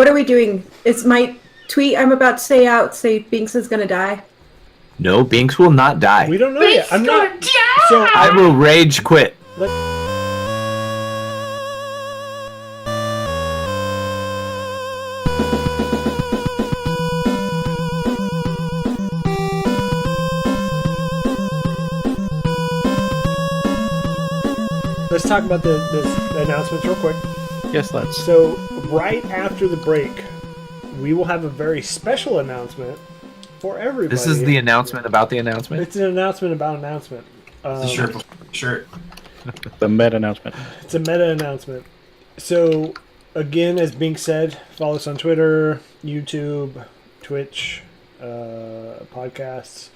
What are we doing? Is my tweet I'm about to say out say Binx is gonna die? No, Binx will not die. We don't know yet. I'm not. So I will rage quit. Let's talk about the announcements real quick. Yes, let's. So, right after the break, we will have a very special announcement for everybody. This is the announcement about the announcement? It's an announcement about announcement. Sure. The meta announcement. It's a meta announcement. So, again, as Binx said, follow us on Twitter, YouTube, Twitch, podcasts.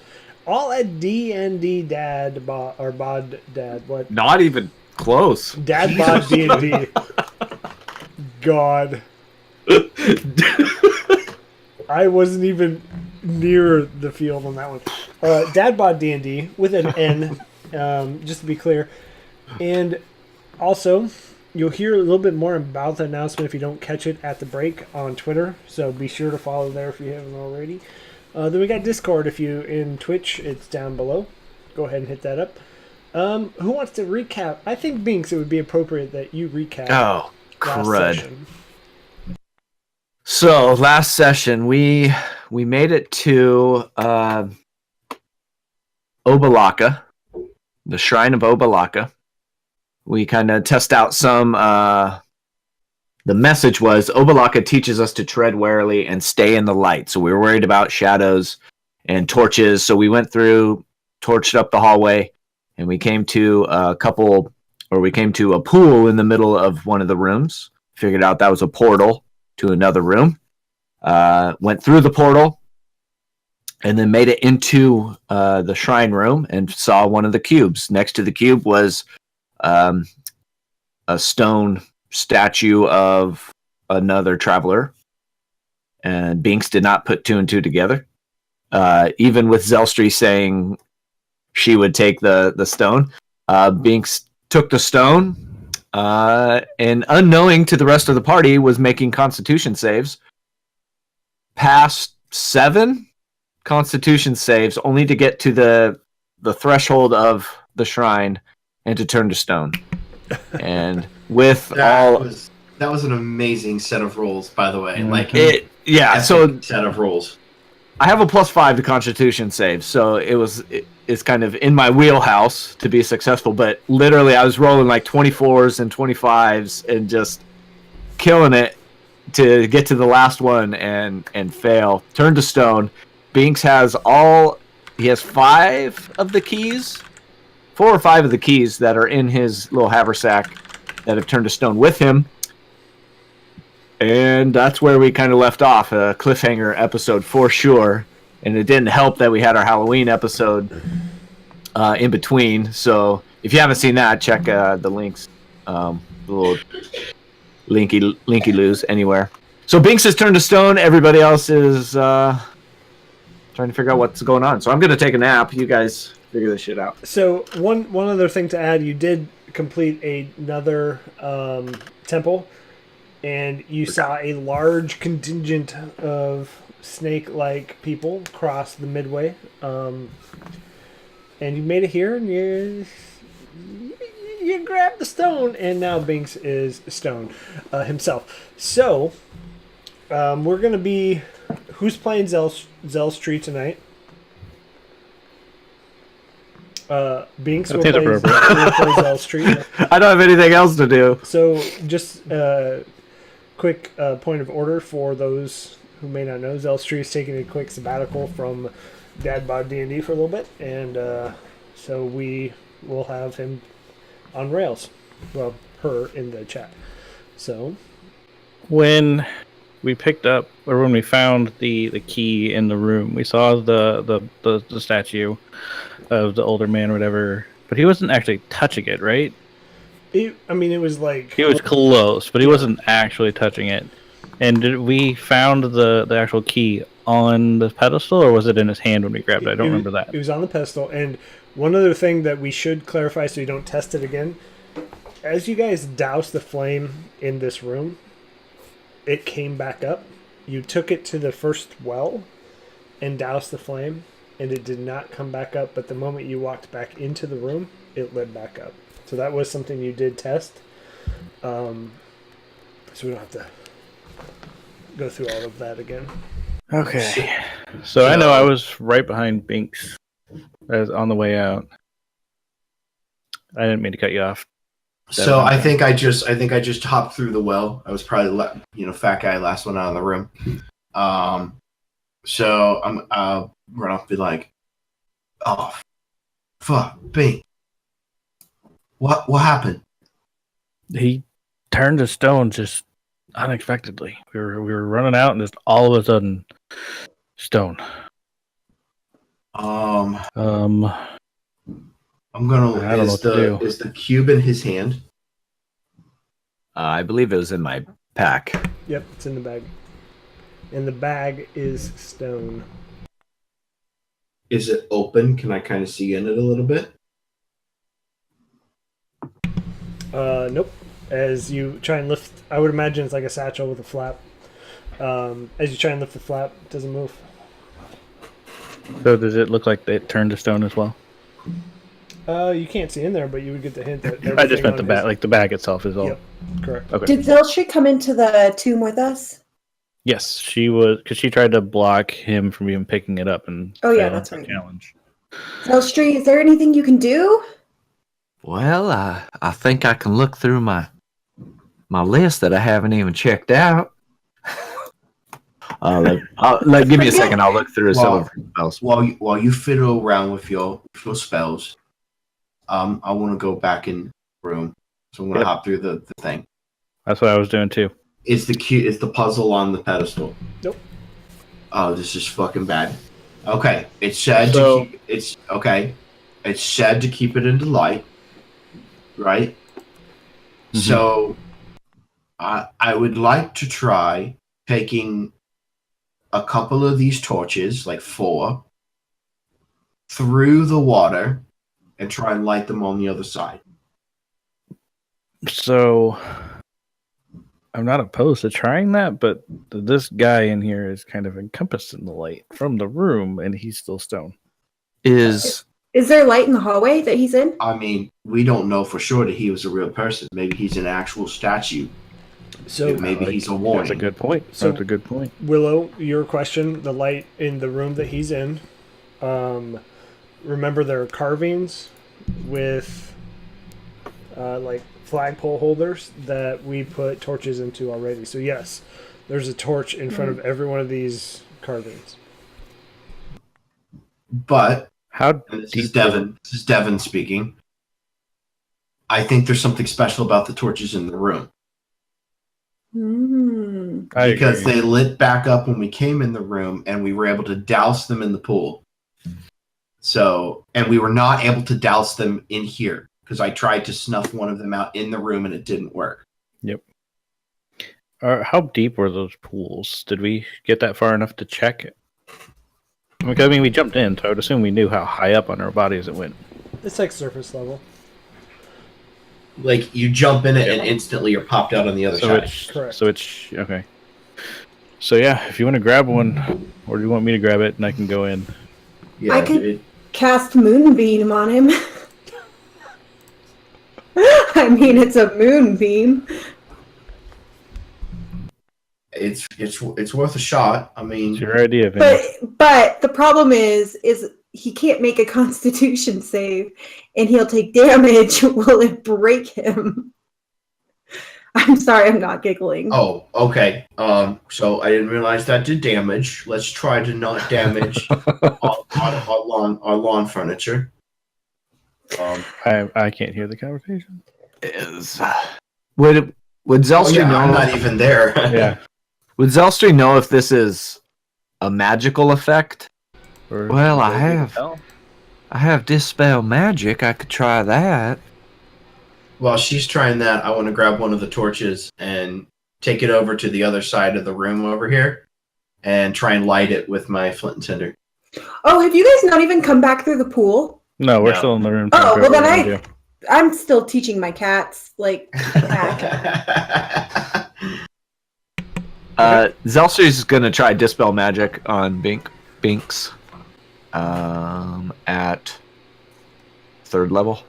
All at DND Dad or Bod Dad. What? Not even close. DadBodDnd. God. I wasn't even near the field on that one. DadBodDnd with an N, just to be clear. And also, you'll hear a little bit more about the announcement if you don't catch it at the break on Twitter. So be sure to follow there if you haven't already. Then we got Discord. If you in Twitch, it's down below. Go ahead and hit that up. Who wants to recap? I think Binx, it would be appropriate that you recap. Oh, last crud. session. So last session we made it to Obalaka, the Shrine of Obalaka. We kind of test out some. The message was Obalaka teaches us to tread warily and stay in the light. So we were worried about shadows and torches. So we went through, torched up the hallway, and we came to a pool in the middle of one of the rooms. Figured out that was a portal to another room. Went through the portal, and then made it into the shrine room and saw one of the cubes. Next to the cube was a stone statue of another traveler, and Binx did not put two and two together. Even with Zelstree saying she would take the stone, Binx took the stone, and unknowing to the rest of the party was making Constitution saves. Passed 7 Constitution saves only to get to the threshold of the shrine and to turn to stone. And with that was an amazing set of rolls, by the way. So set of rolls. I have a +5 to Constitution save, so it's kind of in my wheelhouse to be successful. But literally, I was rolling like 24s and 25s and just killing it to get to the last one and fail. Turn to stone. Binx has he has 5 of the keys. 4 or 5 of the keys that are in his little haversack that have turned to stone with him. And that's where we kind of left off, a cliffhanger episode for sure. And it didn't help that we had our Halloween episode in between. So if you haven't seen that, check the links, the little linky-loos anywhere. So Binx has turned to stone. Everybody else is trying to figure out what's going on. So I'm going to take a nap. You guys figure this shit out. So one other thing to add, you did complete another temple, and you saw a large contingent of snake-like people cross the midway, and you made it here, and you grabbed the stone, and now Binx is stone himself. So we're gonna be who's playing Zelstree tonight? Binx will play Zelstree. I don't have anything else to do. So just quick point of order for those who may not know, Zelstree is taking a quick sabbatical from DadBodDnd for a little bit, and so we will have him on rails. Well, her in the chat. So When we picked up, or when we found the key in the room, we saw the statue of the older man or whatever, but he wasn't actually touching it, right? it was like... He was close, but he wasn't actually touching it. And did we found the actual key on the pedestal, or was it in his hand when we grabbed it? I don't remember that. It was on the pedestal, and one other thing that we should clarify so you don't test it again, as you guys douse the flame in this room, it came back up. You took it to the first well and doused the flame, and it did not come back up. But the moment you walked back into the room, it lit back up. So that was something you did test. So we don't have to go through all of that again. Okay. So I know I was right behind Binx as on the way out. I didn't mean to cut you off. So I think I just hopped through the well. I was probably fat guy, last one out of the room. So I'll run off and be like, "Oh, fuck, Bing. What happened?" He turned to stone just unexpectedly. We were running out, and just all of a sudden, stone. I'm I gonna. don't know what to do. Is the cube in his hand? I believe it was in my pack. Yep, it's in the bag. And the bag is stone. Is it open? Can I kind of see in it a little bit? Nope. As you try and lift, I would imagine it's like a satchel with a flap. As you try and lift the flap, it doesn't move. So does it look like it turned to stone as well? You can't see in there, but you would get the hint that I just meant the bag, like the bag itself is all. Yep, correct. Okay. Did Zilshi come into the tomb with us? Yes, she was, because she tried to block him from even picking it up and. Oh, yeah, failed that's the right. Challenge. Zilshi, is there anything you can do? Well, I think I can look through my list that I haven't even checked out. Give me a second. I'll look through some of the spells. While you fiddle around with your spells, I want to go back in the room, so I'm gonna hop through the thing. That's what I was doing too. Is the puzzle on the pedestal? Nope. Oh, this is fucking bad. Okay, it's said it's said to keep it into light, right? Mm-hmm. So, I would like to try taking a couple of these torches, like 4, through the water and try and light them on the other side. So I'm not opposed to trying that, but this guy in here is kind of encompassed in the light from the room, and he's still stone. Is there light in the hallway that he's in? I mean, we don't know for sure that he was a real person. Maybe he's an actual statue. So maybe he's a warning. That's a good point. That's a good point. Willow, your question, the light in the room that he's in. Remember there are carvings with like flagpole holders that we put torches into already. So yes, there's a torch in front of every one of these carvings. But This is Devin speaking. I think there's something special about the torches in the room. Because they lit back up when we came in the room, and we were able to douse them in the pool. So, and we were not able to douse them in here because I tried to snuff one of them out in the room and it didn't work. Yep. How deep were those pools? Did we get that far enough to check it? Because, I mean, we jumped in, so I would assume we knew how high up on our bodies it went. It's like surface level. Like, you jump in it and instantly you're popped out on the other side. Correct. So it's okay. So yeah, if you want to grab one, or do you want me to grab it and I can go in? Yeah, I could cast Moonbeam on him. I mean, it's a moonbeam. It's worth a shot. I mean, It's your idea, Vinny. But the problem is he can't make a Constitution save, and he'll take damage. Will it break him? I'm sorry, I'm not giggling. Oh, okay. So I didn't realize that did damage. Let's try to not damage our lawn furniture. I can't hear the conversation. Would Zelstra know? I'm not even there. Yeah. Would Zelstra know if this is a magical effect? Well, I have Dispel Magic. I could try that. While she's trying that, I want to grab one of the torches and take it over to the other side of the room over here and try and light it with my flint and tinder. Oh, have you guys not even come back through the pool? No, we're still in the room. Oh, well then I'm still teaching my cats, like, hack. Zelstri's gonna try Dispel Magic on Binx. At 3rd level.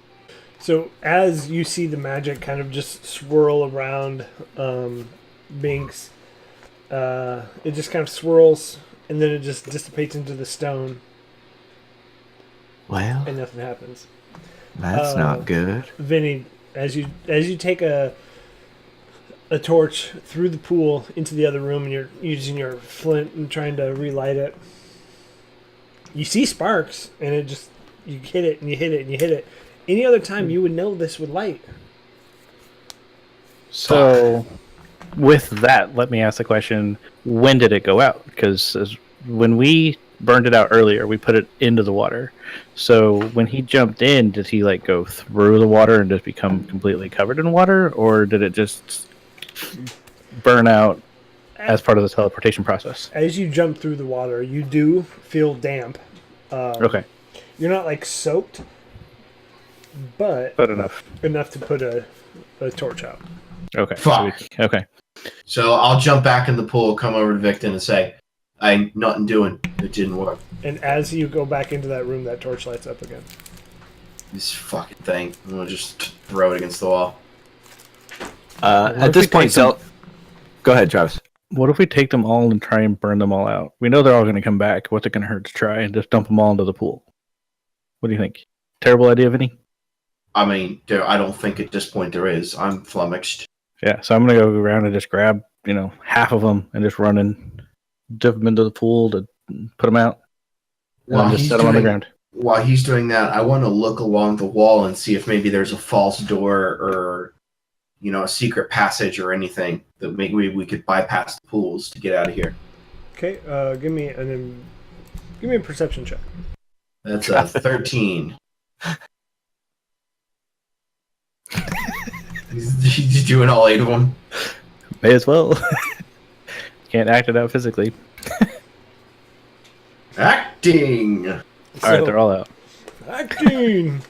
So as you see the magic kind of just swirl around Binx, it just kind of swirls and then it just dissipates into the stone Well, and nothing happens. that's not good. Vinny, as you take a torch through the pool into the other room and you're using your flint and trying to relight it, you see sparks and it just, you hit it and you hit it and you hit it. Any other time you would know this would light. So, with that, let me ask the question: when did it go out? Because when we burned it out earlier, we put it into the water. So when he jumped in, did he like go through the water and just become completely covered in water, or did it just burn out as part of the teleportation process? As you jump through the water, you do feel damp. Okay, You're not like soaked, but enough. enough to put a torch out. Okay, Fuck. Okay. So I'll jump back in the pool, come over to Victon, and say, "I ain't nothing doing. It didn't work. And as you go back into that room, that torch lights up again. This fucking thing. I'm gonna just throw it against the wall." At this point, Go ahead, Travis. What if we take them all and try and burn them all out? We know they're all going to come back. What's it going to hurt to try and just dump them all into the pool? What do you think? Terrible idea, Vinny? I mean, I don't think at this point there is. I'm flummoxed. Yeah, so I'm going to go around and just grab, half of them and just run and dip them into the pool to put them out. And then just set them on the ground. While he's doing that, I want to look along the wall and see if maybe there's a false door or, a secret passage or anything that maybe we could bypass the pools to get out of here. Okay, give me a perception check. That's a 13. He's doing all 8 of them. May as well. Can't act it out physically. Acting! All right, they're all out. Acting!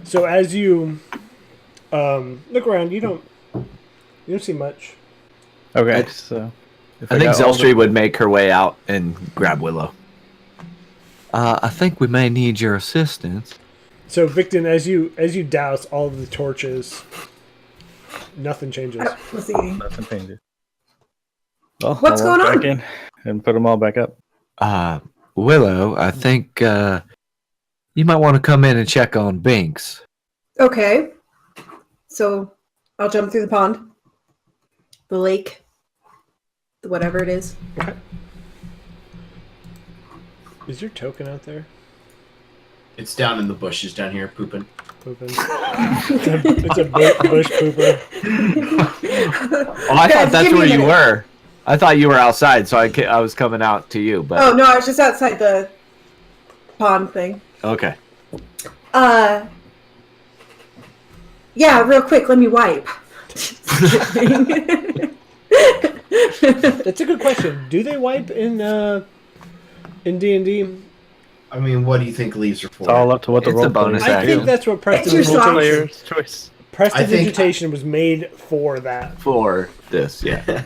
So as you look around, you don't see much. Okay, so... I think Zelstri would make her way out and grab Willow. I think we may need your assistance. So Victon, as you douse all of the torches, nothing changes. Let's see. Nothing changes. Well, What's I'll walk going on? back in and put them all back up. Willow, I think you might want to come in and check on Binx. Okay. So I'll jump through the pond, the lake, whatever it is. Okay. Is your token out there? It's down in the bushes down here, pooping. Pooping. It's a bush pooper. Oh, I Guys, thought that's give me where a you minute. were. I thought you were outside, so I was coming out to you. But Oh no, I was just outside the pond thing. okay. Yeah, real quick, let me wipe. That's a good question. Do they wipe in D&D? I mean, what do you think leaves are for? It's all up to what the It's a role bonus players I action. think that's what It's your socks. Player's choice. Prestidigitation was made for that. For this, yeah.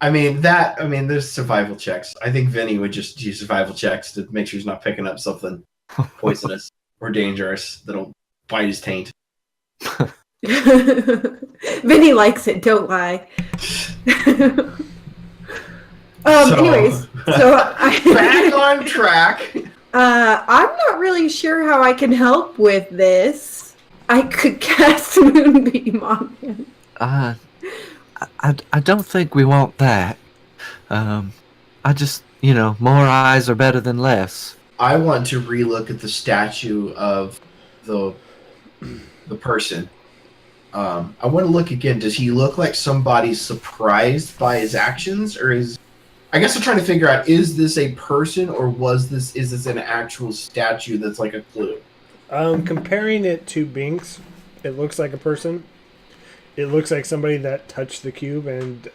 I mean, there's survival checks. I think Vinny would just use survival checks to make sure he's not picking up something poisonous or dangerous that'll bite his taint. Vinny likes it, don't lie. Anyways, so back on track. I'm not really sure how I can help with this. I could cast Moonbeam on him. I don't think we want that. I just, more eyes are better than less. I want to relook at the statue of the person. I want to look again. Does he look like somebody surprised by his actions, or is? I guess I'm trying to figure out: is this a person, or is this an actual statue that's like a clue? Comparing it to Binx, it looks like a person. It looks like somebody that touched the cube and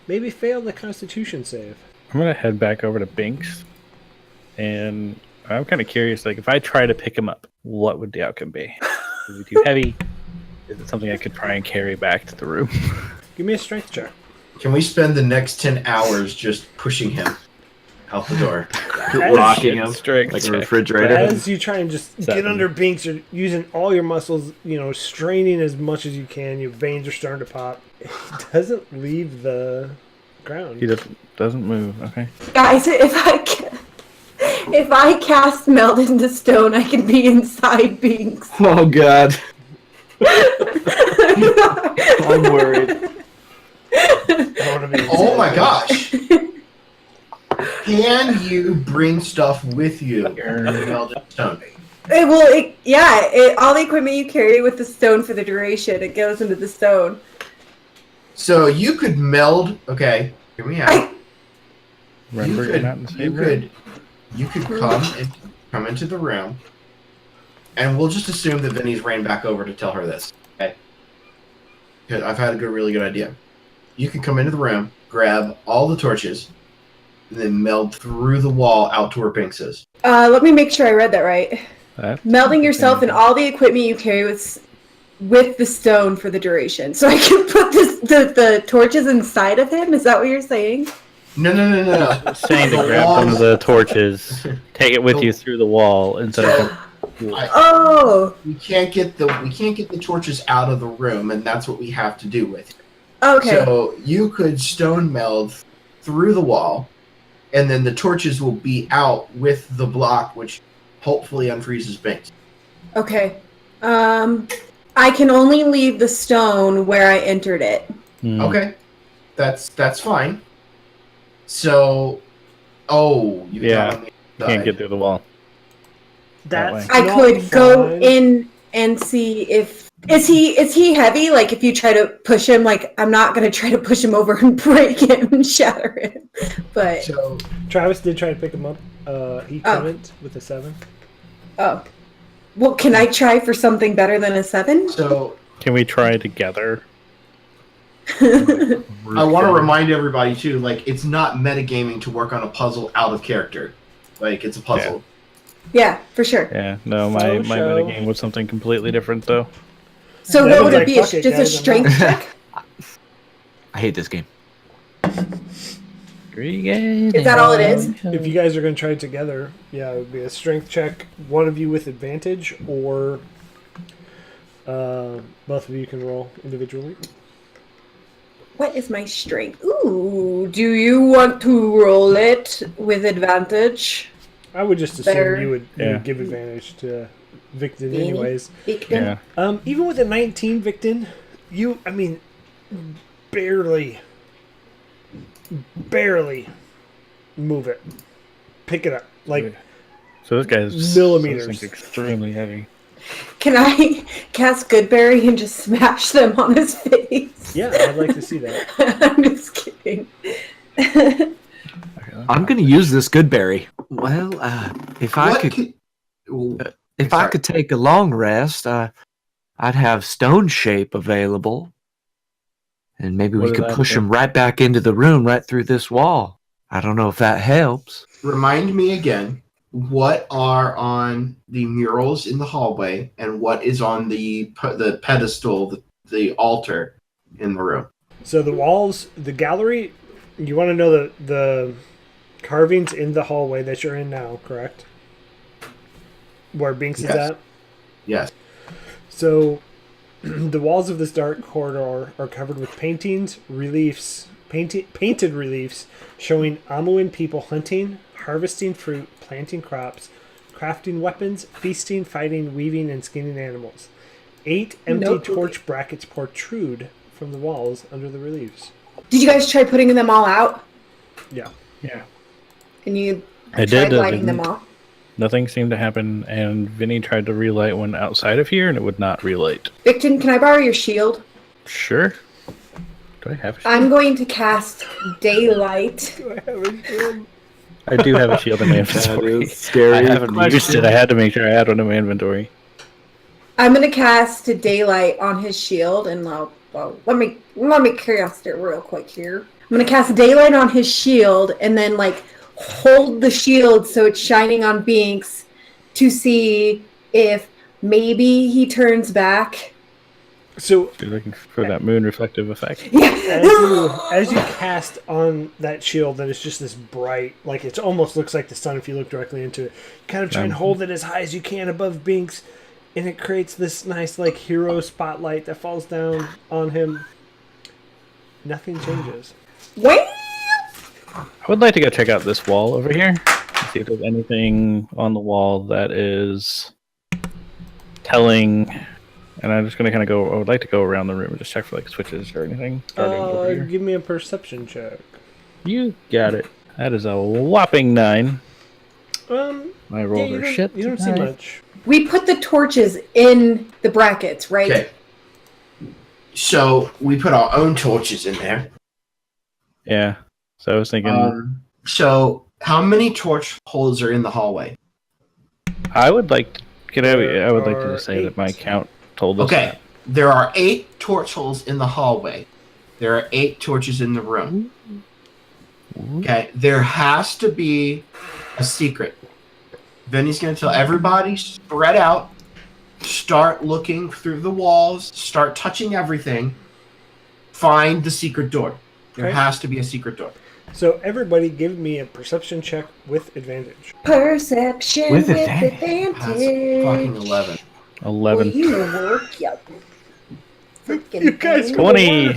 maybe failed the Constitution save. I'm going to head back over to Binx. And I'm kind of curious, like, if I try to pick him up, what would the outcome be? Is it too heavy? Is it something I could try and carry back to the room? Give me a strength check. Can we spend the next 10 hours just pushing him out the door? Locking him Strength like a check. refrigerator. As you try and just get 7. under Binx, you're using all your muscles, straining as much as you can. Your veins are starting to pop. He doesn't leave the ground. He doesn't move. Okay. Guys, if I cast meld into stone, I can be inside Binx. Oh god. I'm worried. Oh my gosh! Can you bring stuff with you? Melded stone. All the equipment you carry with the stone for the duration, it goes into the stone. So you could meld. Okay, hear me out. Remember, you're not in the same room. You could come into the room, and we'll just assume that Vinny's ran back over to tell her this. Okay, because I've had a really good idea. You could come into the room, grab all the torches, and then meld through the wall out to where Binx is. Let me make sure I read that right. Melding yourself and all the equipment you carry with the stone for the duration. So I can put the torches inside of him? Is that what you're saying? No. Saying to grab one of the torches, take it with you through the wall instead of. We can't get the torches out of the room, and that's what we have to do with it. Okay. So you could stone meld through the wall, and then the torches will be out with the block, which hopefully unfreezes Binx. Okay. I can only leave the stone where I entered it. Okay. That's fine. So, you can't get through the wall. That's I could go in and see if is he heavy? Like if you try to push him, like I'm not gonna try to push him over and break him and shatter him. But so Travis did try to pick him up. He couldn't with a 7. Oh. Well, can I try for something better than a 7? So can we try together? I want to remind everybody too, like it's not metagaming to work on a puzzle out of character. Like it's a puzzle. Yeah, for sure. Yeah, no, my metagame was something completely different though. So That what was would like, it be? fuck it, Just a guys, I'm strength check? I hate this game. Is that all it is? If you guys are going to try it together, it would be a strength check. One of you with advantage, or both of you can roll individually. What is my strength? Ooh, do you want to roll it with advantage? I would just assume Better. you would give advantage to Victon Vinny? anyways. Victon? Yeah. Even with a 19, Victon, barely move it. Pick it up. Like, so this guy's millimeters. Extremely heavy. Can I cast Goodberry and just smash them on his face? Yeah, I'd like to see that. I'm just kidding. I'm gonna use this Goodberry. Well, if I could take a long rest, I'd have Stone Shape available, and maybe we could push him right back into the room, right through this wall. I don't know if that helps. Remind me again, what are on the murals in the hallway, and what is on the pedestal, the altar in the room? So the walls, the gallery. You want to know the carvings in the hallway that you're in now, correct? Where Binx is at? Yes. So the walls of this dark corridor are covered with paintings, reliefs, painted reliefs showing Amuan people hunting, harvesting fruit, planting crops, crafting weapons, feasting, fighting, weaving, and skinning animals. 8 empty torch brackets protrude from the walls under the reliefs. Did you guys try putting them all out? Yeah. And you I tried did. lighting them off? Nothing seemed to happen, and Vinny tried to relight one outside of here, and it would not relight. Victon, can I borrow your shield? Sure. Do I have a shield? I'm going to cast Daylight. I do have a shield in my inventory. That is scary. I haven't used it. I had to make sure I had one in my inventory. I'm going to cast Daylight on his shield, and let me cast it real quick here. I'm going to cast Daylight on his shield, and then hold the shield so it's shining on Binx to see if maybe he turns back. So You're looking for that moon reflective effect. as you cast on that shield, that is just this bright, like it almost looks like the sun if you look directly into it. Kind of try and hold it as high as you can above Binx, and it creates this nice like hero spotlight that falls down on him. Nothing changes. Wait. I would like to go check out this wall over here. See if there's anything on the wall that is telling. And I'm just gonna kind of go. I would like to go around the room and just check for like switches or anything. Starting over here. Give me a perception check. You got it. That is a whopping 9. My rolls you are don't- shit. You don't see tonight. much. We put the torches in the brackets, right? Okay. So we put our own torches in there. Yeah. So I was thinking. So how many torch holes are in the hallway? I would like. I would like to are just say 8. that my count told us. Okay. There are 8 torch holes in the hallway. There are 8 torches in the room. Okay. There has to be a secret. Vinny's going to tell everybody, spread out, start looking through the walls, start touching everything, find the secret door. There Okay. has to be a secret door. So everybody, give me a perception check with advantage. Perception With with advantage. That's advantage. fucking 11. 11. Well, you work, yep. You guys 20.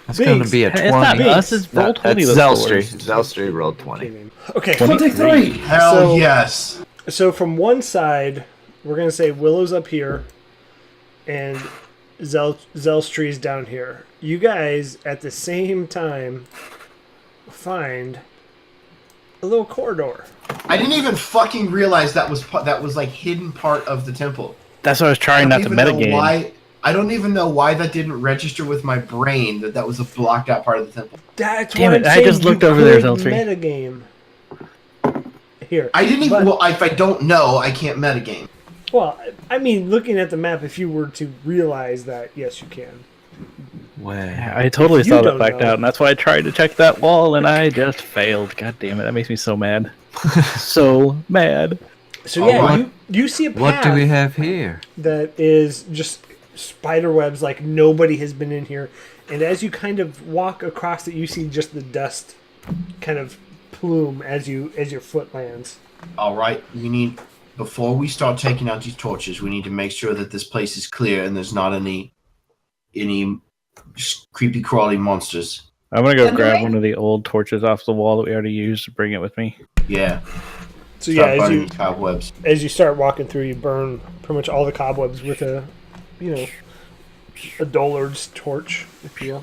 That's going to Binx. be a It's 20. not us. It's roll That's 20. Zelstri. That's Zelstri rolled 20. Okay. 23. Hell So- yes. So from one side, we're gonna say Willow's up here, and Zelstri's down here. You guys at the same time find a little corridor. I didn't even fucking realize that was like hidden part of the temple. That's what I was trying not to metagame. I don't even know why that didn't register with my brain that was a blocked out part of the temple. That's Damn what it, I'm I saying. just looked You over there, could Zeltri. Metagame. Here. I didn't even. But- Well, if I don't know, I can't metagame. Well, I mean, looking at the map, if you were to realize that, yes, you can. Wow. I totally You saw that don't blacked know. out, and that's why I tried to check that wall, and I just failed. God damn it, that makes me so mad. So mad. So yeah, Alright. you see a path What do we have here? that is just spider webs, like nobody has been in here. And as you kind of walk across it, you see just the dust kind of plume as your foot lands. All right, before we start taking out these torches, we need to make sure that this place is clear and there's not any creepy crawly monsters. I'm gonna go Okay. grab one of the old torches off the wall that we already used to bring it with me. Yeah. So Start yeah, burning these cobwebs. as you start walking through, you burn pretty much all the cobwebs with a Dollard's torch, if you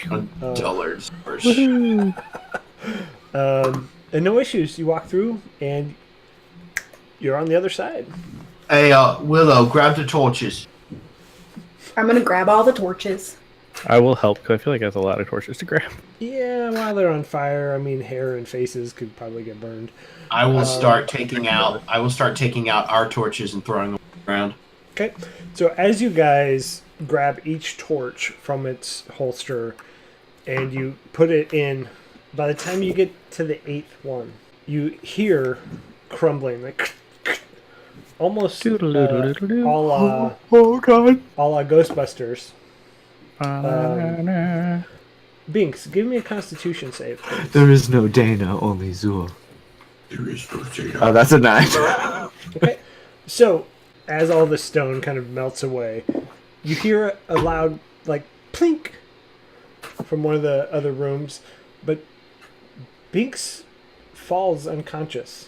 will. Dullards. And no issues. You walk through, and you're on the other side. Hey, Willow, grab the torches. I'm gonna grab all the torches. I will help because I feel like that's a lot of torches to grab. Yeah, while they're on fire, I mean, hair and faces could probably get burned. I will start taking out our torches and throwing them around. Okay, so as you guys grab each torch from its holster and you put it in, by the time you get to the 8th one, you hear crumbling, like almost a la Oh god. Ghostbusters. Binx, give me a Constitution save, please. There is no Dana, only Zool. Oh, that's a 9. Okay, so as all the stone kind of melts away, you hear a loud, like, plink from one of the other rooms, but Binx falls unconscious.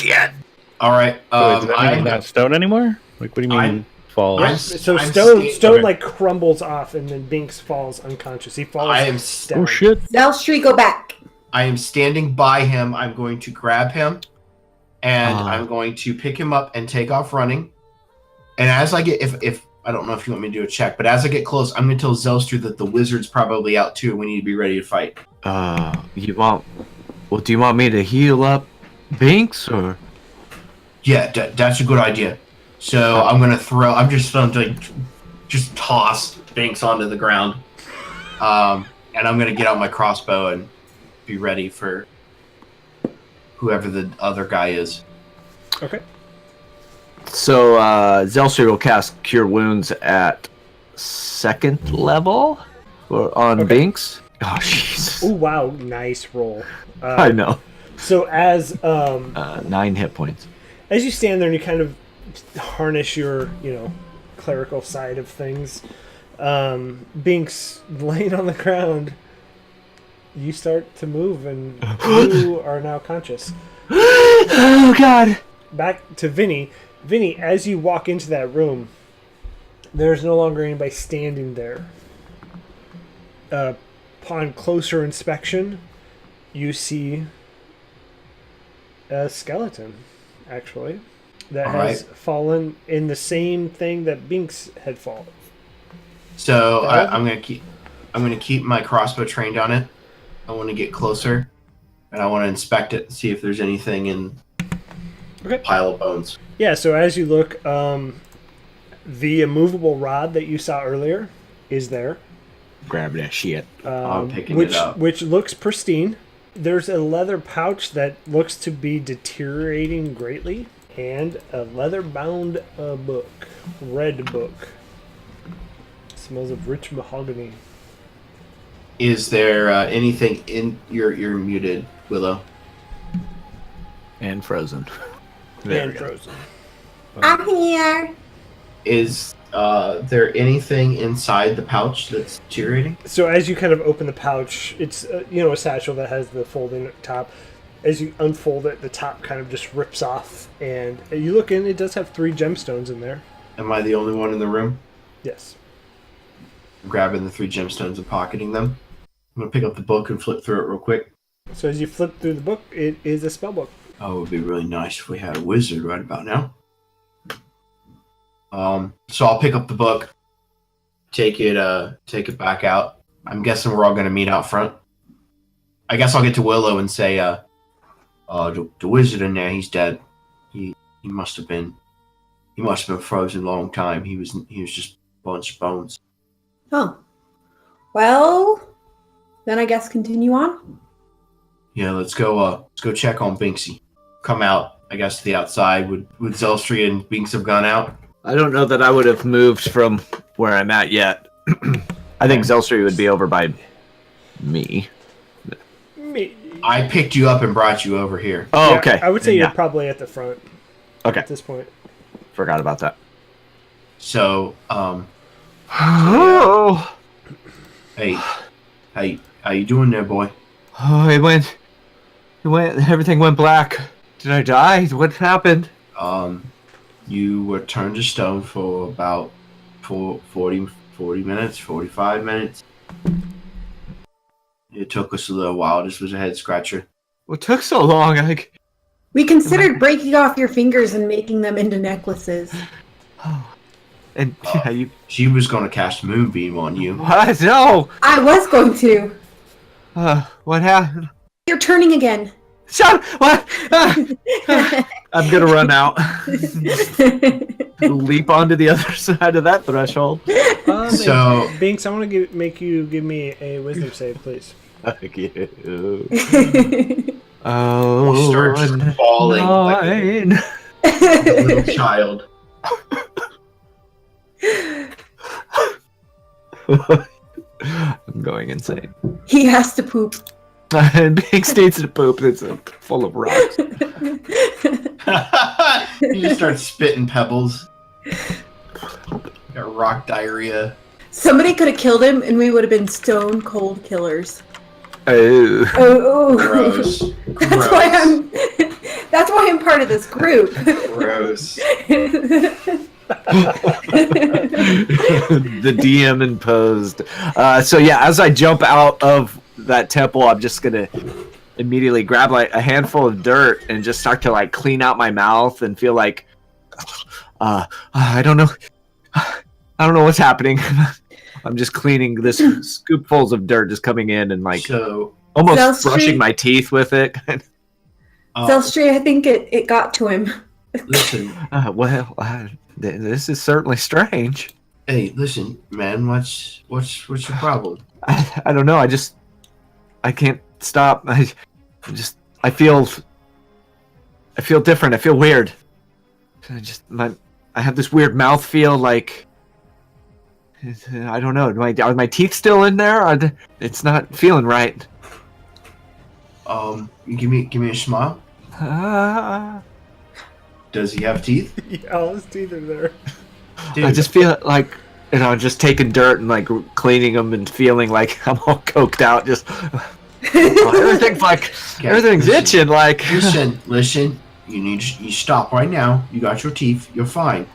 Yeah. All right. Does that mean it's not stone anymore? Like, what do you mean I'm- falls? I'm- So I'm stone okay. like crumbles off, and then Binx falls unconscious. He falls I am down. Oh shit! Zelstri, go back. I am standing by him. I'm going to grab him, and Ah. I'm going to pick him up and take off running. And as I get, if I don't know if you want me to do a check, but as I get close, I'm going to tell Zelstri that the wizard's probably out too. We need to be ready to fight. You want... Well, do you want me to heal up Binx, or... Yeah, that's a good idea. So I'm going to I'm just going to just toss Binx onto the ground, and I'm going to get out my crossbow and be ready for whoever the other guy is. Okay. So Zelstri will cast Cure Wounds at second level on Binx. Oh, Jesus. Oh wow, nice roll. I know. So as 9 hit points. as you stand there and you kind of harness your, clerical side of things, Binx laying on the ground, you start to move and you are now conscious. Oh, God. Back to Vinny. Vinny, as you walk into that room, there's no longer anybody standing there. Upon closer inspection, you see a skeleton, actually, that has fallen in the same thing that Binx had fallen. So I'm gonna keep my crossbow trained on it. I want to get closer, and I want to inspect it and see if there's anything in the pile of bones. Yeah. So as you look, the immovable rod that you saw earlier is there. Grab that shit. I'm picking it up. Which looks pristine. There's a leather pouch that looks to be deteriorating greatly, and a leather-bound book, red book. Smells of rich mahogany. Is there anything in you're muted, Willow? And frozen. And frozen. I'm here. Is there anything inside the pouch that's deteriorating? So as you kind of open the pouch, it's a satchel that has the folding top. As you unfold it, the top kind of just rips off, and you look in. It does have 3 gemstones in there. Am I the only one in the room? Yes. I'm grabbing the 3 gemstones and pocketing them. I'm gonna pick up the book and flip through it real quick. So as you flip through the book, it is a spell book. Oh, it would be really nice if we had a wizard right about now. So I'll pick up the book, take it back out. I'm guessing we're all gonna meet out front. I guess I'll get to Willow and say, the wizard in there, he's dead. He must have been frozen a long time. He was just a bunch of bones. Oh. Well, then I guess continue on. Yeah, let's go check on Binksy. Come out, I guess, to the outside. Would Zelstri and Binks have gone out? I don't know that I would have moved from where I'm at yet. I think Zelstri would be over by me. I picked you up and brought you over here. Oh, Yeah, okay. I would say Yeah. you're probably at the front. Okay. At this point. Forgot about that. So, Oh, hey, how you doing there, boy? everything went black. Did I die? What happened? You were turned to stone for about 40 minutes, 45 minutes. It took us a little while. This was a head scratcher. What took so long? We considered breaking off your fingers and making them into necklaces. And yeah, She was going to cast Moonbeam on you. What? No. I was going to. What happened? You're turning again. Shut. What? I'm gonna run out. Leap onto the other side of that threshold. So, Binks, I want to make you give me a wisdom save, please. Fuck you. you Oh, start falling like a little child. I'm going insane. He has to poop. And Binx needs to poop. It's full of rocks. You just start spitting pebbles. Got rock diarrhea. Somebody could have killed him and we would have been stone cold killers. Oh. Oh, Gross. That's why I'm part of this group. Gross. The DM imposed. So yeah, as I jump out of that temple, I'm just gonna immediately grab like a handful of dirt and just start to like clean out my mouth and feel like I don't know what's happening. I'm just cleaning this scoopfuls of dirt just coming in and like almost Zelstri? brushing my teeth with it. Zelstri, I think it got to him. Listen. This is certainly strange. Hey, listen, man. What's your problem? I don't know. I can't stop. I feel different. I feel weird. I have this weird mouth feel like I don't know. Are my teeth still in there? It's not feeling right. Give me a smile. Ah. Does he have teeth? Yeah, all his teeth are there. Dude, I just feel like, just taking dirt and like cleaning them and feeling like I'm all coked out. Just everything's itching. Like, listen. You stop right now. You got your teeth. You're fine.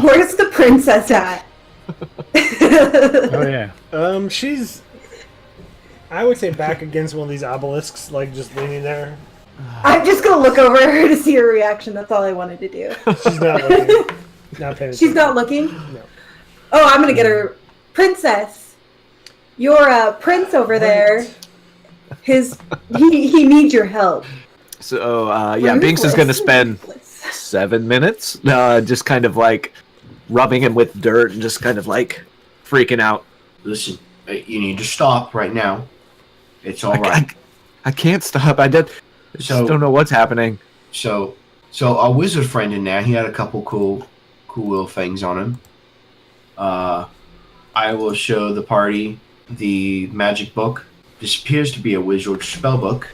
Where's the princess at? Oh yeah. She's, I would say, back against one of these obelisks, like just leaning there. I'm just gonna look over her to see her reaction. That's all I wanted to do. She's not looking. Not paying She's attention. not looking? No. Oh, I'm gonna get her. Princess, your prince over there. He needs your help. so Binx is gonna spend 7 minutes, just kind of like rubbing him with dirt and just kind of like freaking out. Listen, you need to stop right now. It's all right. I can't stop. I just don't know what's happening. So our wizard friend in there, he had a couple cool little things on him. I will show the party the magic book. This appears to be a wizard spell book.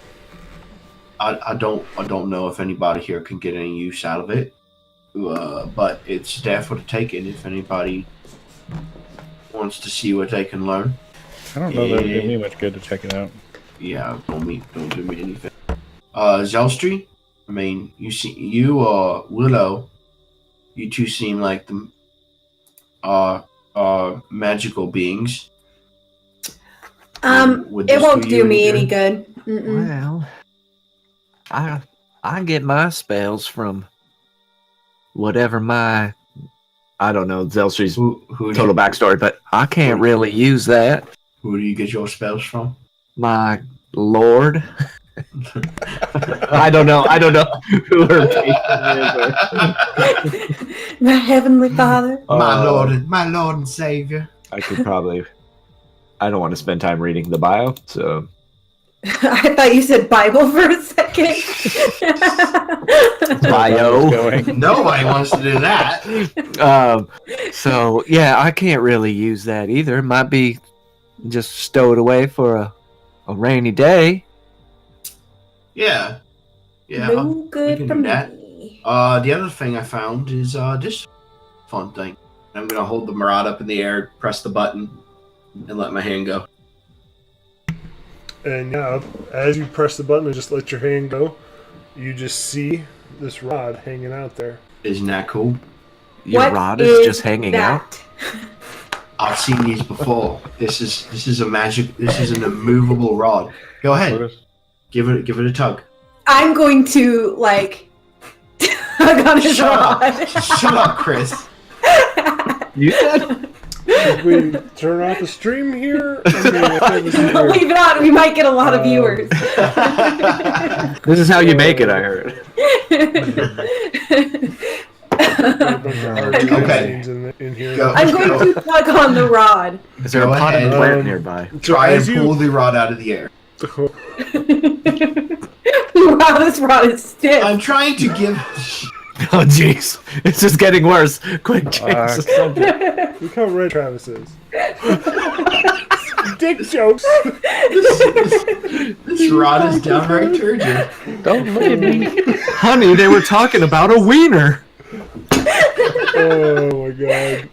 I don't know if anybody here can get any use out of it, but it's there for the taking if anybody wants to see what they can learn. I don't know that it would do me much good to check it out. Yeah, don't do me anything. Zelstri, I mean, you Willow, you two seem like the magical beings. Would It this won't you do me any good. Mm-mm. Well, I get my spells from whatever my, I don't know, Zelstri's Who total backstory, but I can't really use that. Who do you get your spells from? My lord. I don't know who her patron is. My heavenly father. My Lord and Savior. I could probably. I don't want to spend time reading the bio, so. I thought you said Bible for a second. Bio. Nobody wants to do that. So yeah, I can't really use that either. It might be just stowed away for a rainy day. Yeah. No we good can for do that. me. The other thing I found is this fun thing. I'm gonna hold the rod up in the air, press the button, and let my hand go. And yeah, as you press the button and just let your hand go, you just see this rod hanging out there. Isn't that cool? Your What rod is just hanging out. that? I've seen these before. This is a magic. This is an immovable rod. Go ahead, give it a tug. I'm going to hug on his rod. Shut up, Chris. You said? Should we turn off the stream here? I mean, I think we should hear- Leave it on. We might get a lot of viewers. This is how you make it, I heard. Okay. In here. Go. I'm going to tug on the rod. Is there Go a potted ahead. plant nearby? Try and as you- pull the rod out of the air. Wow, this rod is stiff. I'm trying to give. Oh jeez, it's just getting worse. Quick, James. Look how red Travis is. Dick jokes. This rod is downright turgid. Don't look at me. Honey, they were talking about a wiener. Oh my god.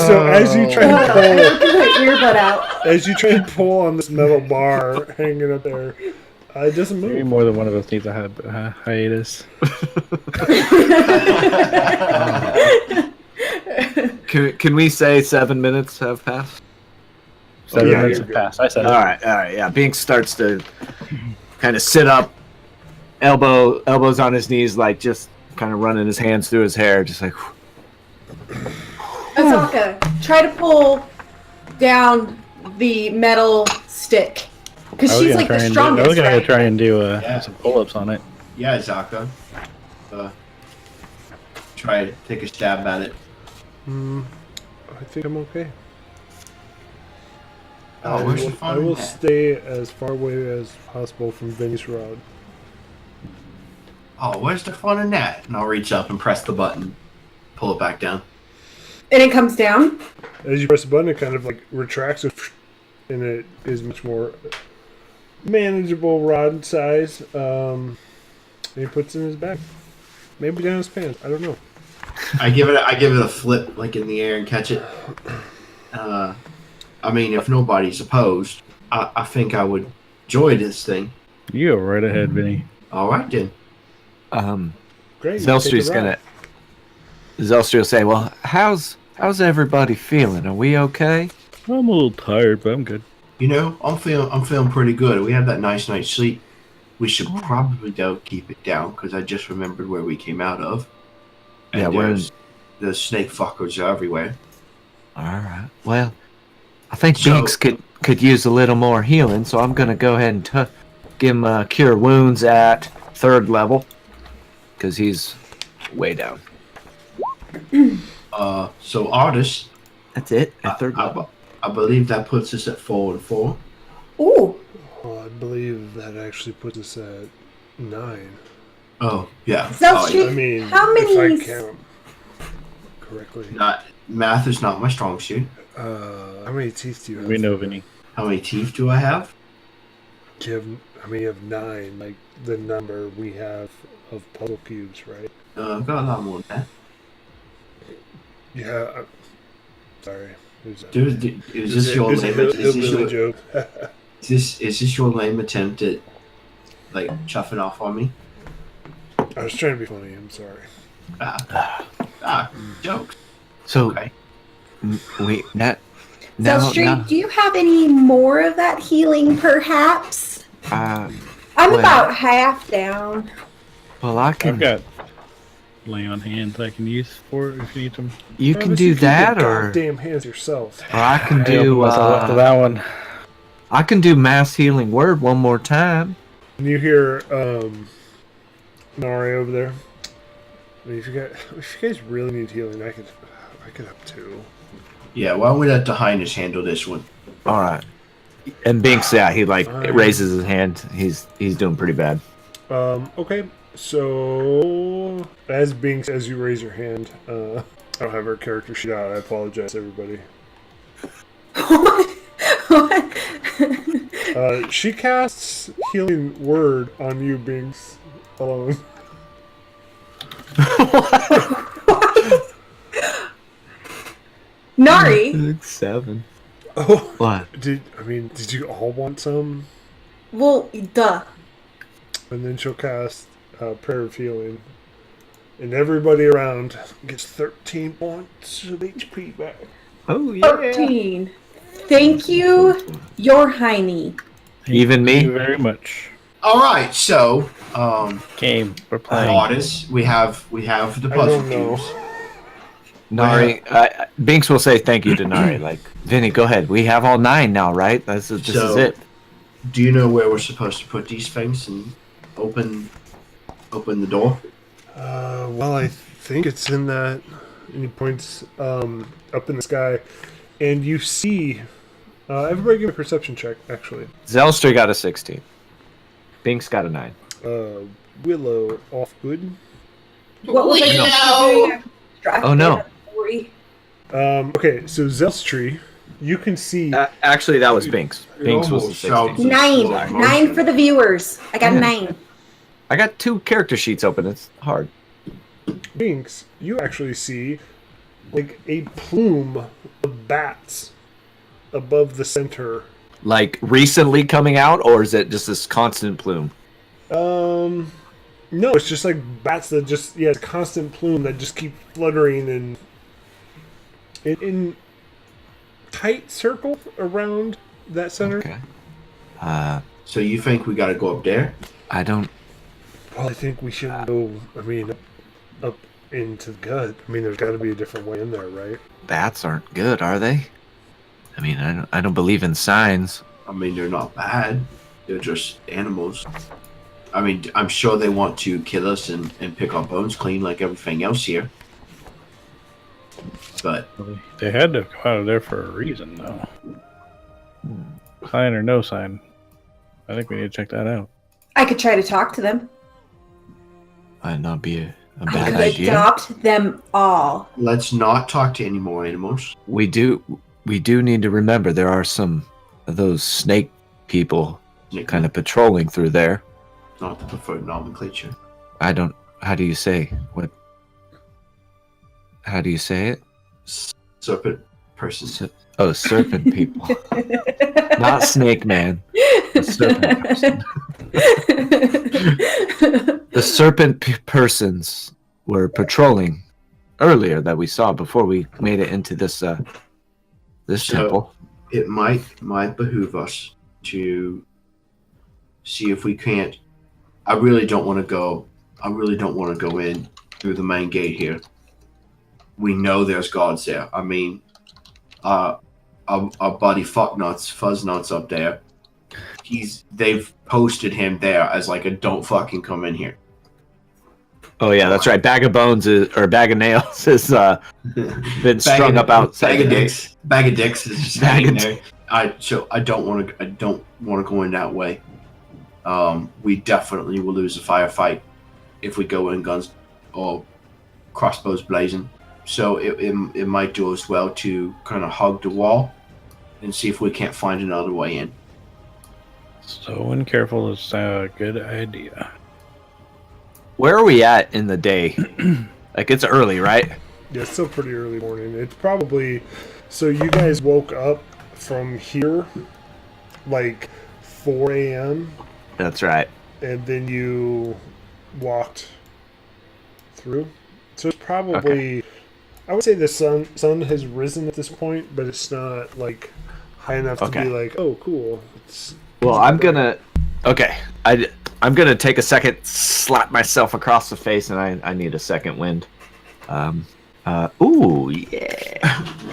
So as you try and pull, Get my earbud out. on this metal bar hanging up there, it doesn't Maybe move. more than one of us needs a hiatus. Can we say 7 minutes have passed? 7 yeah, minutes you're have passed. I said All right, yeah. Binx starts to kind of sit up, elbows on his knees, like just kind of running his hands through his hair, just like. Azaka, try to pull down the metal stick. Because she's like the I strongest, was gonna right? try and do Yeah. some pull-ups on it. Yeah, Zaka. Try to take a stab at it. I think I'm okay. Oh, where's the fun I will at? stay as far away as possible from Vinny's rod. Oh, where's the fun in that? And I'll reach up and press the button, pull it back down. And it comes down. As you press the button, it kind of like retracts, and it is much more manageable rod size. And he puts it in his bag, maybe down his pants. I don't know. I give it a flip, like in the air, and catch it. I mean, if nobody's opposed, I think I would enjoy this thing. You go right ahead, Vinny. All right then. Great. Zelstri will say, "Well, how's everybody feeling? Are we okay?" I'm a little tired, but I'm good. You know, I'm feeling pretty good. We had that nice night's sleep. We should probably though keep it down because I just remembered where we came out of. And Yeah, the snake fuckers are everywhere. All right. Well, I think So- Binx could use a little more healing, so I'm gonna go ahead and give him cure wounds at 3rd level because he's way down. So artists, That's it at 3rd level. I believe that puts us at 4 and 4. Ooh. I believe that actually puts us at 9. Oh yeah. Zelstri, I mean, how many? if I count correctly. Not math is not my strong suit. How many teeth do you have? We know, Vinny. How many teeth do I have? You have 9, like the number we have of puzzle cubes, right? I've got a lot more than that. Yeah. Sorry. Dude, is this your lame? Joke? Is this your lame attempt at like chuffing off on me? I was trying to be funny. I'm sorry. Jokes. So Okay. Zelstri, do you have any more of that healing, perhaps? I'm well- about half down. well, I can. I've got lay on hands I can use for it if you need them. You can Travis, do you keep that, your or goddamn hands yourself. I can I do. opened myself up to that one. I can do mass healing word one more time. And you hear Nari over there. I mean, if you guys really need healing, I could help too. Yeah, why don't we let the Highness handle this one? All right. And Binx, yeah, he raises his hand. He's doing pretty bad. Okay. So as Binx, as you raise your hand, I don't have her character sheet out. I apologize, everybody. What? She casts healing word on you, Binx, alone. Nari. 7. Oh, What? did you all want some? Well, duh. And then she'll cast Prayer of Healing. And everybody around gets 13 points of HP back. Oh yeah. 13. Thank you, your hiney. Even Thank me. you very much. All right, so Game. We're playing. artists, we have the I puzzle don't know. cubes. Nari, Binx will say thank you to Nari. Like, Vinny, go ahead. We have all 9 now, right? This is it. Do you know where we're supposed to put these things and open the door? Well, I think it's in that. And he points up in the sky. And you see. Everybody give a perception check, actually. Zelster got a 16. Binx got a 9. Willow off good. What was I Oh, no. Okay, so Zelstri, you can see. Actually, that was Binx. Binx was the almost shouted. 16. 9 for the viewers. I got Yeah. 9. I got 2 character sheets open. It's hard. Binx, you actually see like a plume of bats above the center. Like, recently coming out, or is it just this constant plume? No, it's just like bats that just it's a constant plume that just keep fluttering and in tight circle around that center. Okay. So you think we got to go up there? I don't. Well, I think we should go. I mean, up into the gut. I mean, there's got to be a different way in there, right? Bats aren't good, are they? I mean, I don't believe in signs. I mean, they're not bad. They're just animals. I mean, I'm sure they want to kill us and pick our bones clean like everything else here. But They had to come out of there for a reason, though. Sign or no sign. I think we need to check that out. I could try to talk to them. Might not be A bad I idea. adopt them all. Let's not talk to any more animals. We do need to remember there are some of those snake people kind of patrolling through there. Not the preferred nomenclature. I don't. How do you say what? How do you say it? Serpent person. Serpent people, not snake man. The serpent person. The serpent persons were patrolling earlier that we saw before we made it into this temple. It might behoove us to see if we can't. I really don't want to go in through the main gate here. We know there's guards there. I mean, our buddy Fuzznut's up there. They've posted him there as like a don't fucking come in here. Oh yeah, that's right. Bag of bones or bag of nails has been strung up outside the gate. Bag of dicks is just hanging there. I don't want to go in that way. We definitely will lose a firefight if we go in guns or crossbows blazing. So it might do us well to kind of hug the wall and see if we can't find another way in. So and careful is a good idea. Where are we at in the day? Like, it's early, right? Yeah, it's still pretty early morning. It's probably... So you guys woke up from here, like, 4 a.m.? That's right. And then you walked through? So it's probably... Okay. I would say the sun has risen at this point, but it's not, like, high enough to be like, oh, cool. Well, I'm gonna... Okay. I'm gonna take a second, slap myself across the face, and I need a second wind. Ooh, yeah.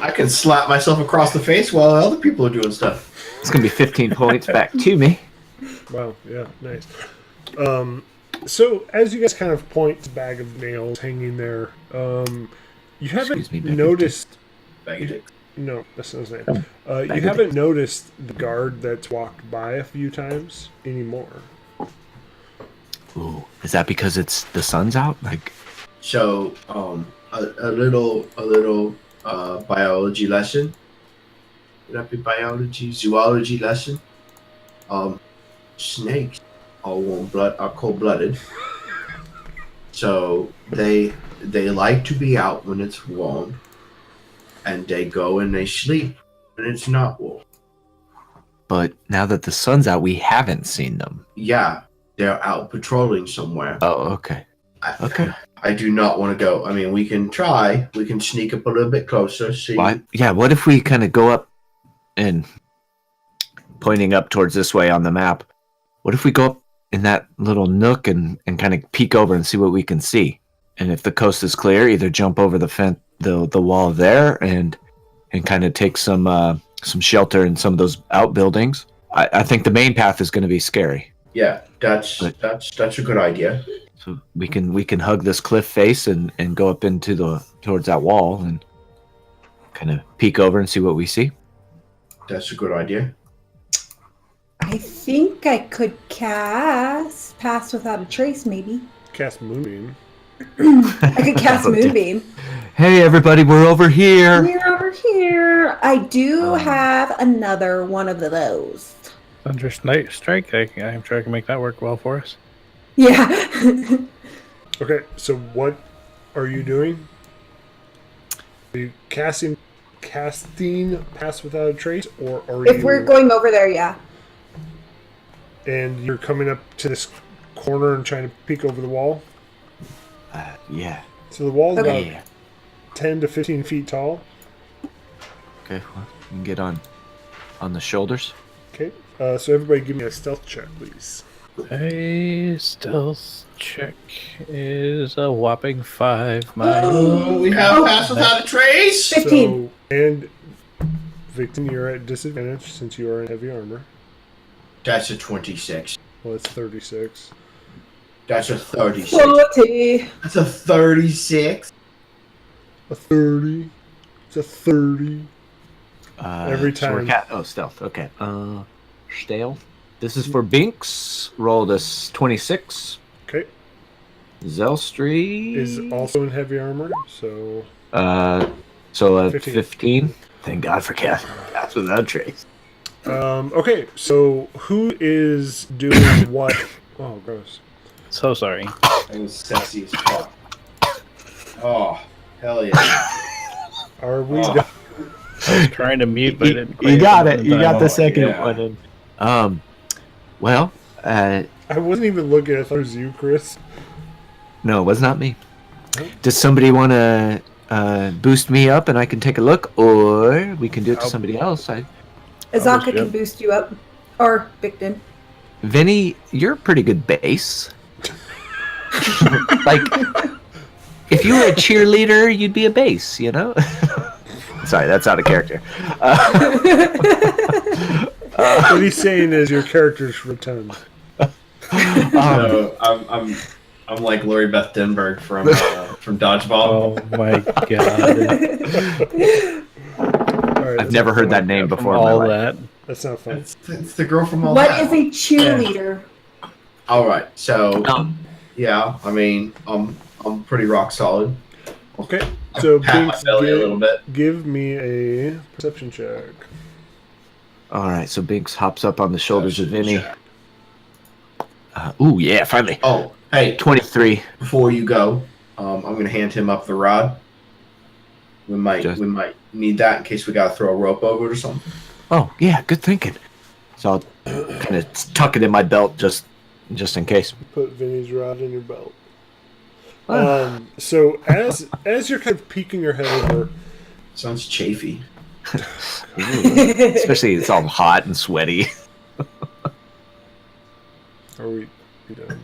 I can slap myself across the face while other people are doing stuff. It's gonna be 15 points back to me. Wow, yeah, nice. So as you guys kind of point to Bag of Nails hanging there, you haven't noticed... Bag of dicks. No, that's not his name. You haven't noticed the guard that's walked by a few times anymore. Ooh, is that because the sun's out? Like, so a little biology lesson. Would that be zoology lesson? Snakes are cold-blooded. So they like to be out when it's warm, and they go and they sleep when it's not warm. But now that the sun's out, we haven't seen them. Yeah. They're out patrolling somewhere. Oh, okay. Okay. I do not want to go. I mean, we can try. We can sneak up a little bit closer. See. What? Yeah, what if we kind of go up and pointing up towards this way on the map? What if we go up in that little nook and kind of peek over and see what we can see? And if the coast is clear, either jump over the wall there and kind of take some shelter in some of those outbuildings. I think the main path is going to be scary. Yeah, that's a good idea. So we can hug this cliff face and go up towards that wall and kind of peek over and see what we see. That's a good idea. I think I could cast Pass Without a Trace, maybe. Cast Moonbeam. I could cast Moonbeam. Hey everybody, we're over here. We're over here. I do have another one of those. Thunder Strike, I'm sure I can make that work well for us. Yeah. Okay, so what are you doing? Are you casting Pass Without a Trace, or are you... If we're going over there, yeah. And you're coming up to this corner and trying to peek over the wall? Yeah. So the wall's Okay. about 10 to 15 feet tall. Okay, well, you can get on the shoulders. Okay, so everybody give me a stealth check, please. A stealth check is a whopping 5. We have Pass Without a Trace. 15. So, and Victim, you're at disadvantage since you are in heavy armor. That's a 26. Well, it's 36. That's a 36. 40. That's a 36. A 30. It's a 30. Every so time. Stealth. Okay. Stealth. This is for Binx. Rolled a 26. Okay. Zelstri is also in heavy armor, so... So 15. 15. Thank God for Cast without trace. Okay, so who is doing what? Oh, gross. So sorry. It was sexy as fuck. Oh, hell yeah. Are we Oh. done? I was trying to mute, but I didn't quite You got get it. You got the Oh, second yeah. one in. Well, I wasn't even looking. I thought it was you, Chris. no, it was not me. Does somebody want to boost me up and I can take a look, or we can do it to somebody else? Azaka can boost you up. Or Bigden. Vinny, you're a pretty good bass. Like, if you were a cheerleader, you'd be a bass, you know? Sorry, that's out of character. What he's saying is your character's rotund. So I'm like Lori Beth Denberg from Dodgeball. Oh my god. All right, I've never heard that name before in From my all life. that. That's not fun. It's the girl from all What that. is a cheerleader? All right, so yeah, I mean, I'm pretty rock solid. Okay, so Pat my Binx, belly a little bit. give me a perception check. All right, so Binx hops up on the shoulders of Vinny. Check. Ooh, yeah, finally. Oh, hey, 23. before you go, I'm gonna hand him up the rod. We might need that in case we gotta throw a rope over it or something. Oh, yeah, good thinking. So I'll kind of tuck it in my belt just in case. Put Vinny's rod in your belt. Ah. So as you're kind of peeking your head over, Sounds chafy. Especially it's all hot and sweaty. are we done?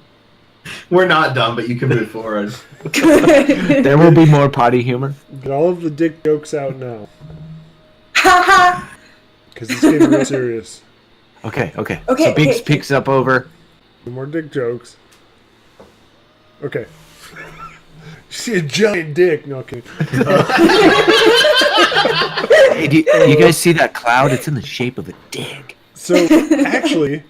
We're not done, but you can move forward. There will be more potty humor. Get all of the dick jokes out now, Haha. because it's getting real serious. Okay. Okay, So Binx okay. picks up over. No more dick jokes. Okay. You see a giant dick. No, okay. Hey, do you guys see that cloud? It's in the shape of a dick. So actually,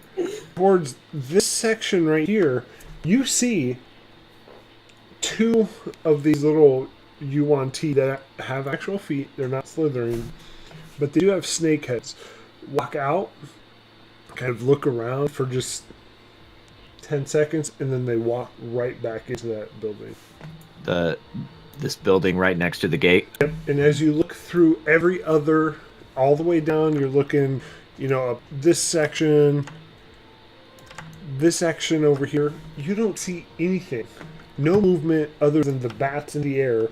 towards this section right here, you see two of these little Yuan-Ti that have actual feet. They're not slithering, but they do have snake heads. Walk out, kind of look around for just 10 seconds, and then they walk right back into that building. This building right next to the gate. Yep. And as you look through every other, all the way down, you're looking, up this section over here, you don't see anything. No movement other than the bats in the air,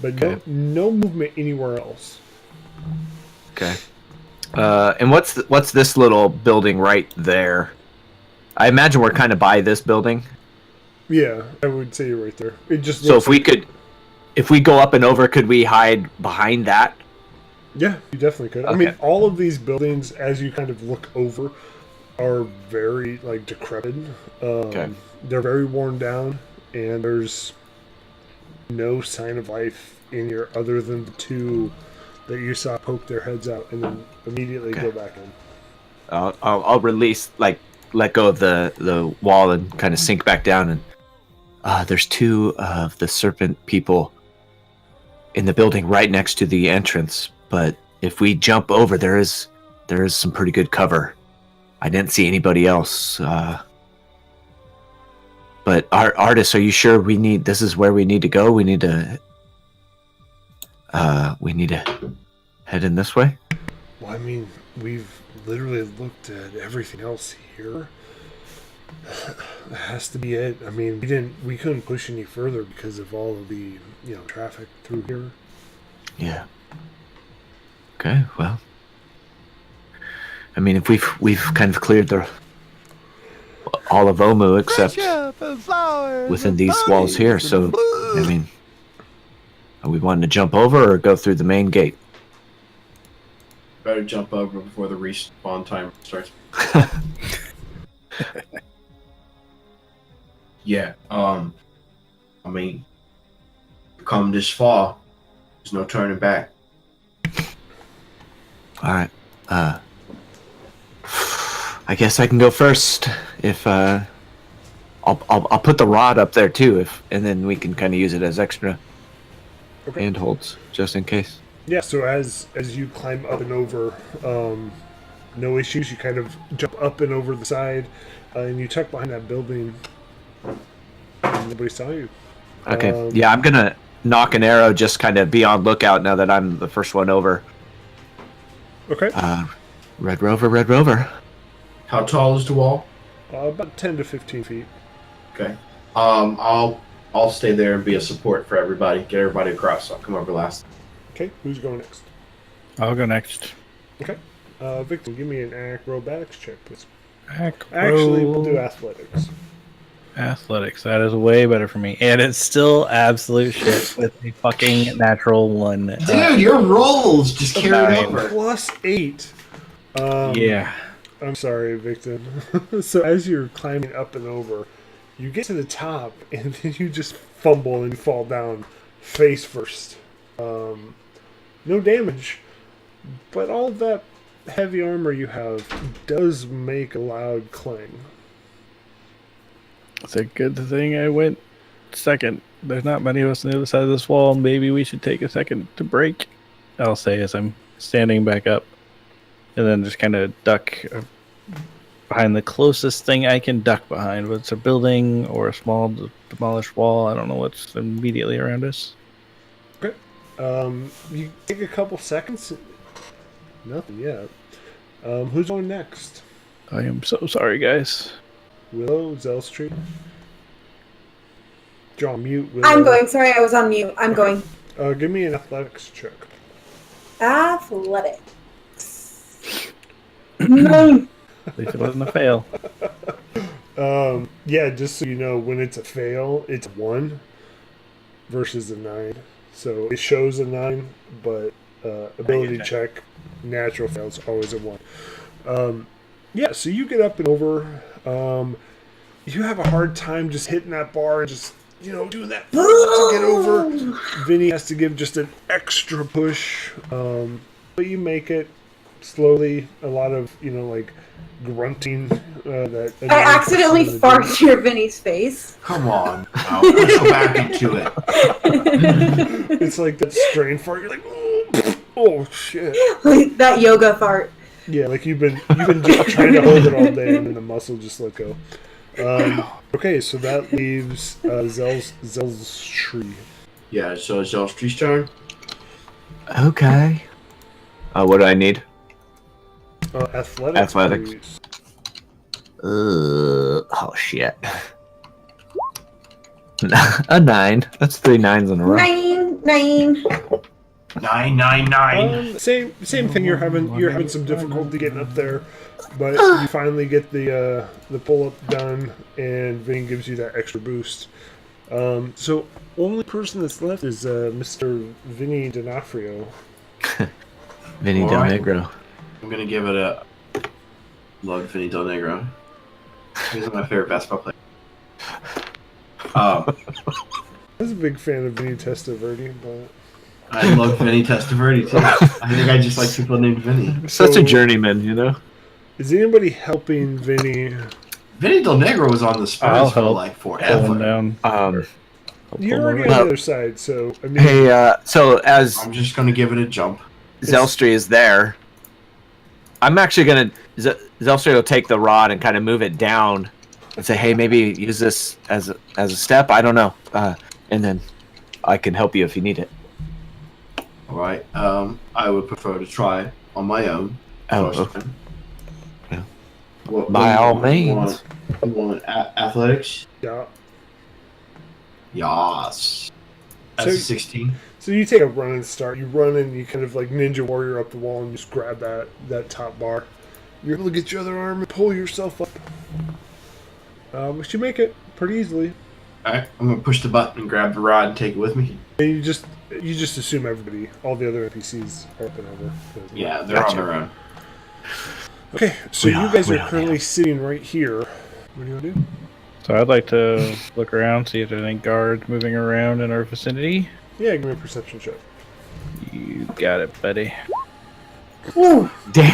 but Okay. no movement anywhere else. Okay. And what's this little building right there? I imagine we're kind of by this building. Yeah, I would say you're right there. It just So looks if we go up and over, could we hide behind that? yeah, you definitely could. I Okay. mean, all of these buildings, as you kind of look over, are very decrepit. Okay. They're very worn down, and there's no sign of life in here other than the two that you saw poke their heads out and then immediately go back in. I'll release, let go of the wall and kind of sink back down. And there's two of the serpent people in the building right next to the entrance. But if we jump over, there is some pretty good cover. I didn't see anybody else. But artists, are you sure this is where we need to go? We need to head in this way. Well, I mean, we've literally looked at everything else here. That has to be it. I mean, we couldn't push any further because of all of the traffic through here. Yeah. Okay. Well, I mean, if we've kind of cleared all of Omu except within these walls here. So, I mean, are we wanting to jump over or go through the main gate? Better jump over before the respawn timer starts. Yeah. I mean, come this far, there's no turning back. All right. I guess I can go first if I'll put the rod up there too, and then we can kind of use it as extra handholds just in case. Yeah. So as you climb up and over, no issues. You kind of jump up and over the side, and you tuck behind that building. And nobody saw you. Okay. Yeah, I'm gonna knock an arrow. Just kind of be on lookout now that I'm the first one over. Okay. Red Rover, Red Rover. How tall is the wall? About 10 to 15 feet. Okay. I'll stay there and be a support for everybody. Get everybody across. I'll come over last. Okay. Who's going next? I'll go next. Okay. Victor, give me an acrobatics check, please. Acro- Actually, we'll do athletics. Athletics. That is way better for me. And it's still absolute shit with a fucking natural 1. Dude, your rolls just carried 9. over. Plus 8. Yeah. I'm sorry, Victor. So as you're climbing up and over, you get to the top, and then you just fumble and fall down face first. No damage, but all of that heavy armor you have does make a loud clang. It's a good thing I went second. There's not many of us on the other side of this wall. Maybe we should take a second to break. I'll say as I'm standing back up. And then just kind of duck behind the closest thing I can duck behind. Whether it's a building or a small demolished wall. I don't know what's immediately around us. Okay. You take a couple seconds. Nothing yet. Who's going next? I am so sorry, guys. Willow, Zellstreet. Draw mute. Willow. I'm going. Sorry, I was on mute. I'm going. Give me an athletics check. Athletics. 9. At least it wasn't a fail. Yeah, just so you know, when it's a fail, it's 1 versus a 9. So it shows a 9, but ability check, natural fails, always a 1. Yeah, so you get up and over. You have a hard time just hitting that bar and just, doing that to get over. Vinny has to give just an extra push, but you make it slowly. A lot of, grunting. That I accidentally farted near Vinny's face. Come on. Now, let's go back into it. It's like that strain fart. You're like, oh shit. Like that yoga fart. Yeah, like you've been just trying to hold it all day, and then the muscle just let go. Okay, so that leaves Zell's tree. Yeah, so it's Zellstreet's turn. Okay. What do I need? Athletics. Athletics. Oh shit. A 9. That's 3 9s in a row. 9. 9. Same thing. You're having some difficulty getting up there, but you finally get the pull up done, and Vin gives you that extra boost. So only person that's left is Mr. Vinny D'Onofrio. Vinny Del Alright. Negro. I'm going to give it a... Love Vinny Del Negro. He's my favorite basketball player. I was a big fan of Vinny Testaverde, but... I love Vinny Testaverde, too. I think I just like people named Vinny. Such a journeyman, Is anybody helping Vinny? Vinny Del Negro was on the I'll Spurs for help. like Pull him forever. down. You're already on Well- the other side, so I mean, Hey, so as I'm just going to give it a jump. Zellstreet is there, I'm actually gonna Zellstreet will take the rod and kind of move it down and say, "Hey, maybe use this as a step." I don't know, and then I can help you if you need it. All right. I would prefer to try on my own. Oh, first okay. time. Yeah. By all means. You want athletics? yeah. Yes. That's So- a 16. So you take a run and start. You run and you kind of like ninja warrior up the wall and just grab that top bar. You're able to get your other arm and pull yourself up. But you make it pretty easily. All right. I'm going to push the button and grab the rod and take it with me. And you just assume everybody, all the other NPCs are up and over. Yeah, they're Gotcha. on their own. Okay, so We you are- guys we are are, currently yeah. sitting right here. What do you want to do? So I'd like to look around, see if there's any guards moving around in our vicinity. Yeah, give me a perception check. You got it, buddy. Ooh. Damn.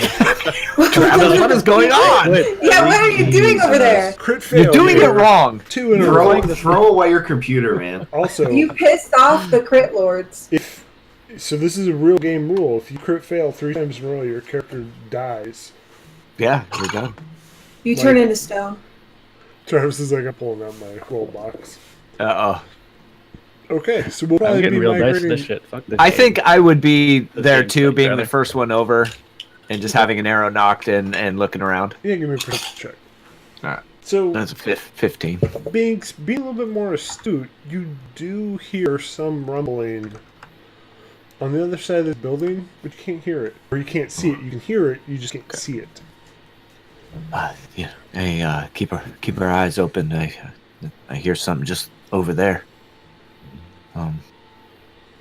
Travis, what is going on? Yeah, what are you doing over there? Crit fail. You're doing it wrong. 2 in a row. Throw away your computer, man. Also, You pissed off the crit lords. so this is a real game rule. If you crit fail 3 times in a row, your character dies. Yeah, you're done. You turn into stone. Travis is like, I'm pulling out my roll box. Uh-oh. Okay, so we'll I'm probably getting be real dice migrating. to this shit. Fuck this I game. think I would be there game's too, like being better. the first one over and just having an arrow knocked and looking around. Yeah, give me a perception check. Alright. So, That's a 15. Binx, being a little bit more astute, you do hear some rumbling on the other side of this building, but you can't hear it. Or you can't see it. You can hear it, you just can't see it. Yeah. Hey, keep our eyes open. I hear something just over there.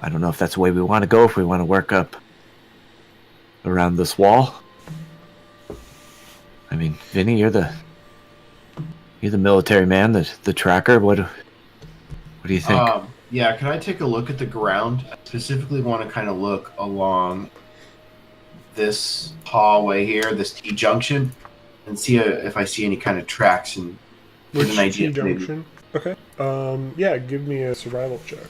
I don't know if that's the way we want to go. If we want to work up around this wall. I mean, Vinny, you're the military man, the tracker. What do you think? Yeah, can I take a look at the ground? I specifically want to kind of look along this hallway here, this T-junction, and see if I see any kind of tracks and get Which an idea. T-junction? Okay. Yeah, give me a survival check.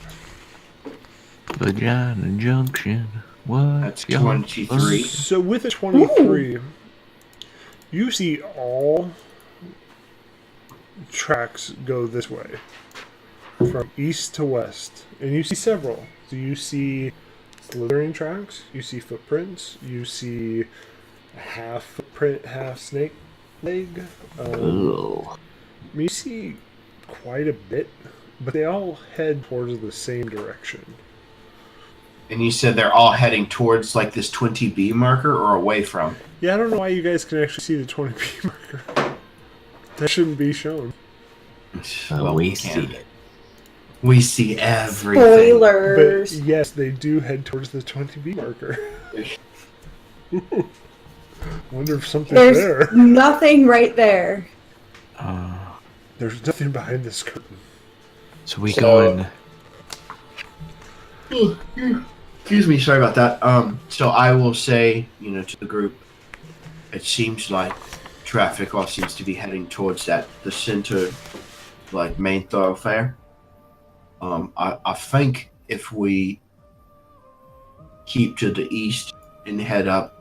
Vagina Junction. What? That's 23. So with a 23, you see all tracks go this way. From east to west. And you see several. So you see slithering tracks, you see footprints, you see half footprint, half snake leg. You see quite a bit, but they all head towards the same direction. And you said they're all heading towards like this 20B marker or away from? Yeah, I don't know why you guys can actually see the 20B marker. That shouldn't be shown. Well, we can. see it. We see everything. But Spoilers. yes, they do head towards the 20B marker. Wonder if something's There's there. nothing right there. There's nothing behind this curtain. So we going. Excuse me, sorry about that. So I will say, to the group, it seems like traffic all seems to be heading towards the center, like main thoroughfare. I think if we keep to the east and head up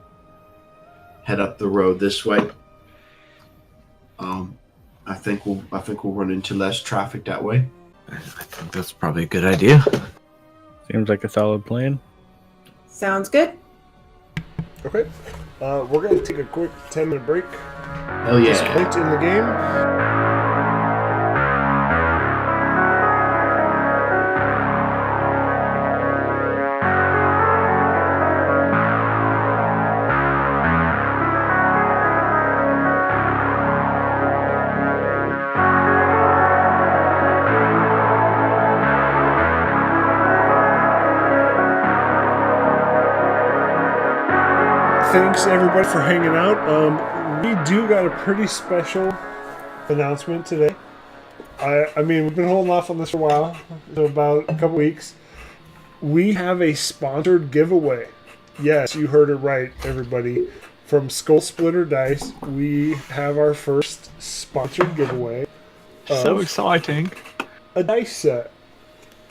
the road this way, I think we'll run into less traffic that way. I think that's probably a good idea. Seems like a solid plan. Sounds good. Okay. We're going to take a quick 10-minute break. Hell This yeah. point in the game. Thanks everybody for hanging out. We do got a pretty special announcement today. I mean, we've been holding off on this for a while, so about a couple weeks. We have a sponsored giveaway. Yes, you heard it right, everybody. From SkullSplitter Dice, we have our first sponsored giveaway. So exciting. A dice set.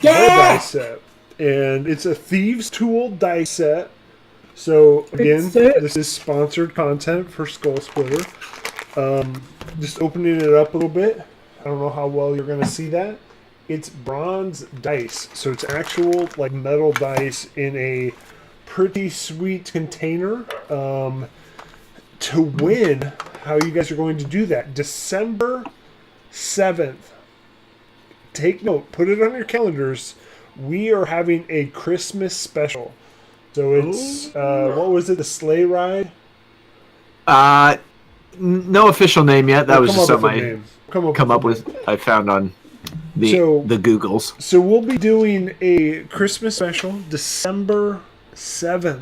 Yeah! A dice set. And it's a Thieves' Tool dice set. So, again, this is sponsored content for SkullSplitter. Just opening it up a little bit. I don't know how well you're going to see that. It's bronze dice. So it's actual like metal dice in a pretty sweet container. To win, how you guys are going to do that. December 7th. Take note. Put it on your calendars. We are having a Christmas special. So it's, what was it, the sleigh ride? No official name yet. That was just something I come up with. I found on the Googles. So we'll be doing a Christmas special December 7th.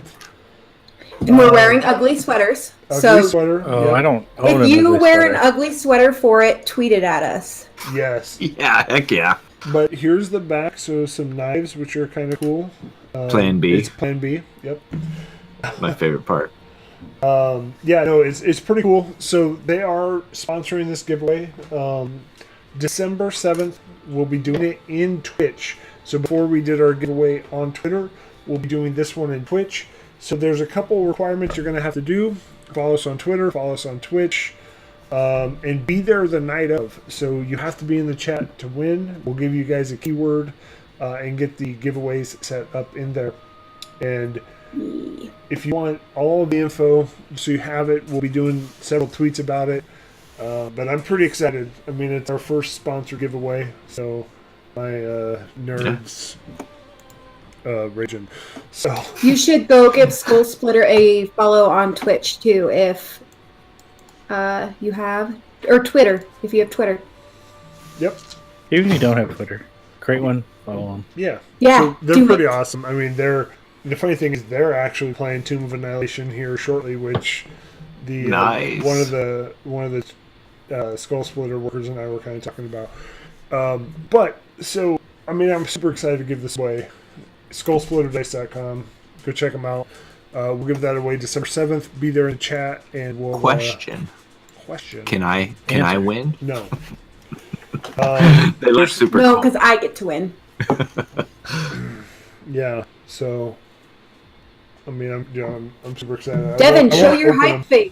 And we're wearing ugly sweaters. Ugly sweater. Oh, yep. I don't own If you ugly wear sweater. an ugly sweater for it, tweet it at us. Yes. Yeah, heck yeah. But here's the back. So some knives, which are kind of cool. Plan B. It's Plan B. Yep. My favorite part. Yeah, no, it's pretty cool. So they are sponsoring this giveaway. December 7th, we'll be doing it in Twitch. So before we did our giveaway on Twitter, we'll be doing this one in Twitch. So there's a couple requirements you're going to have to do. Follow us on Twitter, follow us on Twitch, and be there the night of. So you have to be in the chat to win. We'll give you guys a keyword and get the giveaways set up in there. And if you want all of the info, so you have it, we'll be doing several tweets about it. But I'm pretty excited. I mean, it's our first sponsor giveaway, so my nerds raging. So You should go give SkullSplitter a follow on Twitch too, if you have, or Twitter if you have Twitter. Yep. Even if you don't have Twitter, create one, follow them. Yeah. Yeah, So they're do pretty it. awesome. I mean, the funny thing is they're actually playing Tomb of Annihilation here shortly, which the Nice. one of the SkullSplitter workers and I were kind of talking about. But so I mean, I'm super excited to give this away. SkullSplitterDice.com. Go check them out. We'll give that away December 7th. Be there in chat, and we'll Question: question. Can I win? No. They look super No, cool. because I get to win. Yeah. So. I mean, I'm super excited. Devin, I show won't your open hype them. face.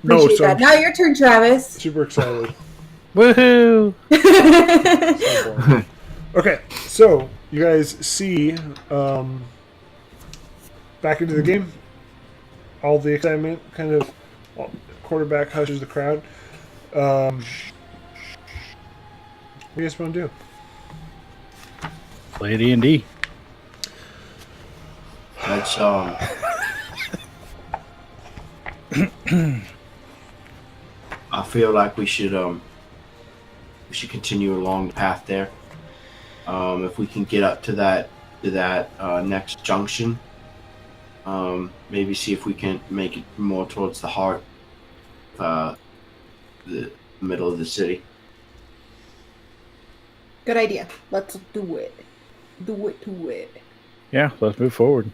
No, Appreciate so that. Now your turn, Travis. super excited. Woohoo! Okay, so you guys see back into the game. All the excitement, kind of quarterback hushes the crowd. What do you guys want to do? Play D&D. Let's I feel like we should continue along the path there. If we can get up to that next junction, maybe see if we can make it more towards the heart, the middle of the city. Good idea. Let's do it. Do it. Yeah, let's move forward.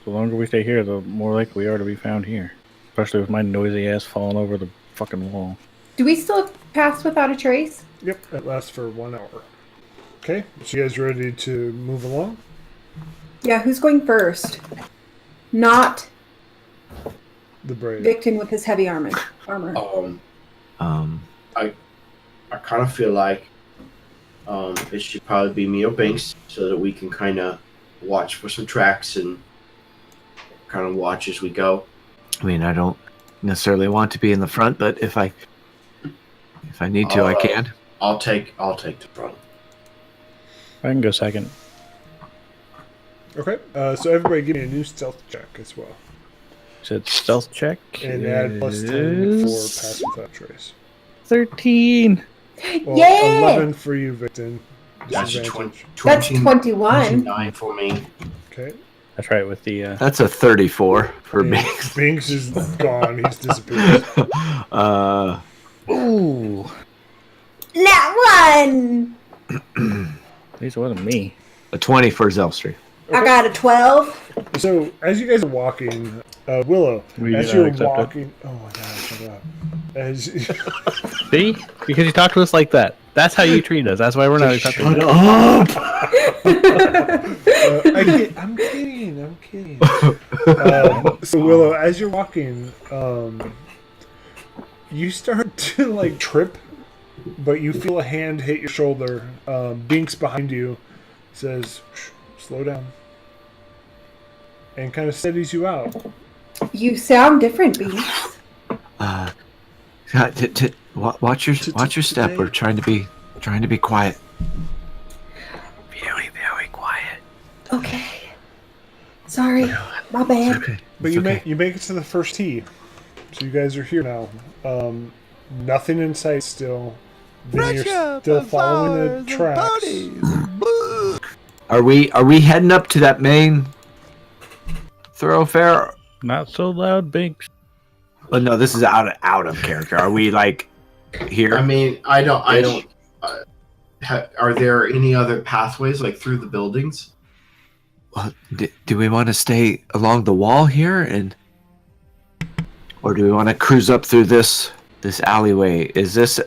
The longer we stay here, the more likely we are to be found here. Especially with my noisy ass falling over the fucking wall. Do we still have Pass Without a Trace? Yep, that lasts for 1 hour. Okay, so you guys ready to move along? Yeah, who's going first? Not The brave. Victon with his heavy armor. I kind of feel like it should probably be me or Binx, so that we can kind of watch for some tracks and kind of watch as we go. I mean, I don't necessarily want to be in the front, but if I need to, I can. I'll take the front. I can go second. Okay, so everybody give me a new stealth check as well. Said stealth check. And add plus 10 for Pass Without Trace. 13. Well, Yeah! 11 for you, Victon. That's a Disadvantage. That's 21. 29 for me. Okay. That's right, with the... That's a 34 for And me. Binx is gone. He's disappeared. Ooh. That one! At least it wasn't me. A 20 for Zelstri. I got a 12. So, as you guys are walking, Willow, We, as you're accept it. walking... Oh my god, shut up. As, See? Because you talk to us like that. That's how you treat us. That's why we're not accepting it. I'm kidding. So Willow, as you're walking, you start to like trip, but you feel a hand hit your shoulder. Binx behind you says, "Slow down," and kind of steadies you out. You sound different, Binx. Watch your step. We're trying to be quiet. Very, very quiet. Okay. Sorry. My bad. Okay. But you make it to the first tee, so you guys are here now. Nothing in sight still. Then you're still following the tracks. Are we heading up to that main thoroughfare? Not so loud, Binx. Oh no, this is out of character. Are we like here. I mean, I don't. Are there any other pathways like through the buildings? Well, do we want to stay along the wall here, or do we want to cruise up through this alleyway? Is this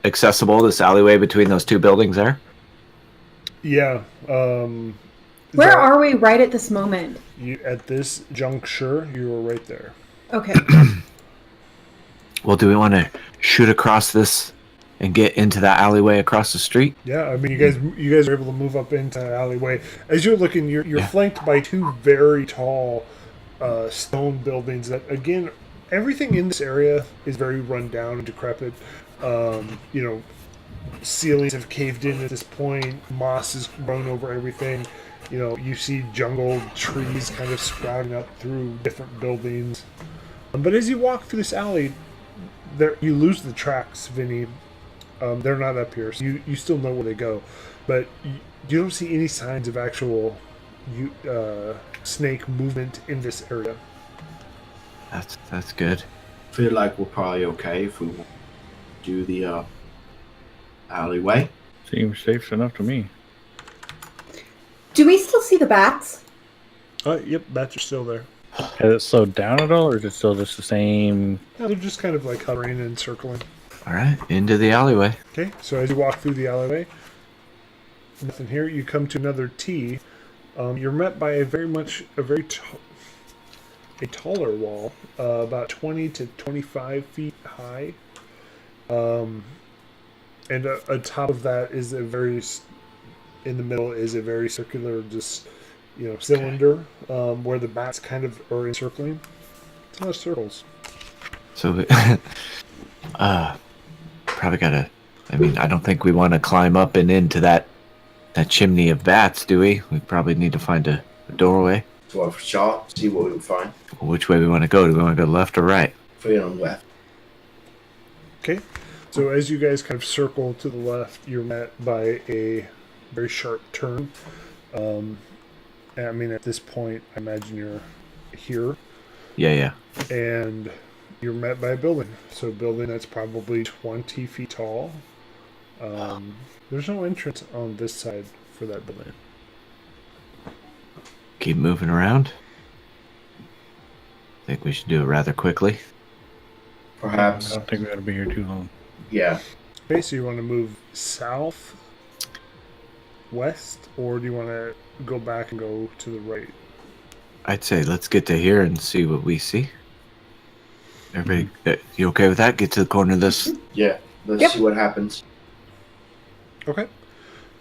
accessible? This alleyway between those two buildings there? Yeah. Where are we right at this moment? You at this juncture? You are right there. Okay. Well, do we want to shoot across this and get into that alleyway across the street? Yeah, I mean, you guys are able to move up into the alleyway. As you're looking, you're flanked by two very tall stone buildings. That again, everything in this area is very run down and decrepit. Ceilings have caved in at this point. Moss has grown over everything. You see jungle trees kind of sprouting up through different buildings. But as you walk through this alley, you lose the tracks, Vinny. They're not up here, so you still know where they go. But you don't see any signs of actual snake movement in this area. That's good. I feel like we're probably okay if we do the alleyway. Seems safe enough to me. Do we still see the bats? Yep, bats are still there. Has it slowed down at all, or is it still just the same? Yeah, they're just kind of like hovering and circling. All right, into the alleyway. Okay, so as you walk through the alleyway, nothing here. You come to another T. You're met by a taller wall, about 20 to 25 feet high. And atop of that is in the middle is a very circular, cylinder, where the bats kind of are encircling. It's a lot of circles. So, probably gotta. I mean, I don't think we want to climb up and into that chimney of bats, do we? We probably need to find a doorway. So off shot, see what we can find. Which way we want to go? Do we want to go left or right? Feel on left. Okay, so as you guys kind of circle to the left, you're met by a very sharp turn. I mean, at this point, I imagine you're here. Yeah. And you're met by a building. So a building that's probably 20 feet tall. There's no entrance on this side for that building. Keep moving around. I think we should do it rather quickly. Perhaps. I don't think we gotta be here too long. Yeah. Okay, so you want to move south, west, or do you want to go back and go to the right? I'd say let's get to here and see what we see. Everybody, you okay with that? Get to the corner of this. Yeah. Let's see what happens. Okay.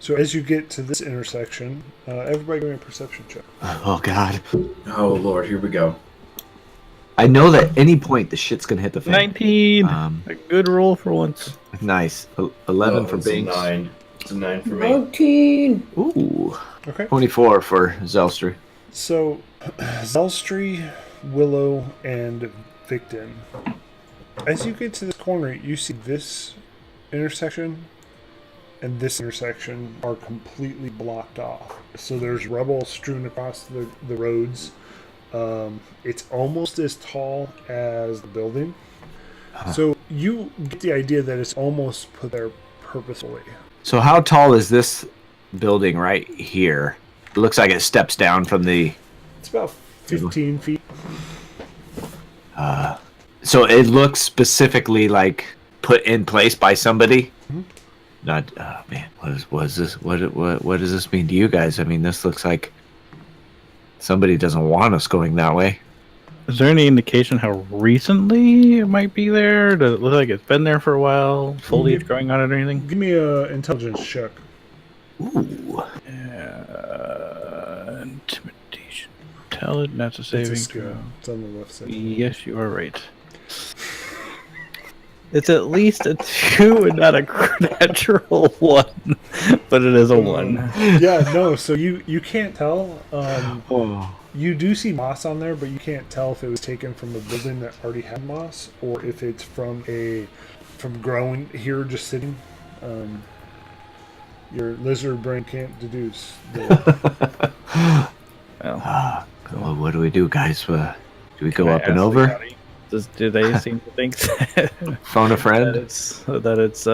So as you get to this intersection, everybody give me a perception check. Oh God. Oh Lord, here we go. I know that any point the shit's gonna hit the fan. 19. A good roll for once. Nice. 11 for it's a Binx. 9. It's a 9 for me. 19. Ooh. Okay. 24 for Zelstry. So, Zelstry, Willow, and Victon. As you get to this corner, you see this intersection and this intersection are completely blocked off. So there's rubble strewn across the roads. It's almost as tall as the building. So you get the idea that it's almost put there purposefully. So how tall is this building right here? It looks like it steps down from the... It's about 15 feet. So it looks specifically like put in place by somebody? Mm-hmm. Not... Oh, man. What is this? What does this mean to you guys? I mean, this looks like somebody doesn't want us going that way. Is there any indication how recently it might be there? Does it look like it's been there for a while? Foliage growing on it or anything? Give me a intelligence check. Ooh. Intimidation. That's a saving It's a skill. throw. It's on the left side. Yes, you are right. It's at least a 2 and not a natural 1, but it is a 1. Yeah, no, so you can't tell. Oh. You do see moss on there, but you can't tell if it was taken from a building that already had moss or if it's from growing here just sitting. Your lizard brain can't deduce. Well, what do we do, guys? Do we go Can I up and ask over? the Do they seem to think Phone a friend. that it's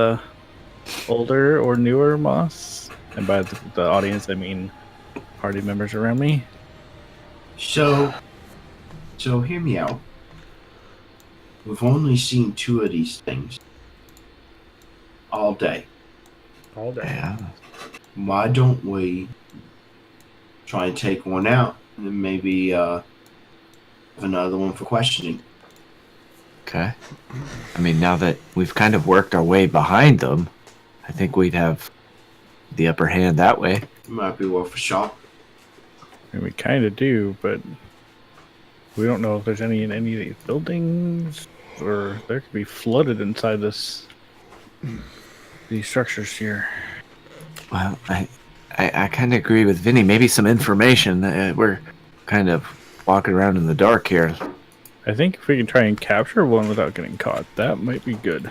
older or newer moss? And by the audience, I mean party members around me. So hear me out. We've only seen 2 of these things all day. All day. Yeah. Why don't we try and take one out and then maybe have another one for questioning? Okay. I mean, now that we've kind of worked our way behind them, I think we'd have the upper hand that way. It might be worth a shot. I mean, we kind of do, but we don't know if there's any in any of these buildings, or there could be flooded inside these structures here. Well, I kind of agree with Vinny. Maybe some information. We're kind of walking around in the dark here. I think if we can try and capture one without getting caught, that might be good.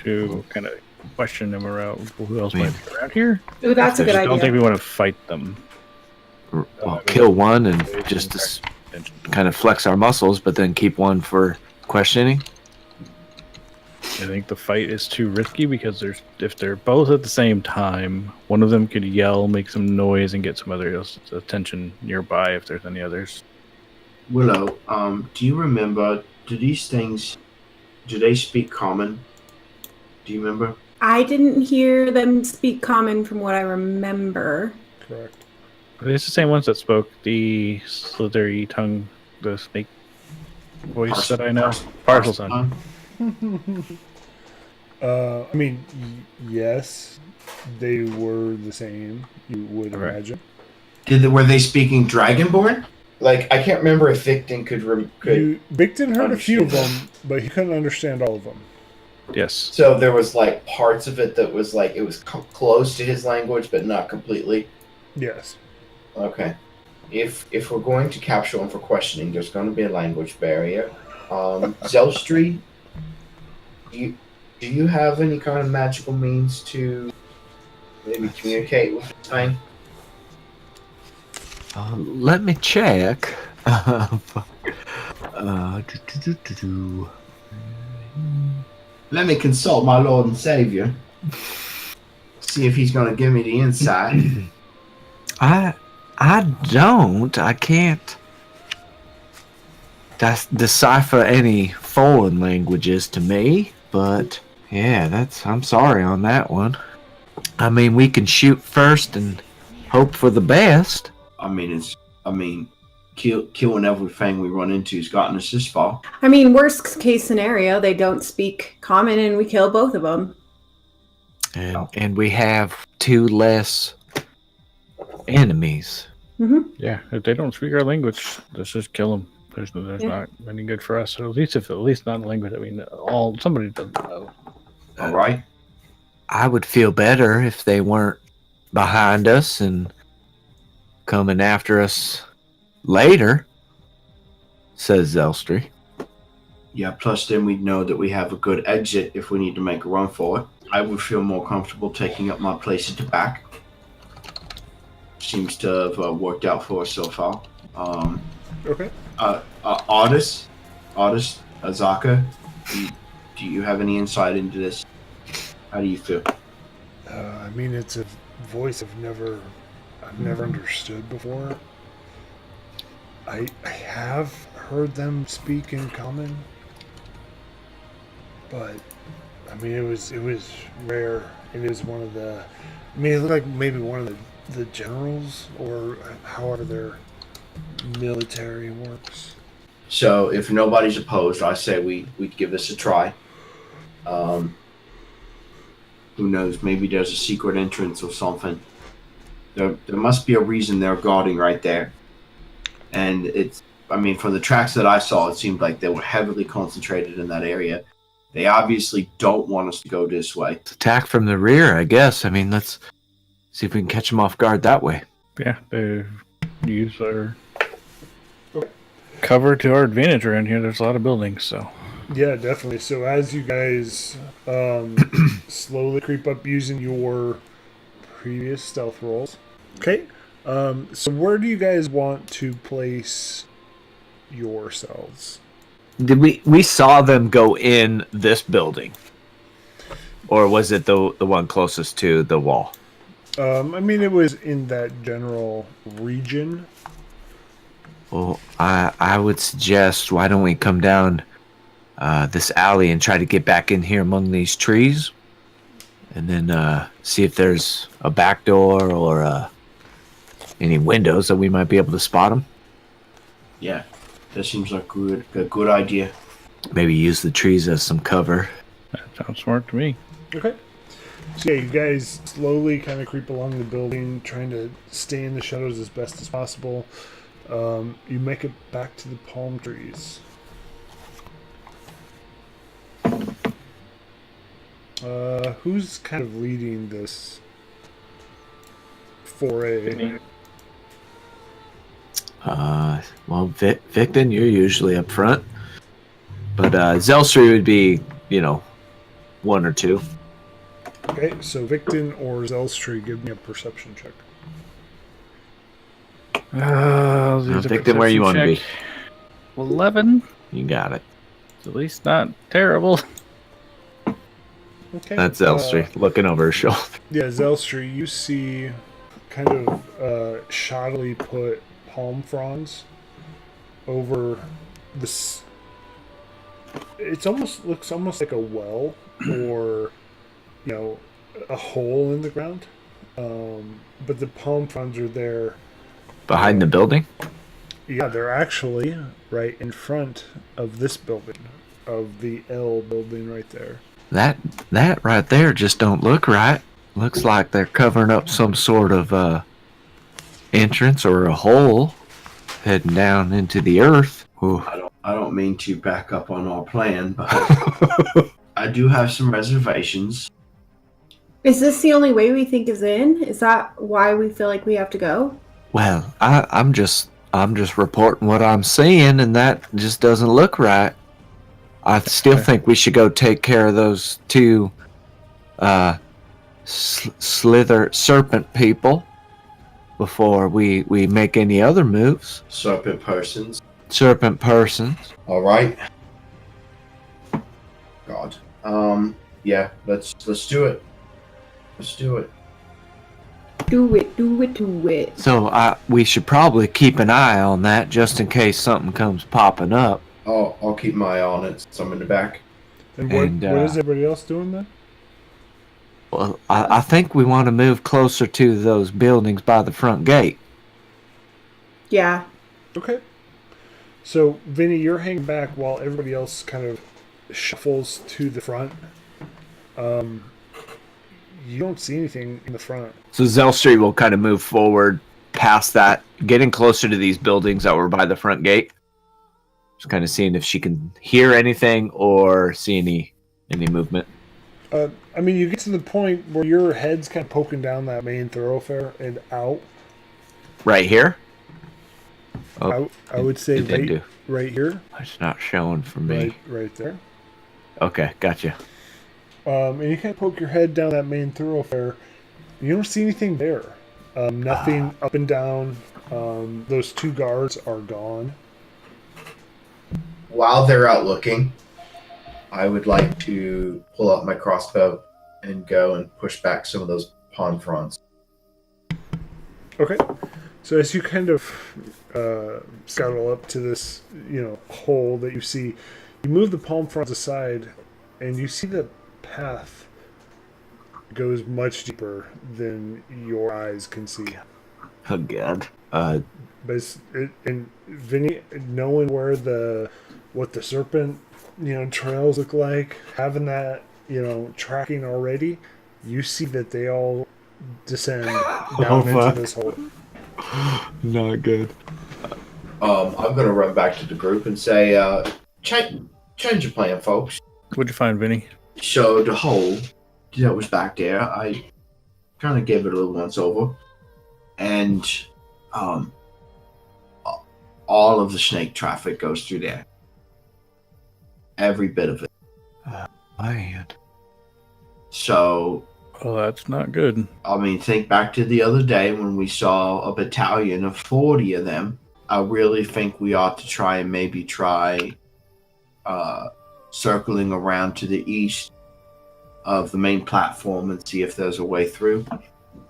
To kind of question them around who else might be around here. Ooh, that's a good I don't think idea. we want to fight them. Well, kill one and just kind of flex our muscles, but then keep one for questioning. I think the fight is too risky because if they're both at the same time, one of them could yell, make some noise, and get some other else's attention nearby if there's any others. Willow, do you remember, do these things, do they speak common? Do you remember? I didn't hear them speak common from what I remember. Correct. It's the same ones that spoke the slithery tongue, the snake voice that I know. Parcel son. I mean, yes, they were the same. You would Right. imagine. Were they speaking Dragonborn? Like, I can't remember if Victon could. Bigton heard a few of understand. them, but he couldn't understand all of them. Yes. So there was like parts of it that was like it was close to his language, but not completely. Yes. Okay. If we're going to capture one for questioning, there's going to be a language barrier. Zelstri, do you have any kind of magical means to maybe communicate with this thing? Let me check. Let me consult my Lord and Savior. See if he's going to give me the insight. I can't decipher any foreign languages to me, but yeah, I'm sorry on that one. I mean, we can shoot first and hope for the best. Killing everything we run into has gotten us this far. I mean, worst case scenario, they don't speak common and we kill both of them. And we have 2 less enemies. Mm-hmm. Yeah, if they don't speak our language, let's just kill them. There's not any good for us. Or at least not a language that we know. Somebody doesn't know. All right. I would feel better if they weren't behind us and coming after us later, says Zelstri. Yeah, plus then we'd know that we have a good exit if we need to make a run for it. I would feel more comfortable taking up my place at the back. Seems to have worked out for us so far. Okay. Artist, Azaka, do you have any insight into this? How do you feel? I mean, it's a voice I've never understood before. I have heard them speak in common, but I mean, it was rare, and it was one of the. I mean, it looked like maybe one of the generals, or however their military works. So if nobody's opposed, I say we give this a try. Who knows? Maybe there's a secret entrance or something. There must be a reason they're guarding right there. And from the tracks that I saw, it seemed like they were heavily concentrated in that area. They obviously don't want us to go this way. Attack from the rear, I guess. I mean, let's see if we can catch them off guard that way. Yeah, they use our cover to our advantage around here. There's a lot of buildings, so. Yeah, definitely. So as you guys slowly creep up using your previous stealth rolls. Okay. So where do you guys want to place yourselves? Did we saw them go in this building, or was it the one closest to the wall? I mean, it was in that general region. Well, I would suggest, why don't we come down this alley and try to get back in here among these trees, and then see if there's a back door or any windows that we might be able to spot them. Yeah, that seems like a good idea. Maybe use the trees as some cover. That sounds smart to me. Okay. So yeah, you guys slowly kind of creep along the building, trying to stay in the shadows as best as possible. You make it back to the palm trees. Who's kind of leading this foray? Well, Victon, you're usually up front, but Zelstri would be, one or two. Okay, so Victon or Zelstri, give me a perception check. Victon, where you want to be? 11. You got it. It's at least not terrible. Okay. That's Zelstri looking over her shoulder. Yeah, Zelstri, you see kind of shoddily put palm fronds over this. It looks almost like a well or, a hole in the ground. But the palm fronds are there. Behind the building? Yeah, they're actually right in front of this building, of the L building right there. That right there just don't look right. Looks like they're covering up some sort of entrance or a hole heading down into the earth. Ooh. I don't mean to back up on our plan, but I do have some reservations. Is this the only way we think is in? Is that why we feel like we have to go? Well, I'm just reporting what I'm seeing, and that just doesn't look right. I still think we should go take care of those two slither serpent people before we make any other moves. Serpent persons. All right. God. Yeah. Let's do it. Let's do it. Do it. So we should probably keep an eye on that just in case something comes popping up. I'll keep my eye on it since I'm in the back. And what is everybody else doing then? Well, I think we want to move closer to those buildings by the front gate. Yeah. Okay. So, Vinny, you're hanging back while everybody else kind of shuffles to the front. You don't see anything in the front. So Zelstri will kind of move forward past that, getting closer to these buildings that were by the front gate. Just kind of seeing if she can hear anything or see any movement. I mean, you get to the point where your head's kind of poking down that main thoroughfare and out. Right here? Oh, I would say right here. It's not showing for me. Right there. Okay, gotcha. And you kind of poke your head down that main thoroughfare. You don't see anything there. Nothing up and down. Those two guards are gone. While they're out looking, I would like to pull out my crossbow and go and push back some of those palm fronds. Okay. So as you kind of scuttle up to this, hole that you see, you move the palm fronds aside, and you see the path goes much deeper than your eyes can see. Oh God. But and Vinny, knowing what the serpent, trails look like, having that, tracking already, you see that they all descend down into this hole. Not good. I'm gonna run back to the group and say, change your plan, folks. What'd you find, Vinny? So the hole that was back there, I kind of gave it a little once over, and all of the snake traffic goes through there. Every bit of it. Man. So. Oh, that's not good. I mean, think back to the other day when we saw a battalion of 40 of them. I really think we ought to try circling around to the east of the main platform and see if there's a way through,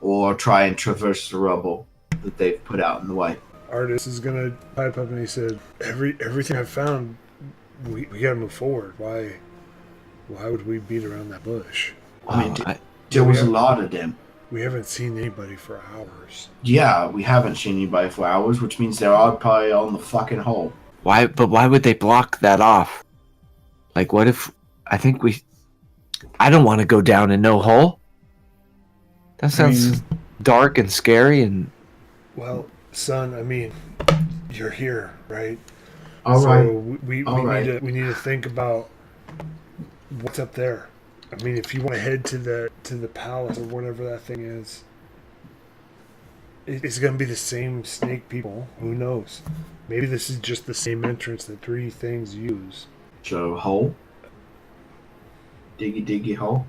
or try and traverse the rubble that they've put out in the way. Artist is gonna pipe up and he said, everything I've found, we gotta move forward. Why would we beat around that bush? I mean, there was a lot of them. We haven't seen anybody for hours. Yeah, we haven't seen anybody for hours, which means they're all probably on the fucking hole. Why would they block that off? Like, what if... I don't want to go down in no hole. That sounds dark and scary and... Well, son, I mean, you're here, right? All so right. We need to think about what's up there. I mean, if you want to head to the palace or whatever that thing is, it's going to be the same snake people. Who knows? Maybe this is just the same entrance that 3 things use. So, hole? Diggy hole?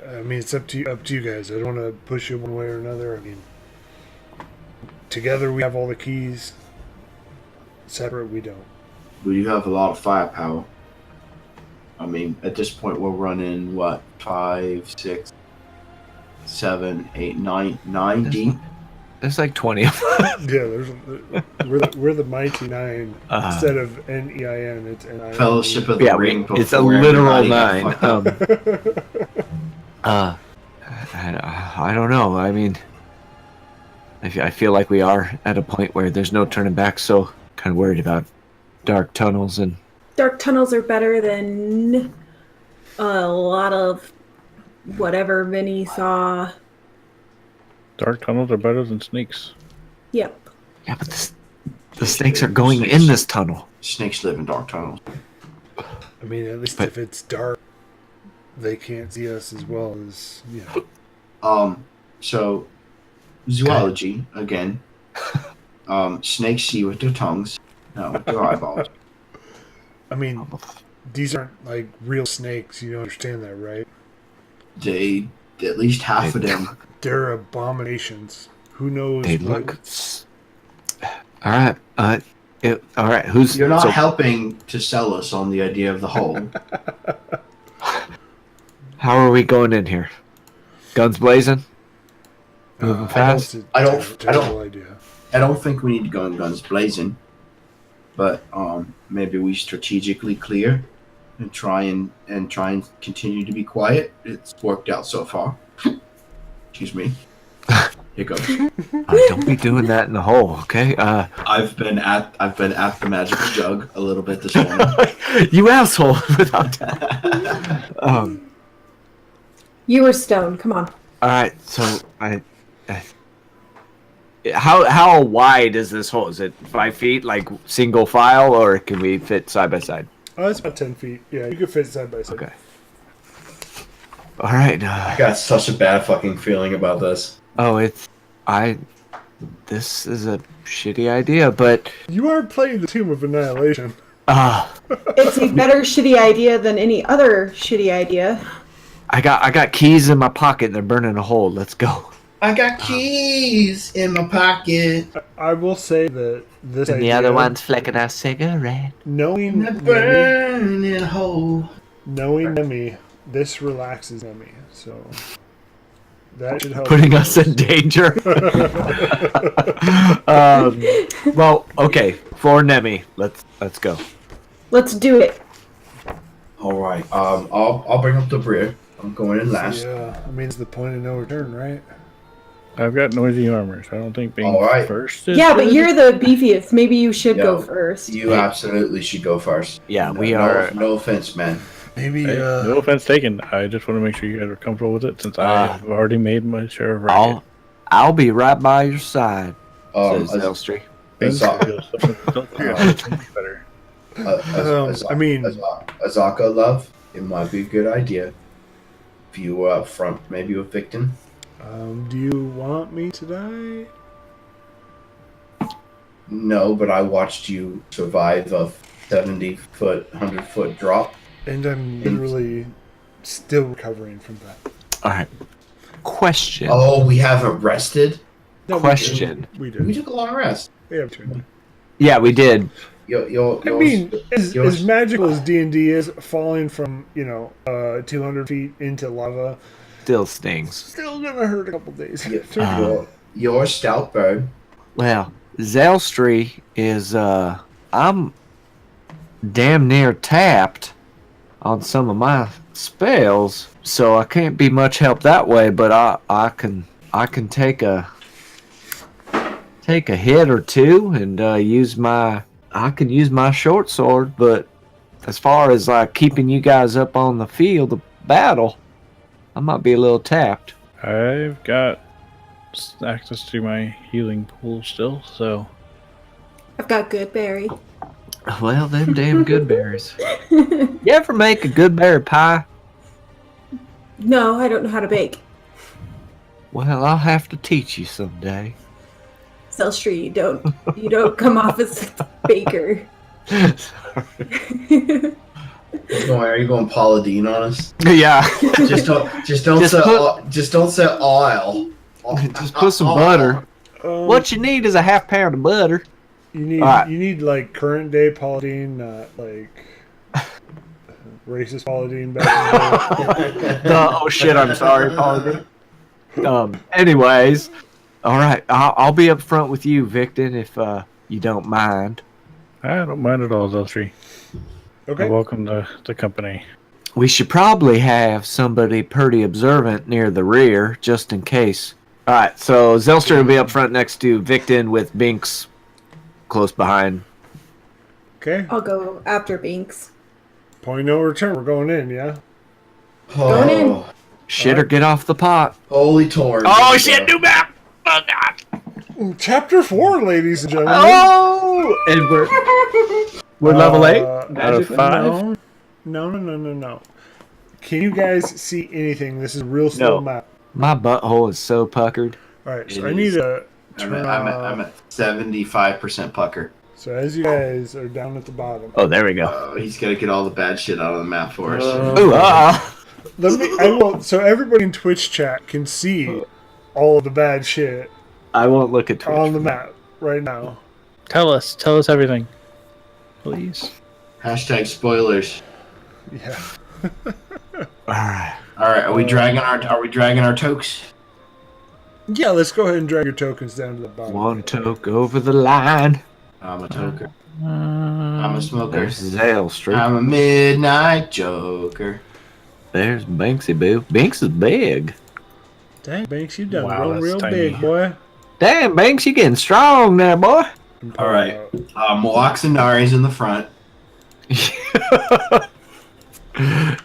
I mean, it's up to you guys. I don't want to push you one way or another. I mean, together we have all the keys. Separate, we don't. Well, you have a lot of firepower. I mean, at this point, we're running, 5, 6, 7, 8, 9 deep? There's like 20 of them. Yeah, we're the Mighty Nine. Instead of N-E-I-N, it's N-I-N. Fellowship of the Ring. It's a literal 9. I don't know. I mean, I feel like we are at a point where there's no turning back, so kind of worried about dark tunnels and... Dark tunnels are better than a lot of whatever Vinny saw. Dark tunnels are better than snakes. Yep. Yeah, but the snakes are going in this tunnel. Snakes live in dark tunnels. I mean, at least if it's dark, they can't see us as well as, So, zoology, again. Snakes see with their tongues, not with their eyeballs. I mean, these aren't like real snakes. You understand that, right? At least half of them. They're abominations. Who knows? They look... All right. All right. Who's... You're not helping to sell us on the idea of the hole. How are we going in here? Guns blazing? Moving fast? I don't think we need to go in guns blazing. But maybe we strategically clear and try and continue to be quiet. It's worked out so far. Excuse me. Hiccups. Don't be doing that in the hole, okay? I've been at the magic jug a little bit this morning. You asshole! Without that. You were stoned. Come on. All right. So how wide is this hole? Is it 5 feet, like single file, or can we fit side by side? Oh, it's about 10 feet. Yeah, you could fit side by side. Okay. All right. I got such a bad fucking feeling about this. Oh, this is a shitty idea, but... You are playing the Tomb of Annihilation. It's a better shitty idea than any other shitty idea. I got keys in my pocket and they're burning a hole. Let's go. I got keys in my pocket. I will say that this And idea, the other one's flicking a cigarette. knowing In a burning hole. Nemi, this relaxes Nemi, so that should help. Putting us in danger. Well, okay, for Nemi, let's go. Let's do it. All right. I'll bring up the rear. I'm going in last. Yeah, I mean, it's the point of no return, right? I've got noisy armor, so I don't think being All right. first is Yeah, but good. you're the beefiest. Maybe you should go Yeah. first. You absolutely should go first. Yeah, we are. No offense, man. Maybe. Hey, no offense taken. I just want to make sure you guys are comfortable with it, since I've already made my share of racket. I'll be right by your side. Says As- Elstree. as- Don't better. I mean, Azaka, love, it might be a good idea if you were up front, maybe with Victon. do you want me to die? No, but I watched you survive a 70-foot, 100-foot drop. And I'm literally still recovering from that. All right. Question. Oh, we haven't rested? No, Question. We We did. took a long rest. We have to. Yeah, we did. I mean, as magical as D&D is, falling from 200 feet into lava Still stings. still gonna hurt a couple days. Your stout bird. Well, Zelstri is I'm damn near tapped on some of my spells, so I can't be much help that way, but I can take a hit or two and use my short sword, but as far as like keeping you guys up on the field of battle, I might be a little tapped. I've got access to my healing pool still, so I've got good berry. Well, them damn good berries. You ever make a good berry pie? No, I don't know how to bake. Well, I'll have to teach you someday. Celstri, you don't come off as a baker. Are you going Paula Deen on us? Yeah. Just don't say oil. Just put some butter. What you need is a half pound of butter. You need like current day Paladine, not like racist Paladine back in the day. Oh shit! I'm sorry, Paladin. Anyways, all right. I'll be up front with you, Victon, if you don't mind. I don't mind at all, Zelstri. Okay. Welcome to the company. We should probably have somebody pretty observant near the rear, just in case. All right. So Zelstri will be up front next to Victon with Binx close behind. Okay. I'll go after Binx. Point no return. We're going in, yeah? Going in. Shit or get off the pot. Holy torn. Oh shit! New map. Oh god. Chapter 4, ladies and gentlemen. Oh, and we're level 8 out of 5. No. Can you guys see anything? This is a real slow map. My butthole is so puckered. All right, so I need to turn I'm at 75% pucker. So as you guys are down at the bottom. Oh, there we go. He's got to get all the bad shit out of the map for us. So everybody in Twitch chat can see all of the bad shit I won't look at Twitch on the map right now. Tell us everything, please. Hashtag spoilers. Yeah. All right. Are we dragging our tokes? Yeah, let's go ahead and drag your tokens down to the bottom. One toke over the line. I'm a toker. I'm a smoker. There's Zelstri. I'm a midnight joker. There's Banksy Boo. Binx is big. Dang, Banks, you done Wow, real that's big, tiny. boy. Damn, Banks, you getting strong there, boy. All right. Moaxinari's in the front.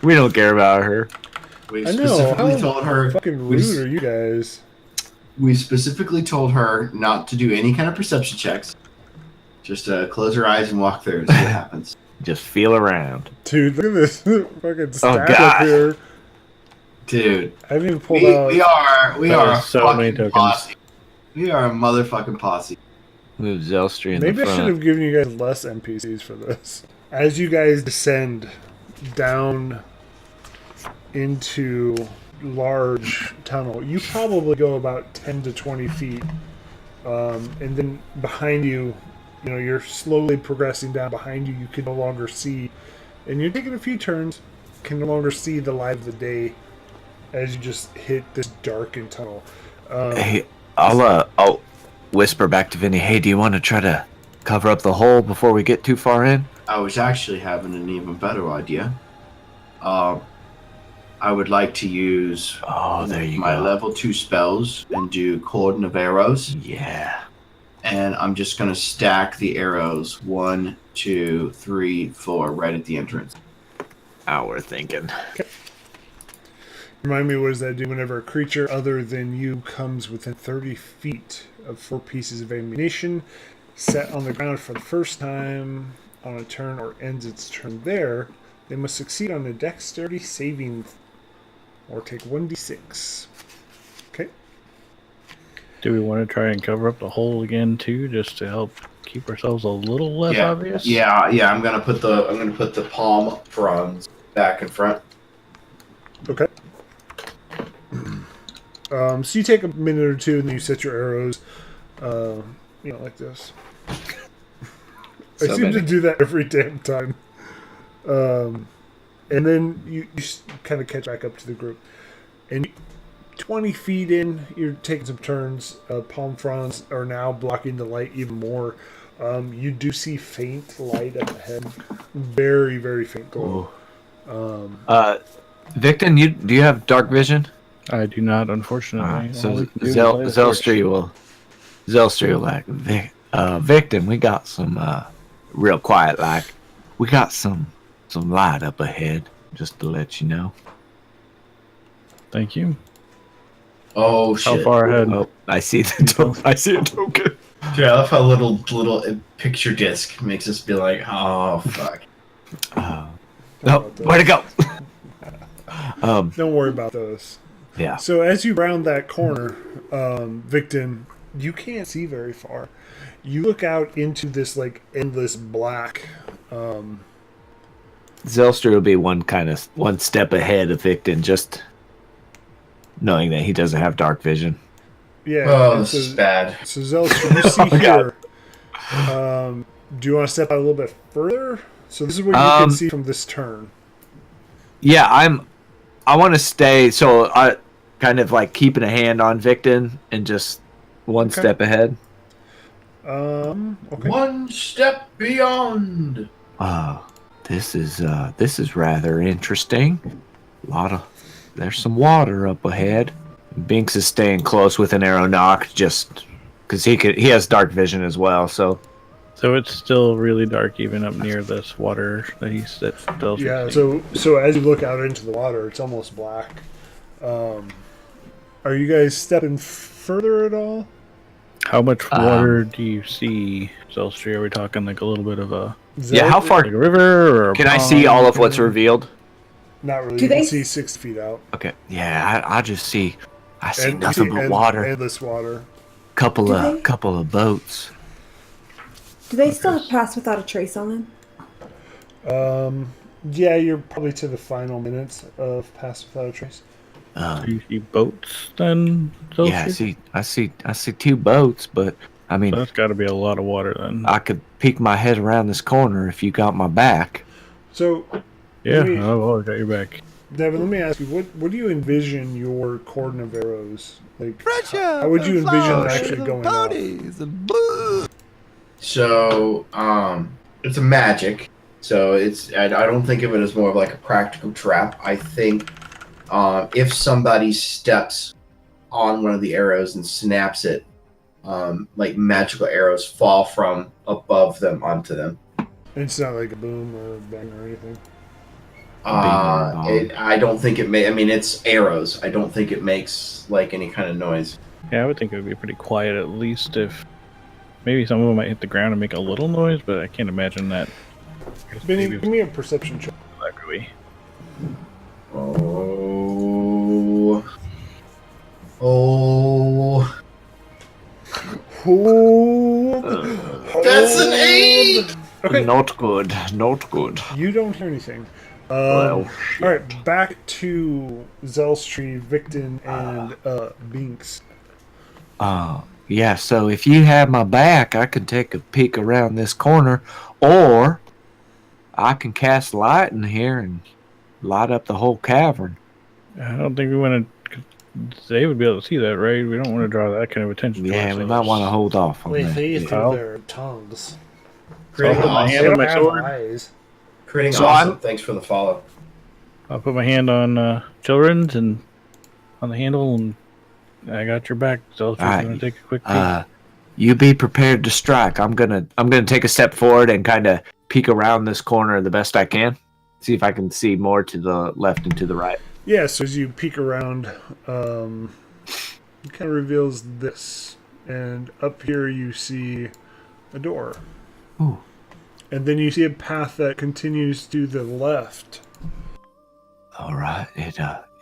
We don't care about her. We I know. specifically How told her. fucking rude are you guys? We specifically told her not to do any kind of perception checks. Just close her eyes and walk through and see what happens. Just feel around. Dude, look at this fucking stack God. up here. Dude, I haven't even pulled out. we are a so many fucking tokens. posse. We are a motherfucking posse. Move Zelstri in Maybe the I should front. have given you guys less NPCs for this. As you guys descend down into large tunnel, you probably go about 10 to 20 feet. And then behind you, you're slowly progressing down. Behind you, you can no longer see. And you're taking a few turns, can no longer see the light of the day as you just hit this darkened tunnel. Hey, I'll whisper back to Vinny. Hey, do you want to try to cover up the hole before we get too far in? I was actually having an even better idea. I would like to use my level 2 spells and do Cordon of Arrows. Yeah. And I'm just going to stack the arrows 1, 2, 3, 4 right at the entrance. How we're thinking. Remind me, what does that do whenever a creature other than you comes within 30 feet of 4 pieces of ammunition set on the ground for the first time on a turn or ends its turn there? They must succeed on a dexterity saving or take 1d6. Okay. Do we want to try and cover up the hole again too, just to help keep ourselves a little less obvious? Yeah. I'm gonna put the palm fronds back in front. Okay. So you take a minute or two, and then you set your arrows, like this. I seem to do that every damn time. And then you kind of catch back up to the group. And 20 feet in, you're taking some turns. Palm fronds are now blocking the light even more. You do see faint light up ahead. Very, very faint glow. Victon, do you have dark vision? I do not, unfortunately. So Zelstri will like, Victon, we got some real quiet, like we got some light up ahead, just to let you know. Thank you. Oh shit! How far ahead? Oh, I see I see a token. Yeah, I love how little picture disc makes us be like, oh fuck. Where'd it go? Don't worry about those. Yeah. So as you round that corner, Victon, you can't see very far. You look out into this like endless black. Zelster will be one step ahead of Victon, just knowing that he doesn't have dark vision. Yeah. Oh, this is bad. So Zelster, you see here. Do you want to step out a little bit further? So this is what you can see from this turn. Yeah, I want to stay. So I kind of like keeping a hand on Victon and just one step ahead. Okay. One step beyond. This is rather interesting. There's some water up ahead. Binx is staying close with an arrow knock, just because he has dark vision as well. So it's still really dark even up near this water that he's still. Yeah. So as you look out into the water, it's almost black. Are you guys stepping further at all? How much water do you see, Zelstri? Are we talking like a little bit of a... how far? Like a river or a Can I pond? see all of what's revealed? Not really. You can see 6 feet out. Okay. Yeah, I see nothing but water. Endless water. Couple of boats. Do they still have Pass Without a Trace on them? Yeah, you're probably to the final minutes of Pass Without a Trace. Do you see boats then, Zelstri? Yeah, I see 2 boats, but I mean, that's got to be a lot of water then. I could peek my head around this corner if you got my back. So, yeah, I got your back. Devin, let me ask you, what do you envision your cordon of arrows? Like, how would you envision actually going out? So, it's a magic. So I don't think of it as more of like a practical trap. I think if somebody steps on one of the arrows and snaps it, like magical arrows fall from above them onto them. It's not like a boom or a bang or anything. I don't think it may. I mean, it's arrows. I don't think it makes like any kind of noise. Yeah, I would think it would be pretty quiet at least. If maybe some of them might hit the ground and make a little noise, but I can't imagine that. Benny, give me a perception check. Oh. That's an 8. Okay. Not good. You don't hear anything. Well, all right, back to Zelstri, Victon, and Binx. Yeah, so if you have my back, I can take a peek around this corner, or I can cast light in here and light up the whole cavern. I don't think we want to... They would be able to see that, right? We don't want to draw that kind of attention to Yeah, we might want to hold off on that. They through their tongues. I'll put my hand on my sword. Creating awesome. Thanks for the follow. I'll put my hand on Children's and on the handle, and I got your back. So I'm gonna take a quick peek. You be prepared to strike. I'm gonna take a step forward and kind of peek around this corner the best I can. See if I can see more to the left and to the right. Yeah, so as you peek around, it kind of reveals this. And up here you see a door. Ooh. And then you see a path that continues to the left. All right.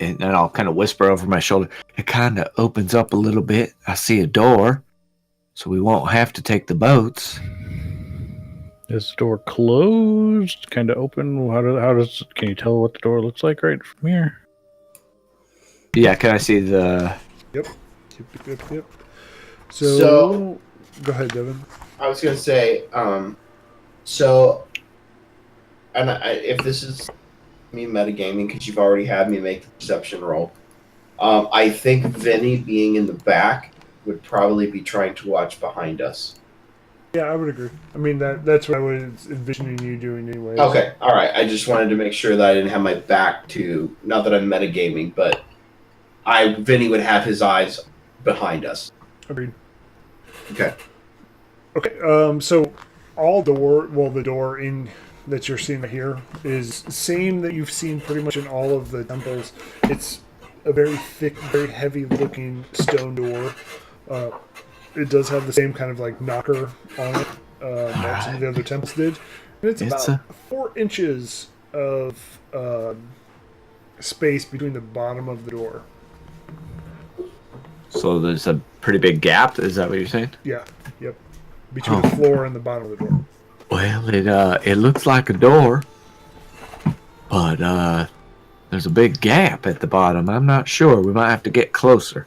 And I'll kind of whisper over my shoulder. It kind of opens up a little bit. I see a door, so we won't have to take the boats. Is the door closed? Kind of open? Can you tell what the door looks like right from here? Yeah, can I see the... Yep. So go ahead, Devin. I was going to say, So, and if this is me metagaming, because you've already had me make the perception roll, I think Vinny being in the back would probably be trying to watch behind us. Yeah, I would agree. I mean, that's what I was envisioning you doing anyways. Okay, all right. I just wanted to make sure that I didn't have my back to, not that I'm metagaming, but Vinny would have his eyes behind us. Agreed. Okay. Okay, so the door in that you're seeing here is the same that you've seen pretty much in all of the temples. It's a very thick, very heavy-looking stone door. It does have the same kind of like knocker on it that some of the other temples did. And it's about 4 inches of space between the bottom of the door. So there's a pretty big gap. Is that what you're saying? Yeah, yep. Between the floor and the bottom of the door. Well, it looks like a door, but there's a big gap at the bottom. I'm not sure. We might have to get closer.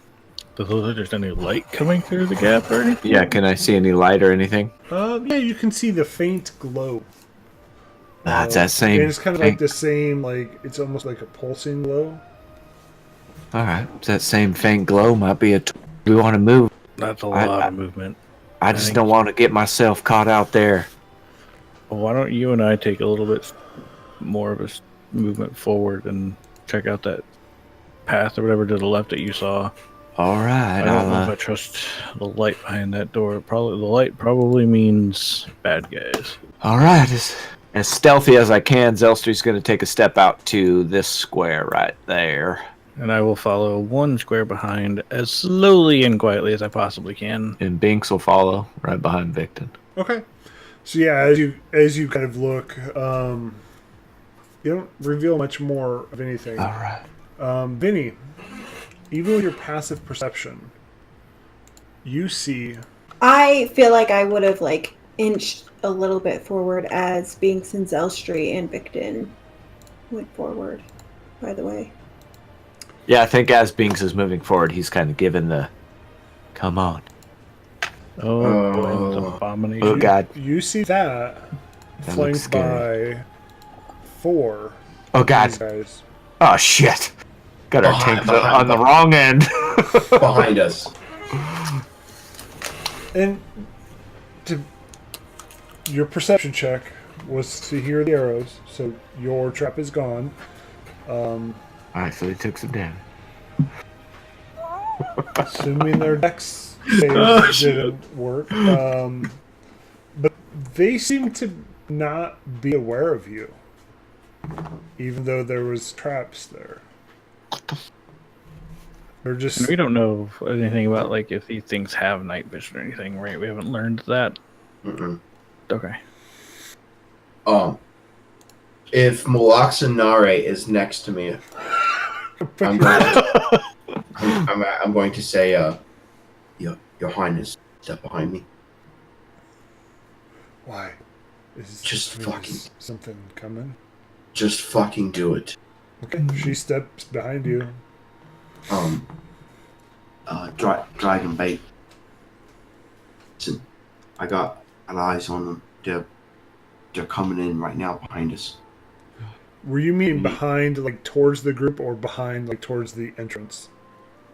Does it look like there's any light coming through the gap or anything? Yeah, can I see any light or anything? Yeah, you can see the faint glow. That's that same. And it's kind of like the same, like it's almost like a pulsing glow. All right, that same faint glow might be we want to move. That's a lot of movement. I just don't want to get myself caught out there. Well, why don't you and I take a little bit more of a movement forward and check out that path or whatever to the left that you saw? All right, I don't know if I trust the light behind that door. Probably the light probably means bad guys. All right, as stealthy as I can, Zelstri's going to take a step out to this square right there. And I will follow one square behind as slowly and quietly as I possibly can. And Binx will follow right behind Victon. Okay. So yeah, as you kind of look, you don't reveal much more of anything. All right. Vinny, even with your passive perception, you see. I feel like I would have like inched a little bit forward as Binx and Zelstri and Victon went forward. By the way. Yeah, I think as Binx is moving forward, he's kind of given the, come on. Oh, abomination. Oh, God. You see that flanked by 4. Oh, God. Guys. Oh, shit. Got our tank on the wrong end. Behind us. And your perception check was to hear the arrows, so your trap is gone. Alright, so they took some damage. Assuming their dex saves didn't work. But they seem to not be aware of you. Even though there was traps there. They're just... We don't know anything about like if these things have night vision or anything, right? We haven't learned that. Mm-mm. Okay. If Moloxanare is next to me, I'm going to say, Your Highness, step behind me. Why? Is Just fucking... something coming? Just fucking do it. Okay, she steps behind you. Dragon bait. Listen, I got eyes on them. They're coming in right now behind us. Were you meaning behind, like, towards the group, or behind, like, towards the entrance?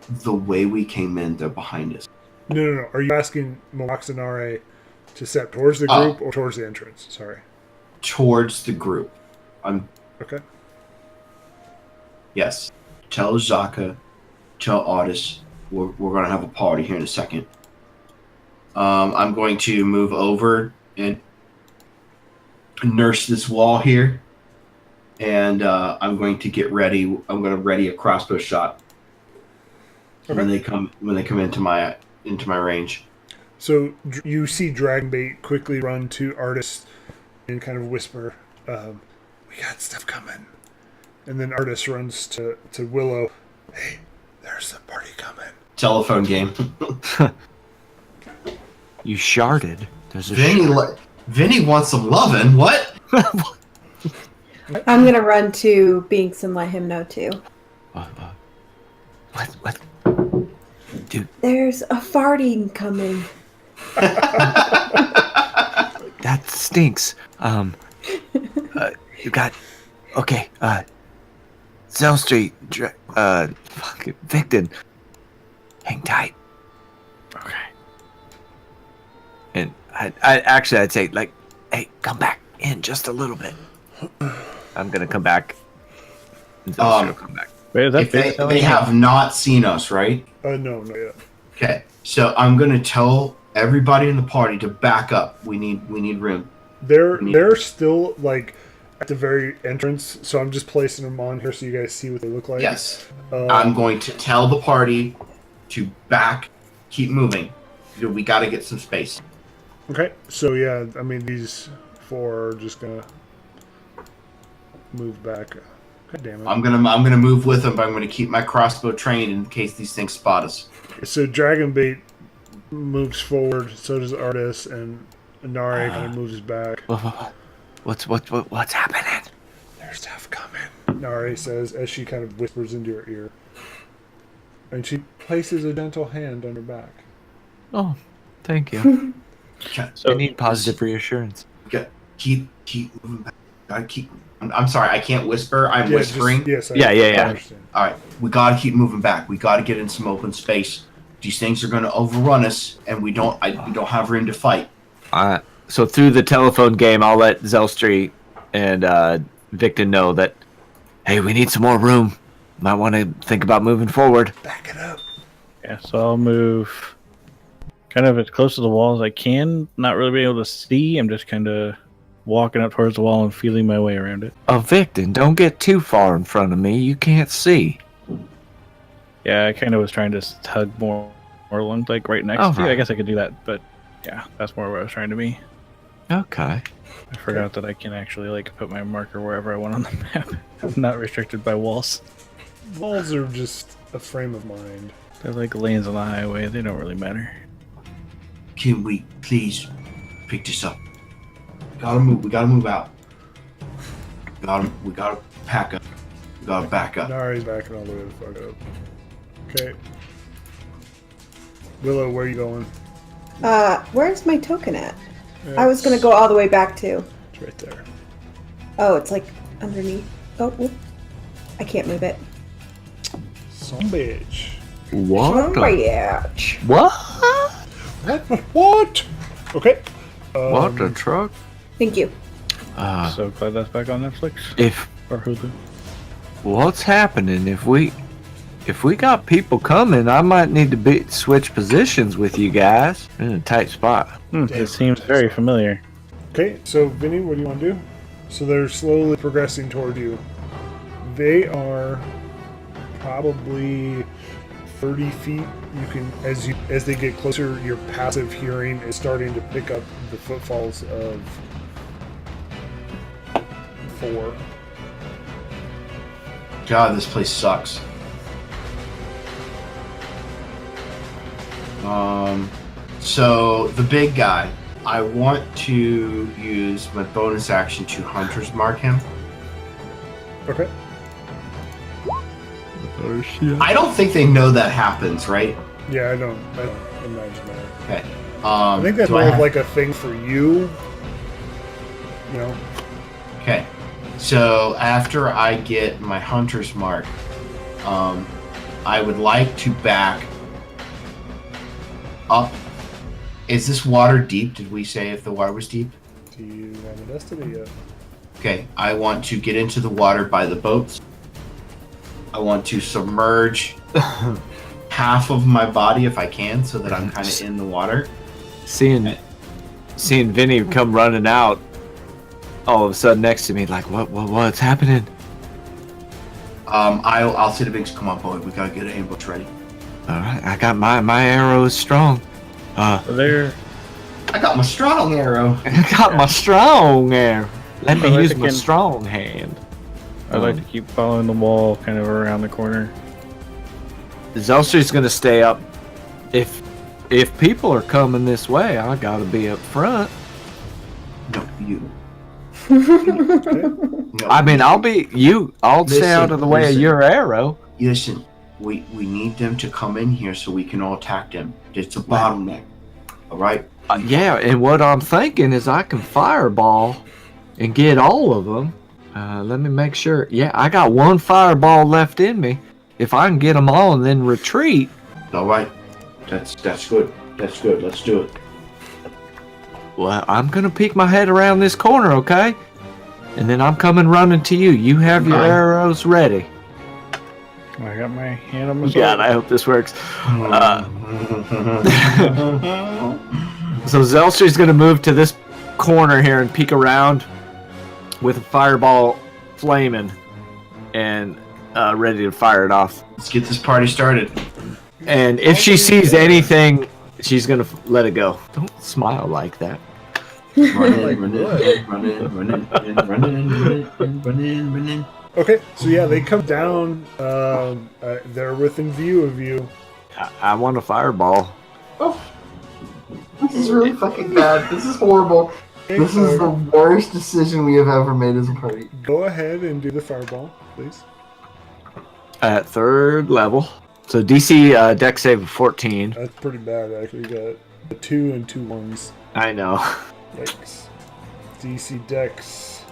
The way we came in, they're behind us. No. Are you asking Moloxanare to step towards the group or towards the entrance? Sorry. Towards the group. Okay. Yes. Tell Zaka, tell Artis, we're going to have a party here in a second. I'm going to move over and nurse this wall here. And I'm going to get ready. I'm going to ready a crossbow shot when they come into my range. So you see Dragonbait quickly run to Artis and kind of whisper, "We got stuff coming." And then Artis runs to Willow. "Hey, there's a party coming." Telephone game. You sharded. There's a Vinny wants some lovin'. What? I'm gonna run to Binx and let him know too. What? Dude. There's a farting coming. That stinks. You got okay. Zell Street. Fucking Victon. Hang tight. Okay. And I'd say like, hey, come back in just a little bit. I'm gonna come back. And Zell Street will come back. Wait, is that If they have not seen us, right? No, not yet. Okay, so I'm gonna tell everybody in the party to back up. We need room. They're still like at the very entrance, so I'm just placing them on here so you guys see what they look like. Yes, I'm going to tell the party to keep moving. We got to get some space. Okay, so yeah, I mean these 4 are just gonna move back. God damn it! I'm gonna move with them, but I'm gonna keep my crossbow trained in case these things spot us. So Dragonbait moves forward, so does Artis, and Nari kind of moves back. What's happening? There's stuff coming, Nari says as she kind of whispers into your ear. And she places a gentle hand on her back. Oh, thank you. So I need positive reassurance. Keep moving back. Gotta keep. I'm sorry, I can't whisper. I'm Yeah, whispering. Yes. Yeah. I understand. All right, we gotta keep moving back. We gotta get in some open space. These things are gonna overrun us, and we don't have room to fight. So through the telephone game, I'll let Zell Street and Victon know that, hey, we need some more room. Might want to think about moving forward. Back it up. yeah, so I'll move kind of as close to the wall as I can. Not really be able to see. I'm just kind of walking up towards the wall and feeling my way around it. Oh, Victon, don't get too far in front of me. You can't see. Yeah, I kind of was trying to hug more like right next to you. I Alright. guess I could do that, but yeah, that's more where I was trying to be. Okay. I forgot that I can actually like put my marker wherever I want on the map. I'm not restricted by walls. Walls are just a frame of mind. They're like lanes on the highway. They don't really matter. Can we please pick this up? We gotta move. We gotta move out. We gotta pack up. We gotta back up. Nari's backing all the way the fuck up. Okay. Willow, where are you going? Where's my token at? I was gonna go all the way back to. It's right there. Oh, it's like underneath. Oh, whoop. I can't move it. Some bitch. What? Bitch. What? What? Okay. What the truck? Thank you. So glad that's back on Netflix If or Hulu. what's happening, if we got people coming, I might need to switch positions with you guys. In a tight spot. It seems very familiar. Okay, so Vinny, what do you want to do? So they're slowly progressing toward you. They are probably 30 feet. You can, as they get closer, your passive hearing is starting to pick up the footfalls of 4. God, this place sucks. So the big guy, I want to use my bonus action to Hunter's Mark him. Okay. Oh shit. I don't think they know that happens, right? Yeah, I don't imagine that. Okay. I think that's do I more of have- like a thing for you. You know. Okay. So after I get my Hunter's Mark, I would like to back up. Is this water deep? Did we say if the water was deep? Do you have a destiny yet? Okay, I want to get into the water by the boats. I want to submerge half of my body if I can, so that I'm kind of in the water. Seeing Vinny come running out all of a sudden next to me, like, what's happening? I'll say to Binx, come on, boy, we gotta get an ambush ready. All right, I got my arrow is strong. There. I got my strong arrow. I got my strong arrow. Let me I use think my in- strong hand. I'd like to keep following the wall, kind of around the corner. Zelstri's gonna stay up. If people are coming this way, I gotta be up front. No, you. No, I mean, I'll stay out of the way of Listen. your arrow. Listen, we need them to come in here so we can all attack them. It's a bottleneck. All right. Yeah, and what I'm thinking is I can fireball and get all of them. Let me make sure. Yeah, I got one fireball left in me. If I can get them all and then retreat. All right. That's good. That's good. Let's do it. Well, I'm gonna peek my head around this corner, okay? And then I'm coming running to you. You have your arrows ready. I got my hand on my sword. God, I hope this works. So Zelstri's gonna move to this corner here and peek around with a fireball flaming and ready to fire it off. Let's get this party started. And if she sees anything, she's gonna let it go. Don't smile like that. Running. Okay, so yeah, they come down. They're within view of you. I want a fireball. Oh, this is really fucking bad. This is horrible. This is the worst decision we have ever made as a party. Go ahead and do the fireball, please. At 3rd level. So DC dex save of 14. That's pretty bad, actually. You got a 2 and 2 1s. I know. Yikes. DC Dex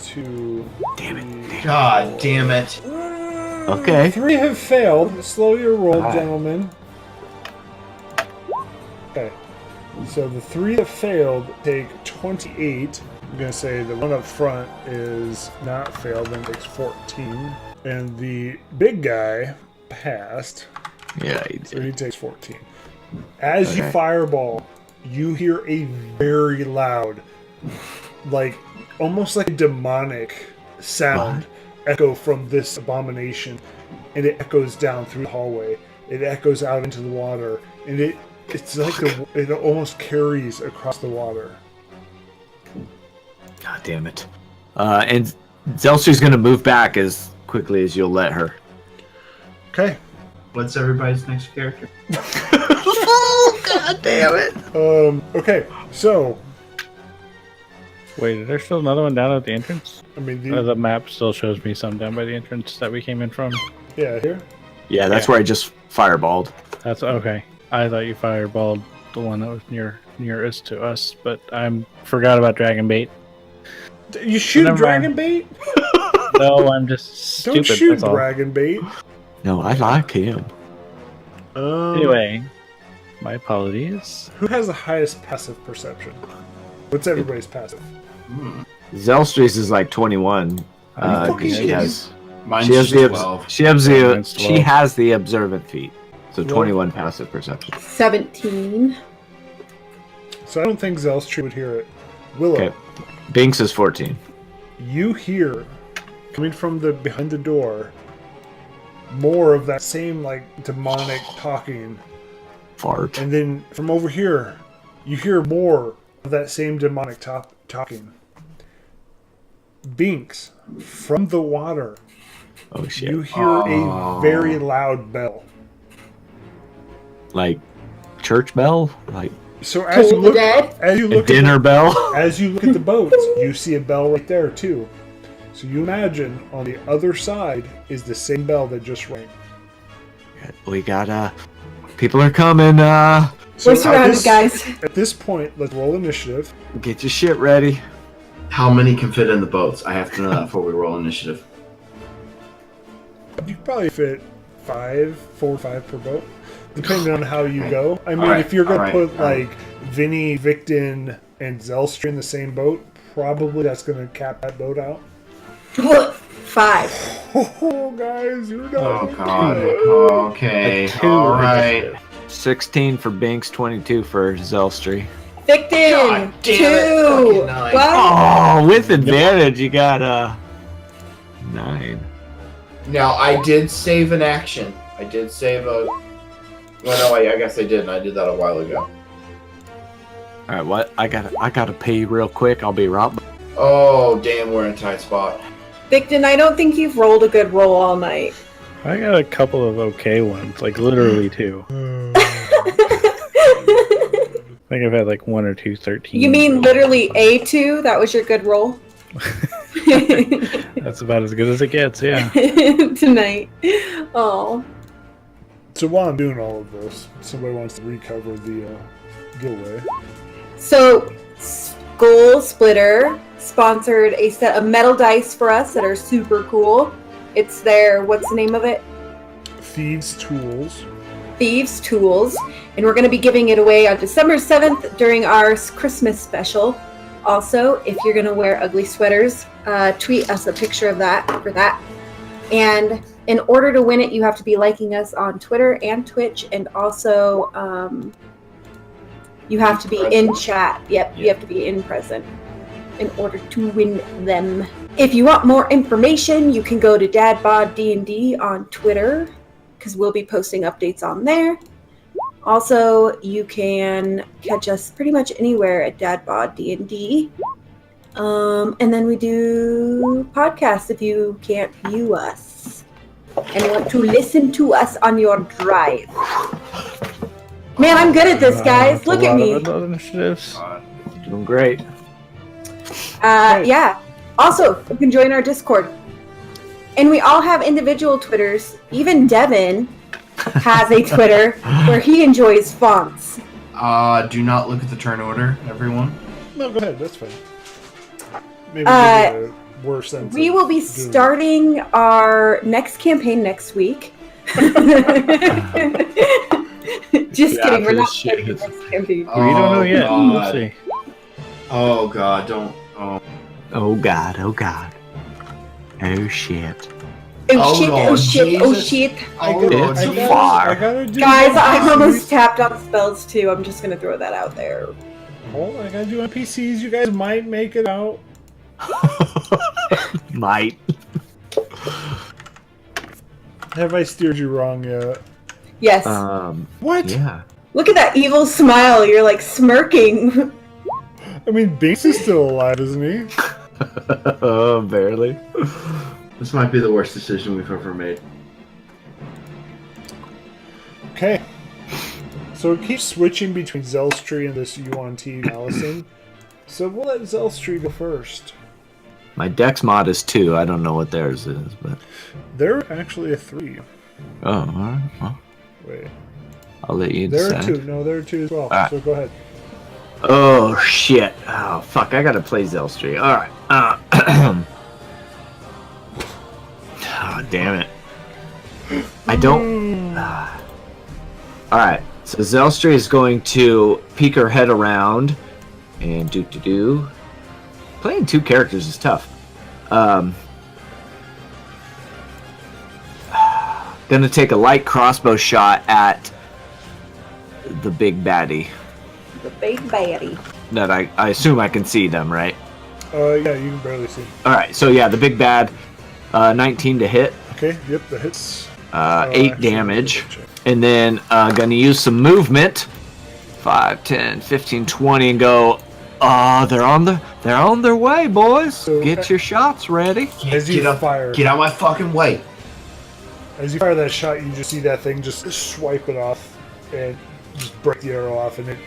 2. Damn it. God damn it. Okay. 3 have failed. Slow your roll, Alright. gentlemen. Okay. So the 3 that failed take 28. I'm going to say the one up front is not failed, then takes 14. And the big guy passed, Yeah, he so did. he takes 14. As you Okay. fireball, you hear a very loud, like almost like a demonic sound echo from this abomination, and it echoes down through the hallway. It echoes out into the water, and it's like it almost carries across the water. God damn it. And Zelstri's gonna move back as quickly as you'll let her. Okay. What's everybody's next character? God damn it. Okay. So, Wait, is there still another one down at the entrance? I mean, The map still shows me some down by the entrance that we came in from. yeah, here. Yeah, that's where I just fireballed. That's okay. I thought you fireballed the one that was nearest to us, but I forgot about dragon bait. You shoot Never dragon mind. bait? No, I'm just stupid. Don't shoot that's all. dragon bait. No, I like him. Anyway, my apologies. Who has the highest passive perception? What's everybody's passive? Zelstri's is like 21. fucking She has Mine's she has just the 12. she has Yeah, the mine's she 12. has the observant feat. So Well- 21 passive perception. 17. So I don't think Zelstri would hear it. Willow, Okay. Binx is 14. you hear coming from the behind the door more of that same like demonic talking, Fart. and then from over here you hear more of that same demonic talking. Binx, from the water, Oh shit. you hear a very loud bell. Like church bell? Like So as you Toll the look, dead? as you a look dinner bell? As you look at the boats, you see a bell right there too. So you imagine on the other side is the same bell that just rang. We got people are coming, So We're surrounded, guys. At this point, let's roll initiative. get your shit ready. How many can fit in the boats? I have to know that before we roll initiative. You could probably fit 4 or 5 per boat, depending on how you go. I mean, Alright, if you're gonna alright, put alright. like Vinny, Victon, and Zelstri in the same boat, probably that's gonna cap that boat out. 5. Oh, guys, you're not. Oh god. Okay. Two Alright. initiative. 16 for Binx, 22 for Zelstri. Victon! God damn it, 2. fucking 9. What? Oh, with advantage, you got 9. Now, I did save an action. I did save a... Well, no, I guess I didn't. I did that a while ago. All right, what? I gotta pee real quick. I'll be right back. Oh, damn, we're in a tight spot. Victon, I don't think you've rolled a good roll all night. I got a couple of okay ones, like literally 2. I think I've had like 1 or 2 13. You mean literally A2? That was your good roll? That's about as good as it gets, yeah. Tonight. Oh. So while I'm doing all of this, somebody wants to recover the giveaway. So, SkullSplitter sponsored a set of metal dice for us that are super cool. It's their, what's the name of it? Thieves' Tools. Thieves Tools. And we're going to be giving it away on December 7th during our Christmas special. Also, if you're going to wear ugly sweaters, tweet us a picture of that for that. And in order to win it, you have to be liking us on Twitter and Twitch, and also you have to be in chat. Yep, you have to be in present in order to win them. If you want more information, you can go to DadBodDnd on Twitter, because we'll be posting updates on there. Also, you can catch us pretty much anywhere at DadBodDnd. And then we do podcasts if you can't view us and want to listen to us on your drive. Man, I'm good at this, guys. Look at me. Initiatives. Doing great. Yeah. Also, you can join our Discord. And we all have individual Twitters. Even Devin has a Twitter where he enjoys fonts. Do not look at the turn order, everyone. No, go ahead. That's fine. Maybe a worse sense. We will be starting our next campaign next week. Just kidding. We're not starting the next campaign. We don't know yet. God. We'll see. Oh God! Don't. Oh. Oh God! Oh God! Oh shit! Oh shit! Lord, Oh shit! Oh Jesus. shit! It's far. Guys, I'm almost tapped on spells too. I'm just gonna throw that out there. Oh, I gotta do NPCs. You guys might make it out. Might. Have I steered you wrong yet? Yes. What? Yeah. Look at that evil smile. You're like smirking. I mean, Binx is still alive, isn't he? Oh, barely. This might be the worst decision we've ever made. Okay. So it keeps switching between Zelstree and this UNT Allison. So we'll let Zelstree go first. My Dex mod is 2. I don't know what theirs is, but They're actually a 3. oh, all right. Well, Wait. I'll let you They're decide. a 2. No, they're a 2 as well. Alright. So go ahead. Oh shit! Oh fuck! I gotta play Zelstree. All right. Oh damn it! I don't. All right. So Zelstree is going to peek her head around and do. Playing 2 characters is tough. Gonna take a light crossbow shot at the big baddie. The big baddie. That I assume I can see them, right? Yeah, you can barely see. All right, so yeah, the big bad, 19 to hit, Okay, yep, the hits. 8 actually, damage, check. and then gonna use some movement, 5, 10, 15, 20, and go. They're on their way, boys. So, Get your shots ready. As you fire, Get out my fucking way! as you fire that shot, you just see that thing just swipe it off and just break the arrow off, and it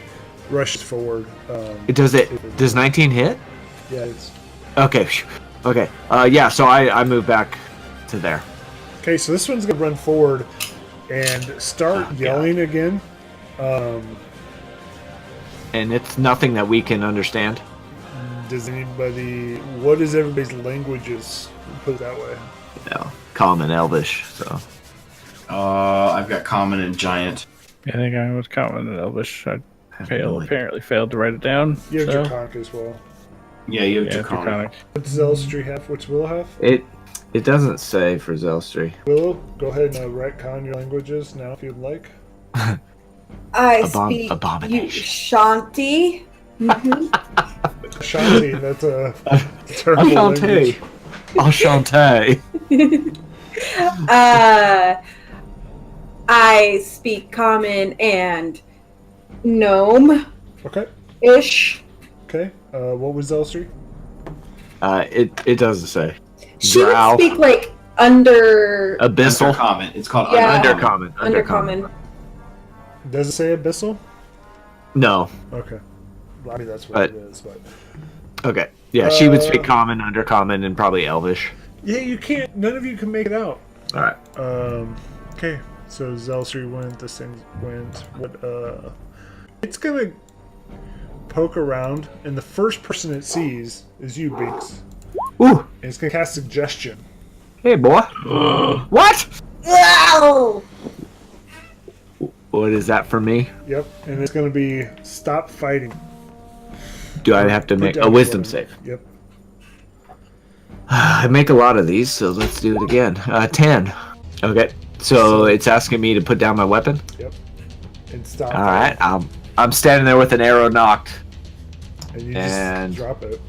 rushes forward. Does 19 hit? Yeah, it's Okay, phew. Okay. Yeah. So I move back to there. okay. So this one's gonna run forward and start God. yelling again. And it's nothing that we can understand. Does anybody? What is everybody's languages? Put it that way. No, common Elvish. So I've got common and giant. I think I was common in Elvish. I have no idea. apparently failed to write it down. You have so. Draconic as well. Yeah, you have Yeah, draconic. Draconic. What does Zelstree have? What's Willow have? It doesn't say for Zelstree. Willow, go ahead and retcon your languages now if you'd like. I speak Abomination. Shanti. Mm-hmm. Shanti, that's a terrible language. Enchanté. I speak common and gnome-ish. Okay. Okay. What was Zelstree? It doesn't say. She Drow. would speak like under Abyssal. Undercommon. It's called Yeah. undercommon. undercommon. Does it say abyssal? No. Okay. I mean, that's what But- it is, but... Okay. Yeah, she would speak common, undercommon, and probably Elvish. Yeah, you can't... None of you can make it out. All right. Okay. So Zelstree went, this thing went... What, it's gonna poke around, and the first person it sees is you, Binx. Ooh. And it's going to cast Suggestion. Hey, boy. What? Wow! What is that for me? Yep, and it's going to be stop fighting. Do I have to make a wisdom save? Yep. I make a lot of these, so let's do it again. 10. Okay. So it's asking me to put down my weapon? Yep. And stop. All right. I'm standing there with an arrow knocked. And you and just drop it.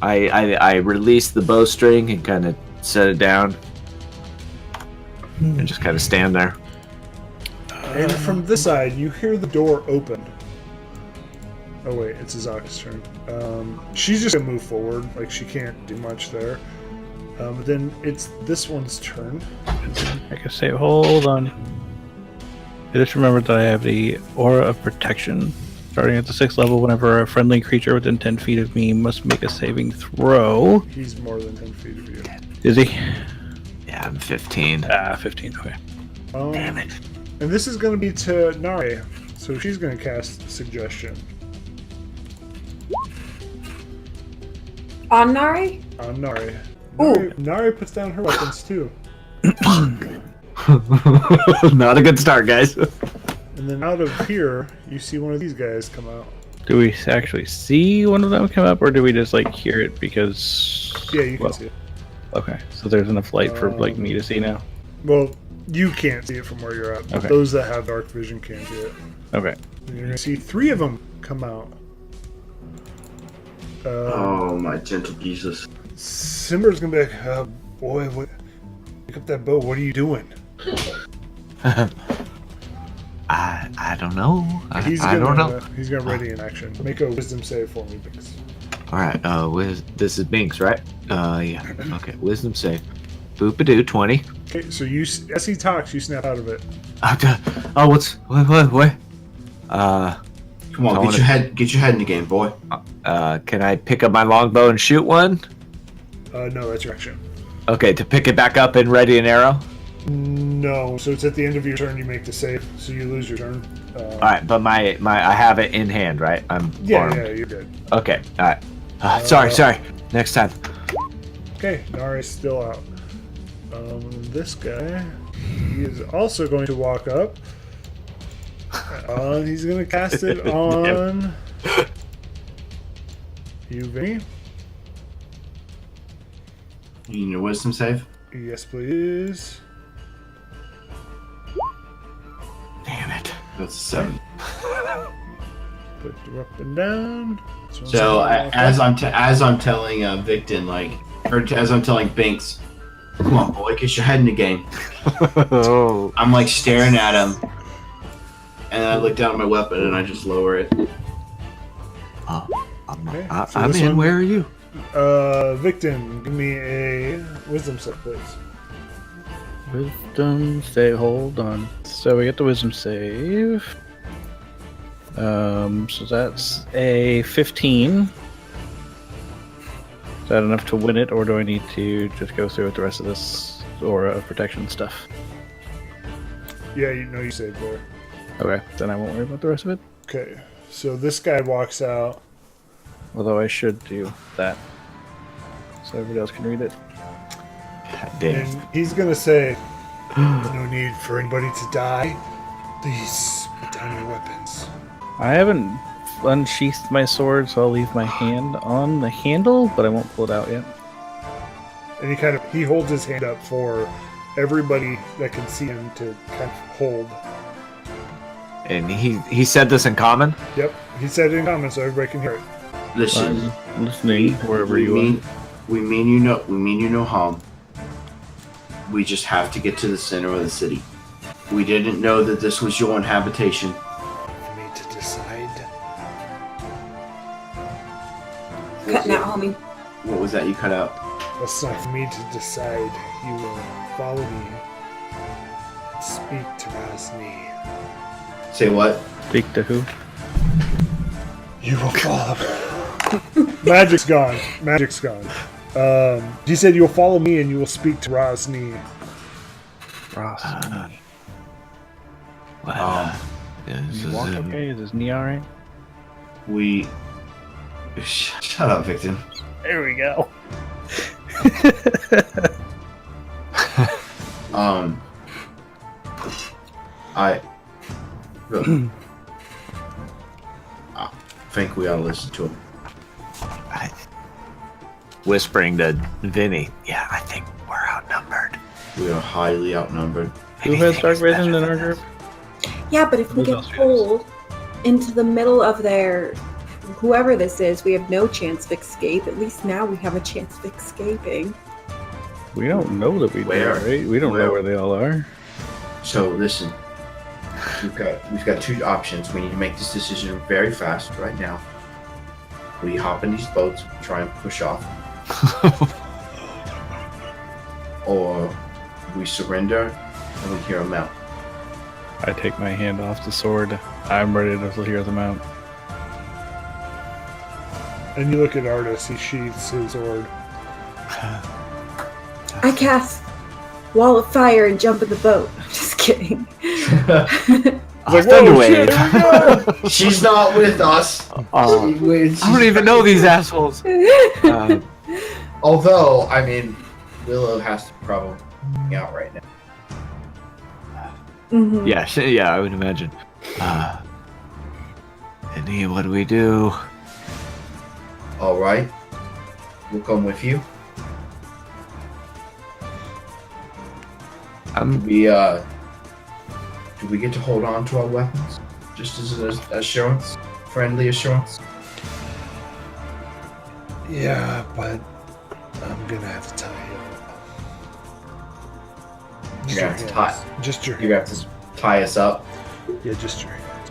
I release the bowstring and kind of set it down. And just kind of stand there. And from this side, you hear the door open. Oh wait, it's Azaka's turn. She's just gonna move forward, like she can't do much there. But then it's this one's turn. I can say, hold on. I just remembered that I have the Aura of Protection. Starting at the 6th level, whenever a friendly creature within 10 feet of me must make a saving throw. He's more than 10 feet of you. Is he? Yeah, I'm 15. 15, okay. Damn it. And this is gonna be to Nare, so she's gonna cast Suggestion. On Nari? On Nare. Ooh. Nare puts down her weapons too. Not a good start, guys. And then out of here, you see one of these guys come out. Do we actually see one of them come up, or do we just like hear it because? Yeah, you can see it. Okay, so there's enough light for like me to see now. Well, you can't see it from where you're at. But Okay. those that have dark vision can see it. Okay. And you're gonna see 3 of them come out. Oh my gentle Jesus! Simber's gonna be like, boy, what? Pick up that bow. What are you doing? I don't know. He's I don't know. He's gonna ready in action. Make a wisdom save for me, Binx. All right. This is Binx, right? Yeah. Okay. Wisdom save. Boop-a-doo, 20. Okay, so you, as he talks, you snap out of it. Oh, what? Come on, get your head in the game, boy. Can I pick up my longbow and shoot one? No, that's your action. Okay, to pick it back up and ready an arrow? No, so it's at the end of your turn you make the save, so you lose your turn. All right, but my I have it in hand, right? I'm armed. Yeah, you're good. Okay, all right. Sorry. Next time. Okay, Nari's still out. This guy, he is also going to walk up. He's going to cast it on you, Vinny. You need a wisdom save? Yes, please. Damn it. That's a 7. Put you up and down. So as I'm telling Victon, like, or as I'm telling Binx, come on, boy, get your head in the game. Oh. I'm like staring at him, and I look down at my weapon and I just lower it. Okay, so I'm this in. one- Where are you? Victon, give me a wisdom save, please. Wisdom save. Hold on. So we get the wisdom save. So that's a 15. Is that enough to win it, or do I need to just go through with the rest of this aura of protection stuff? Yeah, you saved there. Okay, then I won't worry about the rest of it. Okay, so this guy walks out. Although I should do that, so everybody else can read it. Damn. And he's gonna say, "No need for anybody to die. Please put down your weapons." I haven't unsheathed my sword, so I'll leave my hand on the handle, but I won't pull it out yet. And he holds his hand up for everybody that can see him to kind of hold. And he said this in common? Yep, he said it in comments so everybody can hear it. Listen, I'm listening wherever you are. we mean you no harm. We just have to get to the center of the city. We didn't know that this was your habitation. For me to decide. Cutting out, homie. What was that you cut out? That's not for me to decide. You will follow me and speak to Razni. Say what? Speak to who? You will follow. Magic's gone. Magic's gone. He said you'll follow me and you will speak to Razni. Ross. Well, You walk okay? Is his knee alright? We Shut up, Victor. There we go. I think we ought to listen to him. Whispering to Vinny. Yeah, I think we're outnumbered. We are highly outnumbered. Who has dark vision in our group? Yeah, but if we Who get else has? pulled into the middle of their whoever this is, we have no chance of escape. At least now we have a chance of escaping. We don't know that we do, Where? right? We don't know where they all are. So listen, we've got two options. We need to make this decision very fast right now. We hop in these boats, try and push off, or we surrender and we hear them out. I take my hand off the sword. I'm ready to hear them out. And you look at Artis, he sheaths his sword. I cast Wall of Fire and jump in the boat. I'm just kidding. Like, Thunderwave. shit, here we go! She's not with us. I don't even know these assholes. Although, I mean, Willow has to probably hang out right now. Mhm. Yeah, I would imagine. Vinny, what do we do? All right, we'll come with you. Do we get to hold on to our weapons? Just as an assurance? Friendly assurance? Yeah, but I'm gonna have to tell you. You're gonna have to tie. Just your You're gonna have hands. to tie us up. Yeah, just your hands.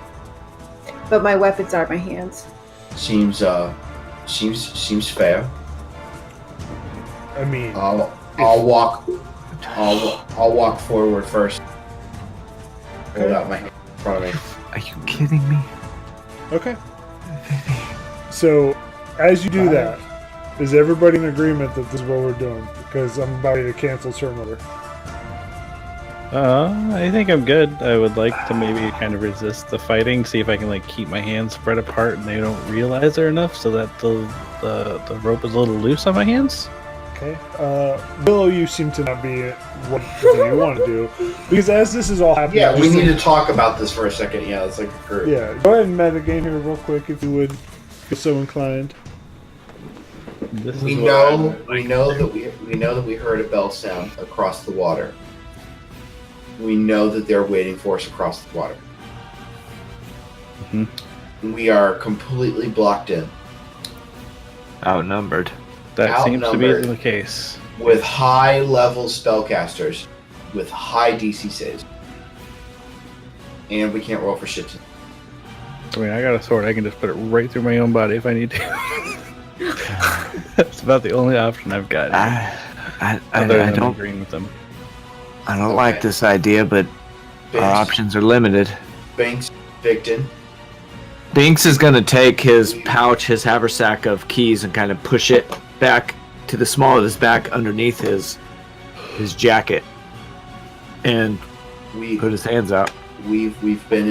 But my weapons are my hands. Seems fair. I mean, I'll walk forward first. Hold out my hand in front of me. Are you kidding me? okay. So, as you do that, is everybody in agreement that this is what we're doing? Because I'm about to cancel turn order. I think I'm good. I would like to maybe kind of resist the fighting, see if I can like keep my hands spread apart and they don't realize they're enough, so that the rope is a little loose on my hands. Okay. Willow, you seem to not be what you want to do. Because as this is all happening... Yeah, we need to talk about this for a second. Yeah, it's like a group. Yeah, go ahead and metagame here real quick if you would feel so inclined. This We is know that we heard a bell sound across the water. We know that they're waiting for us across the water. We are completely blocked in Outnumbered. that seems to be outnumbered. the case. with high-level spellcasters with high DC saves, and we can't roll for shit. I mean, I got a sword. I can just put it right through my own body if I need to. That's about the only option I've got. I Other than don't agreeing with them. like this idea, but our Binx, options are limited. Binx, Victon. Binx is gonna take his pouch, his haversack of keys, and kind of push it back to the small of his back underneath his jacket, and We put his hands out. we've been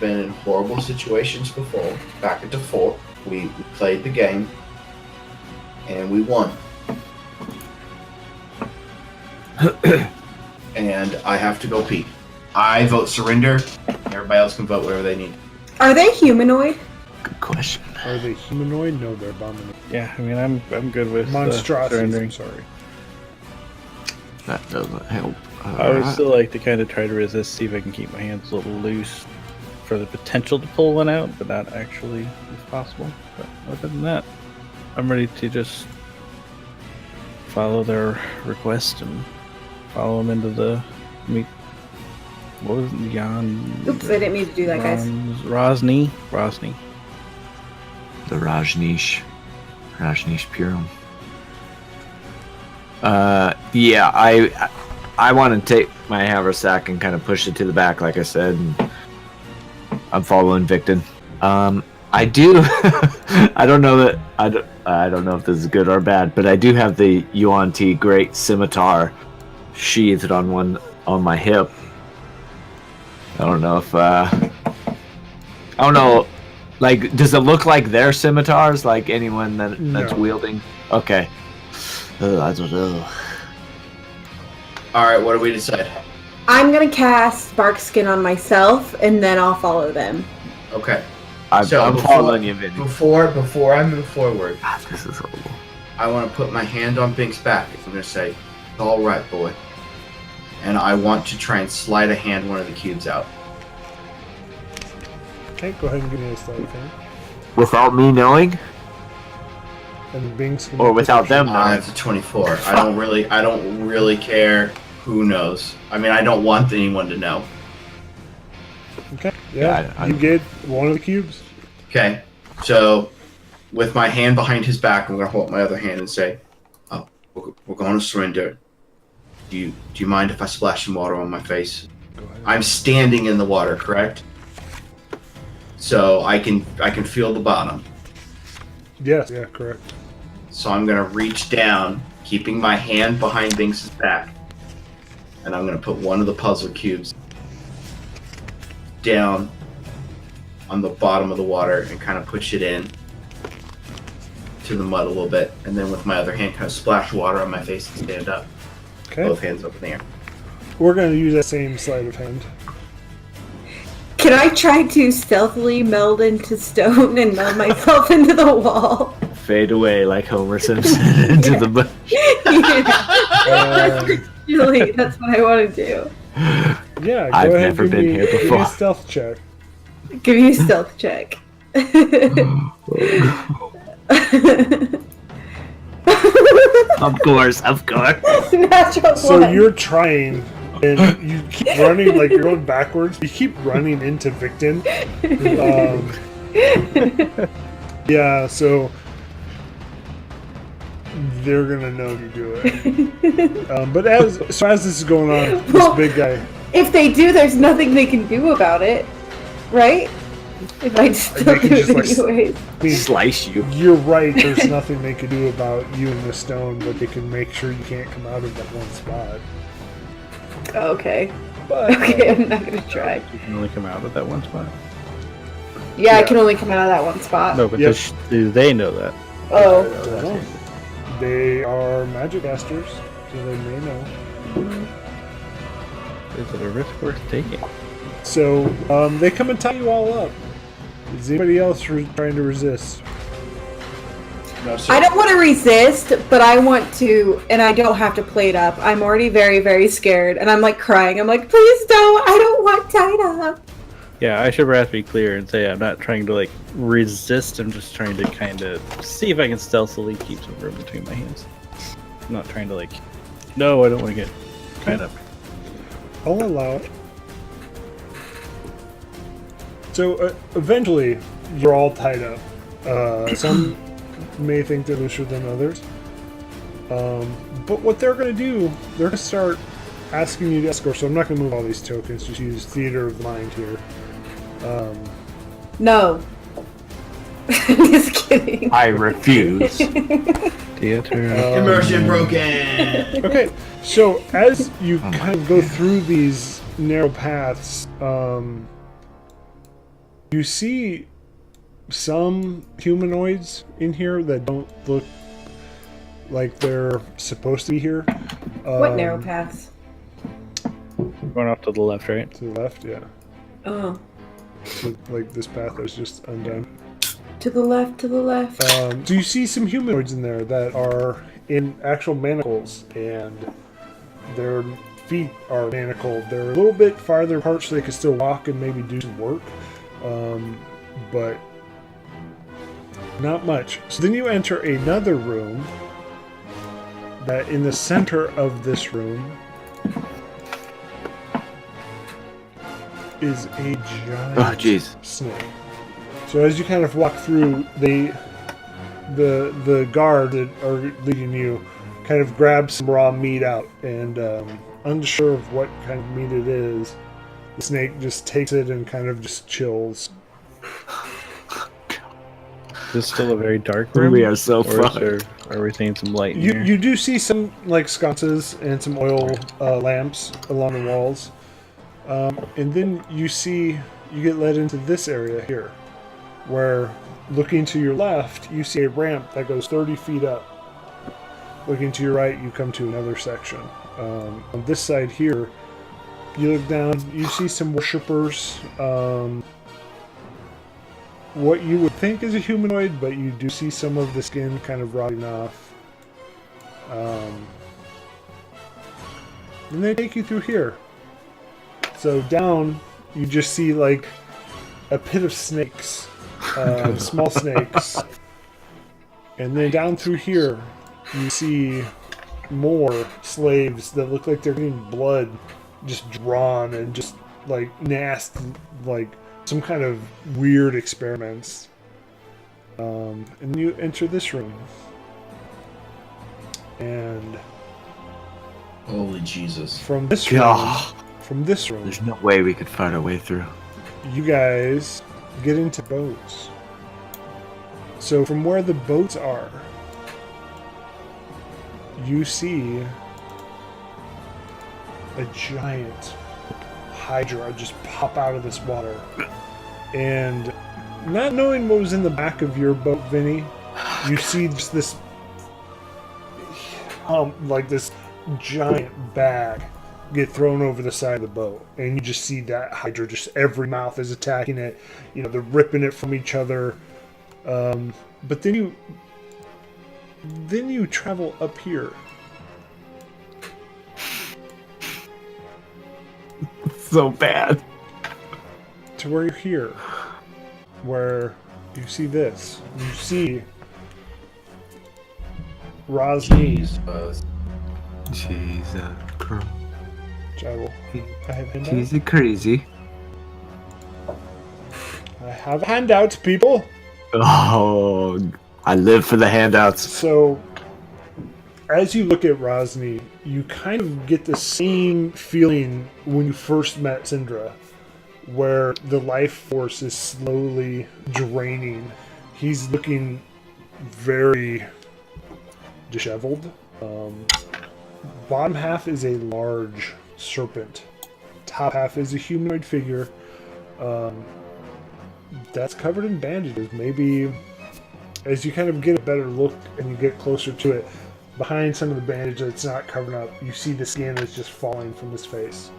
in horrible situations before. Back at the fort, we played the game, and we won. And I have to go pee. I vote surrender. Everybody else can vote whatever they need. Are they humanoid? Good question. Are they humanoid? No, they're abominable. Yeah, I mean, I'm good with Monstrosities, surrendering. I'm sorry. That doesn't help. I would still like to kind of try to resist, see if I can keep my hands a little loose for the potential to pull one out, but not actually if possible. But other than that, I'm ready to just follow their request and follow them into the meet. What was it? Oops, I didn't mean to do that, guys. Rosny. The Rajneesh Purim. Yeah, I want to take my haversack and kind of push it to the back, like I said. And I'm following Victon. I do. I don't know that. I don't know if this is good or bad, but I do have the UNT Great Scimitar sheathed on my hip. I don't know if. I don't know Like, does it look like their scimitars? Like anyone that's No. wielding? Okay. I don't know. All right, what do we decide? I'm gonna cast Bark Skin on myself, and then I'll follow them. Okay. I'm So following you, Vinny. Before I move forward, This is horrible. I want to put my hand on Binx's back. I'm going to say, "All right, boy," and I want to try and slide a hand one of the cubes out. Okay, go ahead and give me a sleight of hand. Without me knowing, And Binx can or make without perception. them knowing. It's a 24. I don't really care who knows. I mean, I don't want anyone to know. Okay. Yeah, I- you get one of the cubes. Okay, so with my hand behind his back, I'm going to hold up my other hand and say, "Oh, we're going to surrender. Do you mind if I splash some water on my face?" Go ahead. I'm standing in the water, correct? So I can feel the bottom. Yes. Yeah, correct. So I'm gonna reach down, keeping my hand behind Binx's back, and I'm gonna put one of the puzzle cubes down on the bottom of the water and kind of push it in to the mud a little bit, and then with my other hand kind of splash water on my face and stand up. Okay. Both hands up in the air. We're going to use that same sleight of hand. Can I try to stealthily meld into stone and meld myself into the wall? Fade away like Homer Simpson into the bush. Yeah. Really, that's what I want to do. Yeah, go I've ahead. never give been me, here Give me before. a stealth check. Give you a stealth check. Of course. Natural So one. you're trying, and you keep running like you're going backwards. You keep running into Victon. Yeah, so they're gonna know you do it. But as this is going on, this Well, big guy. If they do, there's nothing they can do about it, right? If I still They can do it just, like, anyways. I mean, Slice you. you're right. There's nothing they can do about you and the stone, but they can make sure you can't come out of that one spot. Okay. But Okay, I'm not gonna try. You can only come out of that one spot. Yeah, I Yeah. can only come out of that one spot. No, but Yep. do they know that? Oh. well, they are magic casters, so they may know. Is it a risk worth taking? So they come and tie you all up. Is anybody else trying to resist? No, sir. I don't want to resist, but I want to, and I don't have to play it up. I'm already very, very scared, and I'm like crying. I'm like, please don't. I don't want tied up. Yeah, I should perhaps be clear and say I'm not trying to like resist. I'm just trying to kind of see if I can stealthily keep some room between my hands. I'm not trying to like. No, I don't want to get tied up. I'll allow it. So eventually, you're all tied up. Some may think they're looser than others. But what they're going to do, they're going to start asking you to escort. So I'm not going to move all these tokens. Just use theater of the mind here. No. Just kidding. I refuse. Theater. Immersion broken. Okay, so as you kind of go through these narrow paths, you see some humanoids in here that don't look like they're supposed to be here. What narrow paths? Going off to the left, right? To the left, yeah. Oh. So, like this path that was just undone. To the left, to the left. So you see some humanoids in there that are in actual manacles, and their feet are manacled. They're a little bit farther apart so they can still walk and maybe do some work, but not much. So then you enter another room that in the center of this room is a giant Oh, jeez. snake. So as you kind of walk through, the guard that are leading you kind of grabs some raw meat out, and unsure of what kind of meat it is, the snake just takes it and kind of just chills. Is this still a very dark room? We are so Or is fucked. there, are we seeing some light in You here? you do see some like sconces and some oil lamps along the walls, and then you get led into this area here. where looking to your left, you see a ramp that goes 30 feet up. Looking to your right, you come to another section. On this side here, you look down, you see some worshippers. What you would think is a humanoid, but you do see some of the skin kind of rotting off. And they take you through here. So down, you just see like a pit of snakes, small snakes. And then down through here, you see more slaves that look like they're getting blood just drawn and just like nasty, like some kind of weird experiments. And you enter this room. And Holy Jesus. from this God. room, There's no way we could find our way through. you guys get into boats. So from where the boats are, you see a giant hydra just pop out of this water. And not knowing what was in the back of your boat, Vinny, you see just this like this giant bag get thrown over the side of the boat, and you just see that hydra, just every mouth is attacking it. You know, they're ripping it from each other. But then you travel up here. So bad. To where you're here, where you see this. You see Rosny, Jesus Christ. I have handout. Cheesy crazy. I have handouts, people. Oh, I live for the handouts. So, as you look at Rosny, you kind of get the same feeling when you first met Syndra, where the life force is slowly draining. He's looking very disheveled. Bottom half is a large serpent. Top half is a humanoid figure that's covered in bandages. Maybe as you kind of get a better look and you get closer to it, behind some of the bandage that's not covered up, you see the skin is just falling from his face.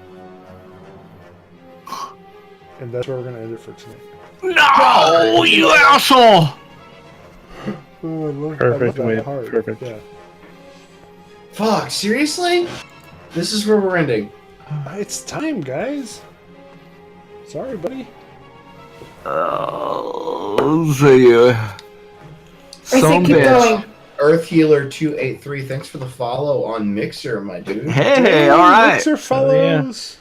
And that's where we're going to end it for tonight. No, you asshole! Oh, I love Perfect that way. heart. Perfect. Yeah. Fuck, seriously? This is where we're ending. It's time, guys. Sorry, buddy. Oh, see you. I say keep bitch. going. Earth Healer 283, thanks for the follow on Mixer, my dude. Hey, all right. Mixer follows.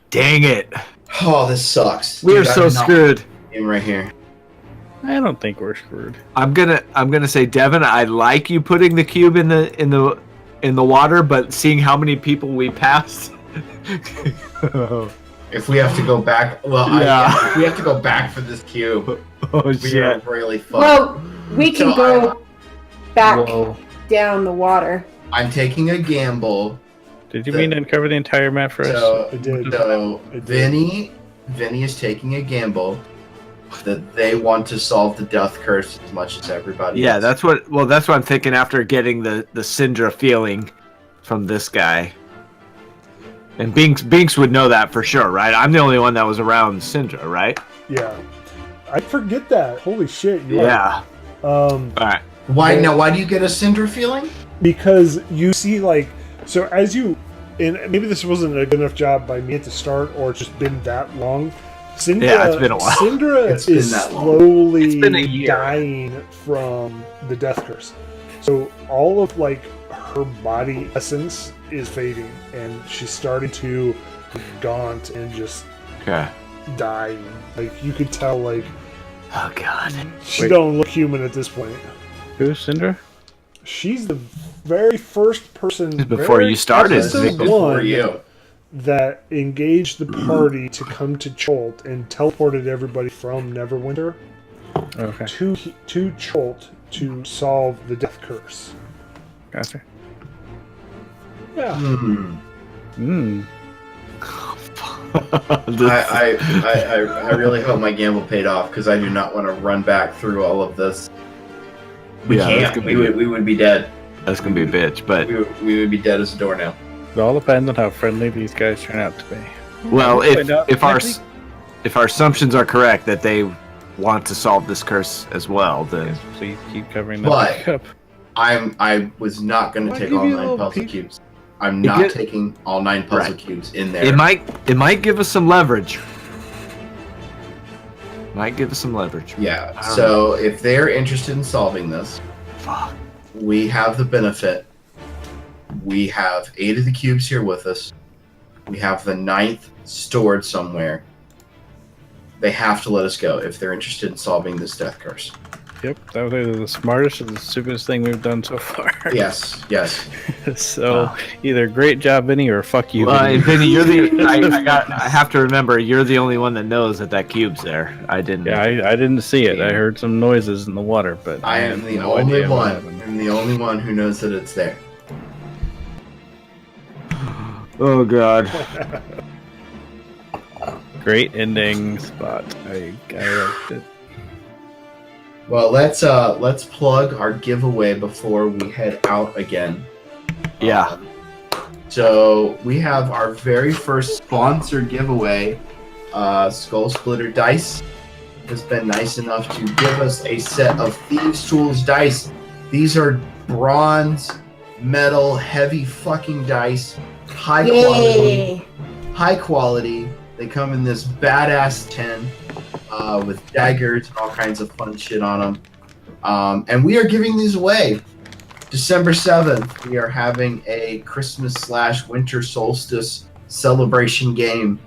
Dang it. Oh, this sucks. We are Dude, so I'm not screwed. in right here. I don't think we're screwed. I'm gonna say, Devin, I like you putting the cube in the water, but seeing how many people we passed. If we have to go back, well, Yeah. if we have to go back for this cube, Oh we shit. are really fucked. Well, we can So go back Whoa. down the water. I'm taking a gamble. Did you mean to uncover the entire map for us? So, I did. so I did. Vinny is taking a gamble that they want to solve the death curse as much as everybody Yeah, else. that's what I'm thinking after getting the Syndra feeling from this guy. And Binx would know that for sure, right? I'm the only one that was around Syndra, right? Yeah. I forget that. Holy shit. You're Yeah. right. All right. Why do you get a Cinder feeling? Because you see, like, so as you, and maybe this wasn't a good enough job by me at the start, or it's just been that long. Syndra, Yeah, it's been a while. Syndra It's been is that long. slowly It's been a year. dying from the death curse. So all of, like, her body essence is fading, and she's starting to gaunt and just Okay. dying. Like, you could tell, like, Oh god. she Wait. don't look human at this point. Who's Cinder? She's the very first person Before very you started, episode Nick. Before one you. that engaged the party to come to Cholt and teleported everybody from Neverwinter Okay, to Cholt to solve the death curse. gotcha. Yeah. Hmm. Hmm. Oh, fuck. I really hope my gamble paid off because I do not want to run back through all of this. We can't. We would be dead. That's gonna be a bitch, but We would be dead as a doornail. It all depends on how friendly these guys turn out to be. well, Find out if our next week. if our assumptions are correct that they want to solve this curse as well, then Please keep covering that But- back up. I was not going to I'll take give all you a 9 little puzzle peek. cubes. I'm It not get- taking all 9 puzzle Right. cubes in there. it might give us some leverage. Might give us some leverage. Yeah. I don't So if they're interested in solving this, Fuck. we have the benefit. We have 8 of the cubes here with us. We have the 9th stored somewhere. They have to let us go if they're interested in solving this death curse. Yep, that was either the smartest or the stupidest thing we've done so far. Yes. So Wow. either great job, Vinny, or fuck you. Well, Vinny. and Vinny, you're the. I have to remember, you're the only one that knows that cube's there. I didn't. Yeah, I didn't see it. I heard some noises in the water, but I have am the no only idea what one. happened. I'm the only one who knows that it's there. Oh God. Great ending spot. I liked it. Well, let's plug our giveaway before we head out again. Yeah. So we have our very first sponsored giveaway. SkullSplitter Dice has been nice enough to give us a set of Thieves' Tools dice. These are bronze, metal, heavy fucking dice, high quality. Yay! High quality. They come in this badass tin with daggers and all kinds of fun shit on them. And we are giving these away. December 7th, we are having a Christmas/winter solstice celebration game.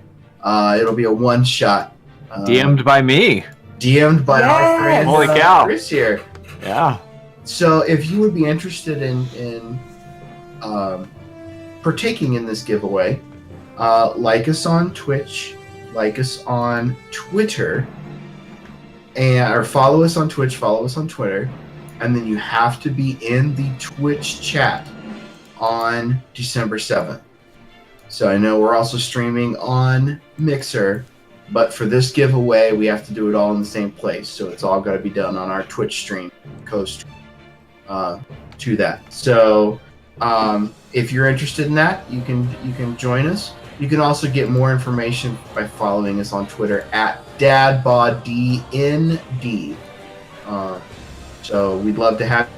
It'll be a one-shot. DM'd by me. DM'd by our friend Holy cow. Chris here. Yeah. So if you would be interested in partaking in this giveaway, like us on Twitch, like us on Twitter, or follow us on Twitch, follow us on Twitter, and then you have to be in the Twitch chat on December 7th. So I know we're also streaming on Mixer, but for this giveaway, we have to do it all in the same place. So it's all got to be done on our Twitch stream, co-stream to that. So if you're interested in that, you can join us. You can also get more information by following us on Twitter at DadBodDnd. So we'd love to have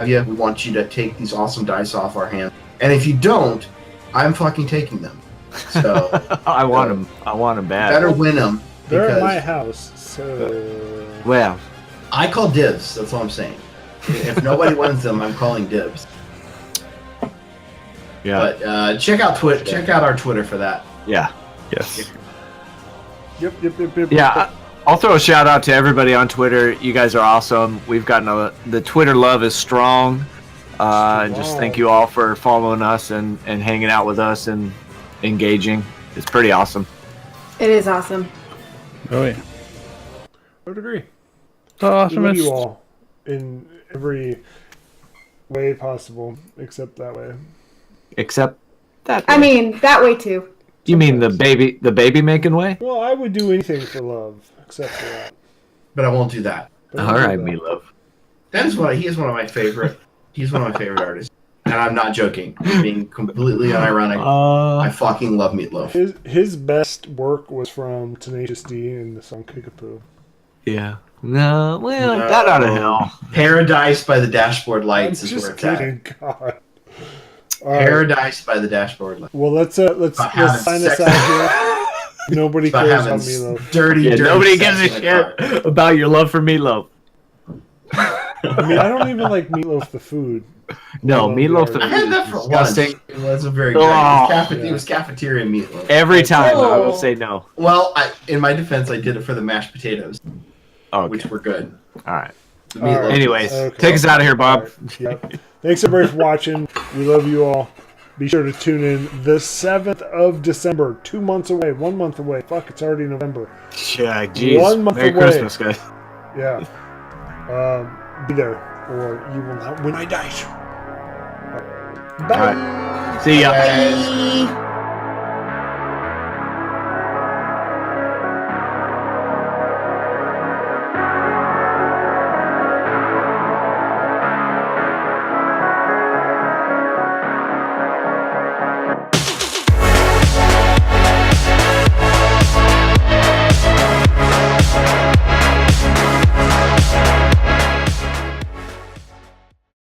you. We want you to take these awesome dice off our hands. And if you don't, I'm fucking taking them. So I want him. I want him bad. better win them. They're at Because my house, so Well, I call dibs. That's all I'm saying. If nobody wins them, I'm calling dibs. yeah. But check out check out our Twitter for that. Yeah. Yes. yep. Yeah. I'll throw a shout out to everybody on Twitter. You guys are awesome. We've gotten the Twitter love is strong. And just thank you all for following us and hanging out with us and engaging. It's pretty awesome. It is awesome. Oh yeah. I would agree. So We awesome. love you all in every way possible, except that way. Except that. I mean, that way too. you mean the baby making way? Well, I would do anything for love, except for that. But I won't do that. But All I'll do right, that. Meatloaf. He is one of my favorite. He's one of my favorite artists, and I'm not joking. I'm being completely unironic. I fucking love Meatloaf. His best work was from Tenacious D and the song Kickapoo. Yeah. No, well, No. that out of hell. Paradise by the Dashboard I'm Lights is where just it's at. kidding, God. All right. Paradise by the Dashboard Lights. Well, let's About having sign us sex- out here. Nobody About cares having about Meatloaf. dirty, Yeah, dirty nobody sex gives a in the car. shit about your love for Meatloaf. I mean, I don't even like Meatloaf the food. No, Well, Meatloaf yeah. the I had that for disgusting. lunch. It wasn't very good. Oh. It was cafeteria meatloaf. Every time I Oh. would say no. Well, in my defense, I did it for the mashed potatoes, Okay. which were good. All right. The All right. meatloaf. Anyways, Okay. take us out of here, Bob. All right. Yep. Thanks everybody for watching. We love you all. Be sure to tune in the 7th of December. 2 months away. 1 month away. Fuck, it's already November. Yeah, jeez. 1 month Merry away. Christmas, guys. Yeah. Be there, or you will not win my dice. Bye. All right. See ya. Bye. Bye.